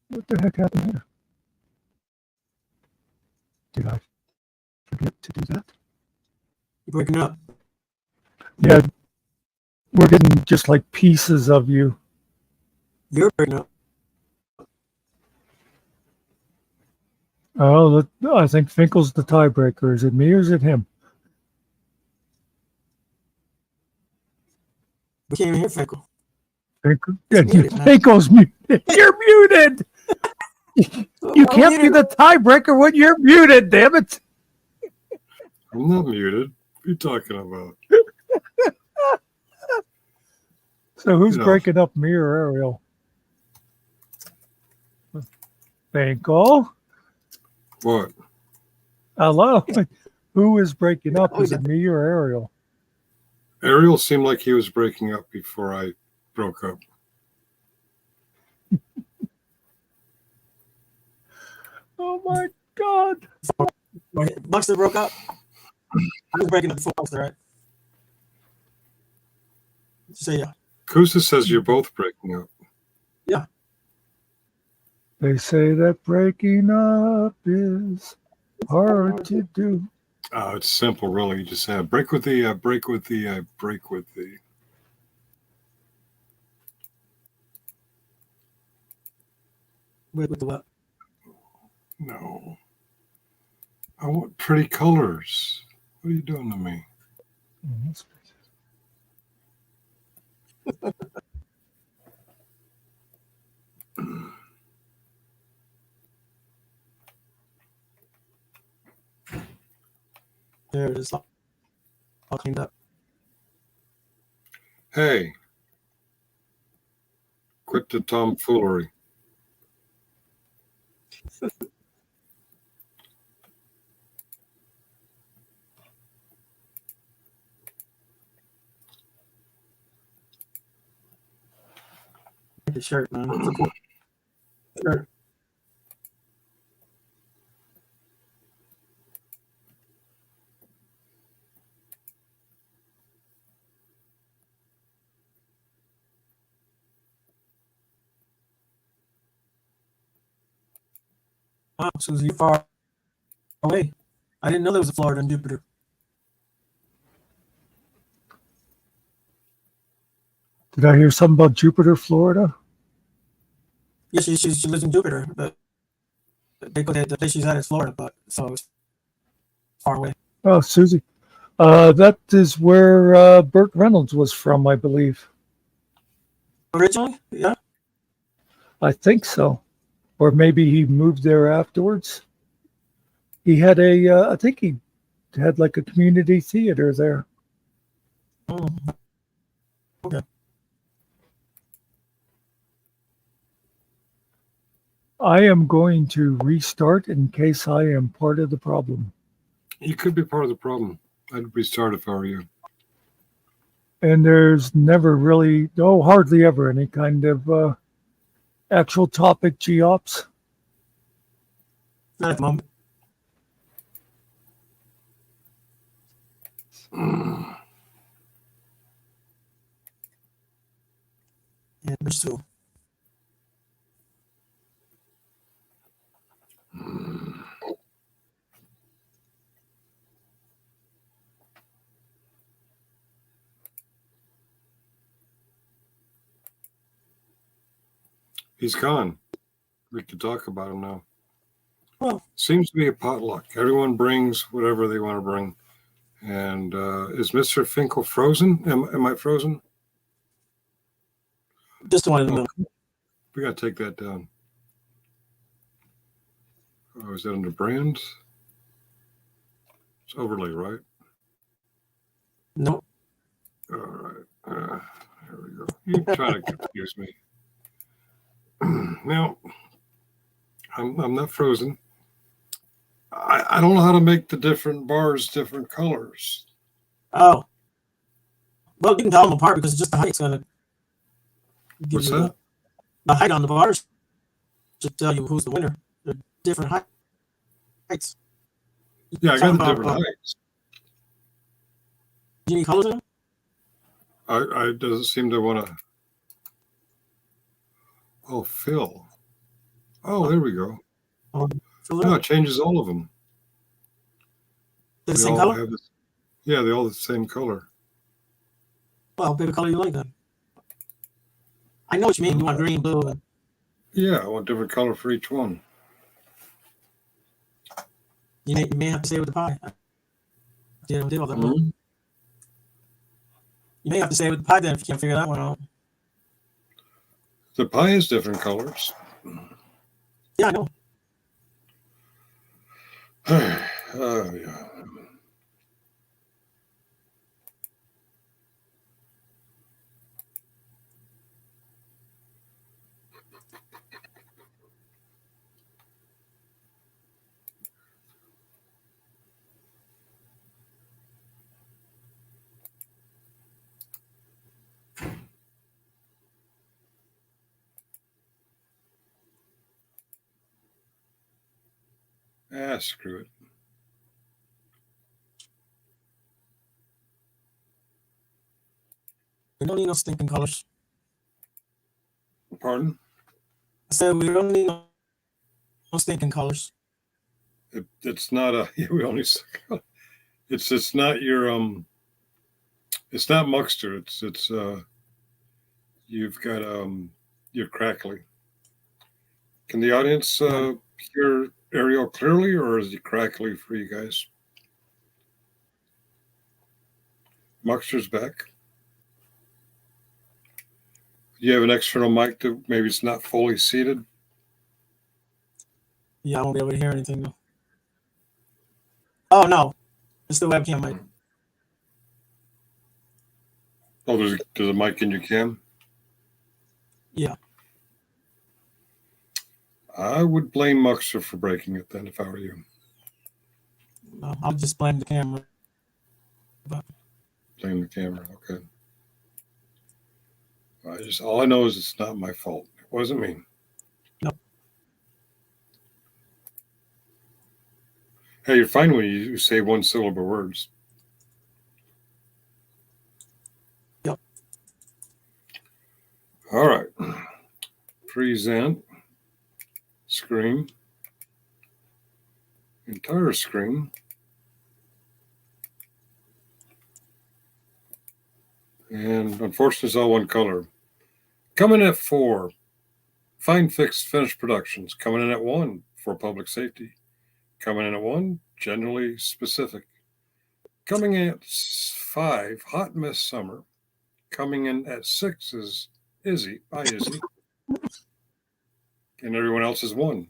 What the heck happened here? Did I forget to do that? You breaking up? Yeah, we're getting just like pieces of you. You're breaking up. Oh, I think Finkel's the tiebreaker. Is it me or is it him? We can't even hear Finkel. Finkel? muted, man. Finkel's muted. You're muted. You can't be the tiebreaker when you're muted, damn it. I'm not muted. What are you talking about? So who's You know. breaking up, me or Ariel? Finkel? What? Hello? Who is breaking up? Is it me or Ariel? Ariel seemed like he was breaking up before I broke up. Oh my God. Buxter broke up. I was breaking up before Buxter, right? So yeah. Kusa says you're both breaking up. They say that breaking up is hard to do. It's simple, really. You just have break with the, break with the, break with the. With the what? No. I want pretty colors. What are you doing to me? There it is. All cleaned up. Hey, quit the tomfoolery. The shirt, man. Support the shirt. Wow, Susie, you're far away. I didn't know there was a Florida in Jupiter. Did I hear something about Jupiter, Florida? Yeah, she lives in Jupiter, but they go there. The place she's at is Florida, but so it's far away. Oh, Susie. That is where Burt Reynolds was from, I believe. Originally, yeah. I think so. Or maybe he moved there afterwards. He had I think he had like a community theater there. Mm. Okay. I am going to restart in case I am part of the problem. You could be part of the problem. I'd restart if I were you. And there's never really, no, hardly ever any kind of actual topic GOPS. Not at the moment. And there's two. He's gone. We could talk about him now. Well, Seems to be a potluck. Everyone brings whatever they want to bring. And is Mr. Finkel frozen? Am I frozen? just the one in the Oh, middle. we got to take that down. Oh, is that under brand? It's overlay, right? Nope. All right. Here we go. You're trying to confuse me. Now, I'm not frozen. I don't know how to make the different bars different colors. Oh. Well, you can tell them apart because just the height's gonna give What's you that? the height on the bars should tell you who's the winner. They're different heights. Yeah, I got the Talking different about, heights. do you need colors in them? I doesn't seem to want to. Oh, fill. Oh, there we go. Fill it No, up. it changes all of them. They're the They same all color? have this. Yeah, they all the same color. Well, pick a color you like then. I know what you mean. You want green, blue, and Yeah, I want different color for each one. you may have to stay with the pie. Yeah, did all that. Mhm. You may have to stay with the pie then if you can't figure that one out. The pie is different colors. Yeah, I know. Oh, yeah. Ah, screw it. We don't need no stinking colors. Pardon? I said we don't need no stinking colors. It's not a. We only. It's not your It's not Muckster. It's you've got you're crackly. Can the audience hear Ariel clearly, or is he crackly for you guys? Muxter's back. You have an external mic that maybe it's not fully seated. Yeah, I won't be able to hear anything though. Oh no, it's the webcam mic. Oh, there's a mic in your cam? Yeah. I would blame Muxter for breaking it then if I were you. No, I'll just blame the camera. Blame the camera, okay. All I know is it's not my fault. It wasn't me. No. Hey, you're fine when you say one syllable words. Yep. All right. Present. Screen. Entire screen. And unfortunately, it's all one color. Coming in at 4, Fine Fixed Finished Productions. Coming in at 1 for Public Safety. Coming in at 1, Generally Specific. Coming in at 5, Hot Mess Summer. Coming in at 6 is Izzy. Bye, Izzy. And everyone else is 1.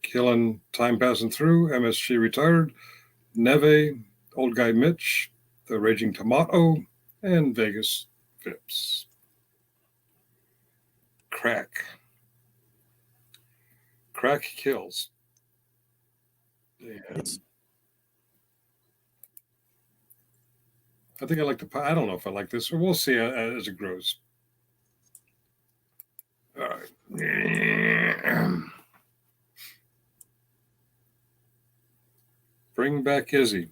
Killing Time Passing Through, MSG Retired, Neve, Old Guy Mitch, The Raging Tomato, and Vegas Vips. Crack. Crack kills. And I think I like the pie. I don't know if I like this, or we'll see as it grows. All right. Bring back Izzy.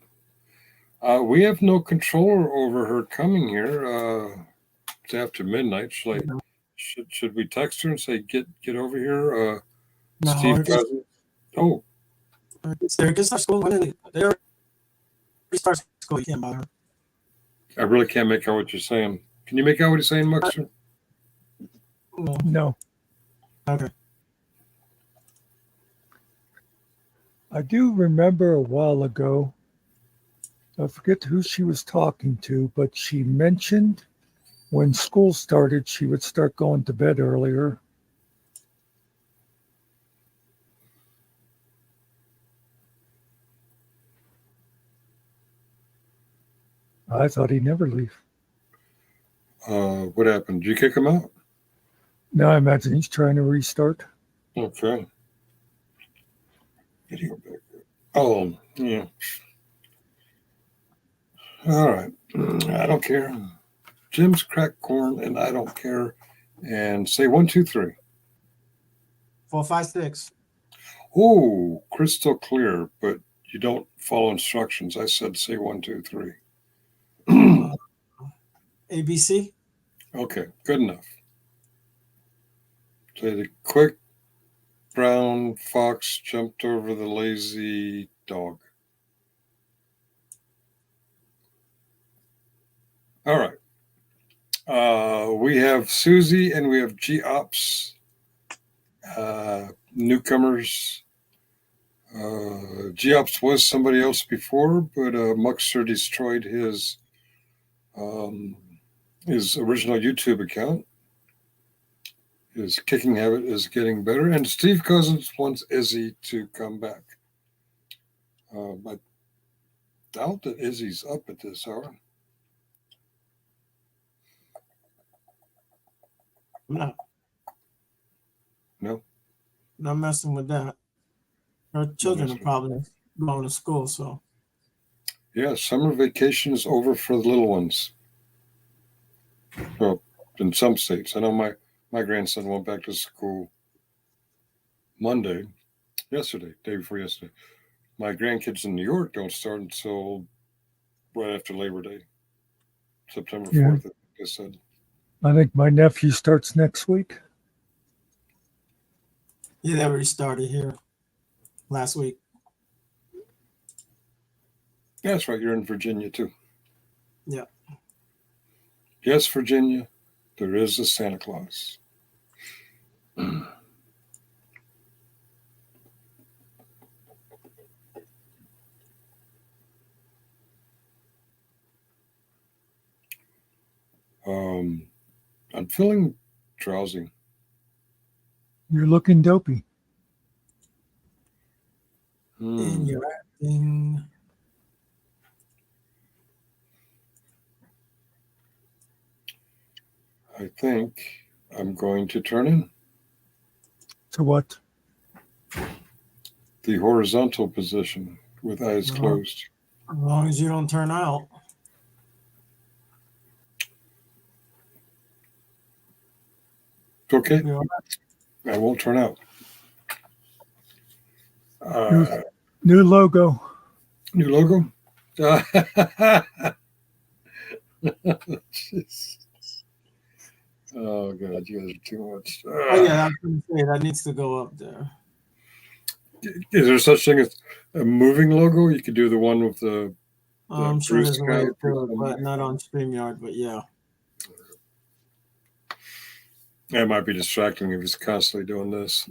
We have no control over her coming here. It's after midnight. Should we text her and say get over here? No, Steve Cousins. Oh, they can start school. They already start school. You can't bother her. I really can't make out what you're saying. Can you make out what he's saying, Muxter? No. Okay. I do remember a while ago, I forget who she was talking to, but she mentioned when school started, she would start going to bed earlier. I thought he'd never leave. What happened? Did you kick him out? Now I imagine he's trying to restart. Okay. Video back. Oh, yeah. All right. I don't care. Jim's cracked corn, and I don't care. And say 1, 2, 3. 4, 5, 6. Oh, crystal clear, but you don't follow instructions. I said say 1, 2, 3. ABC. Okay, good enough. Say the quick brown fox jumped over the lazy dog. All right. We have Susie and we have G-Ops. Newcomers. G-Ops was somebody else before, but Muxter destroyed his original YouTube account. His kicking habit is getting better, and Steve Cousins wants Izzy to come back. I doubt that Izzy's up at this hour. No. No? Not messing with that. Her children are probably going to school, so. Yeah, summer vacation is over for the little ones. Well, in some states. I know my grandson went back to school yesterday, day before yesterday. My grandkids in New York don't start until right after Labor Day, September 4th, I think they said. I think my nephew starts next week. Yeah, they already started here last week. Yeah, that's right. You're in Virginia, too. Yeah. Yes, Virginia, there is a Santa Claus. I'm feeling drowsy. You're looking dopey. And you're acting. I think I'm going to turn in To what? the horizontal position with eyes Uh-huh. closed. As long as you don't turn out. Okay, You're I won't turn out. New logo. New logo? Jeez. Oh, God, you guys are too much. Oh yeah, I was gonna say that needs to go up there. Is there such thing as a moving logo? You could do the one with the I'm sure Bruce there's a way to Scout do or it, but not on StreamYard. But yeah, That might be distracting if he's constantly doing this.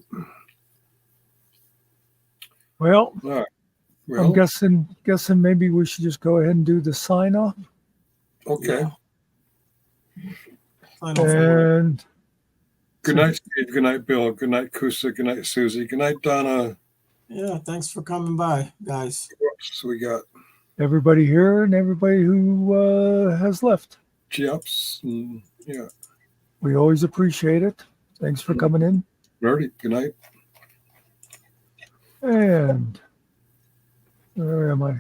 Well, Well, I'm guessing maybe we should just go ahead and do the sign off. okay. Yeah. Sign off for work. And Good night, Steve. Good night, Bill. Good night, Kusa. Good night, Susie. Good night, Donna. Yeah, thanks for coming by, guys. What else we got? everybody here and everybody who has left. Chips. Yeah. We always appreciate it. Thanks for coming in. Nerdy. Good night. And where am I?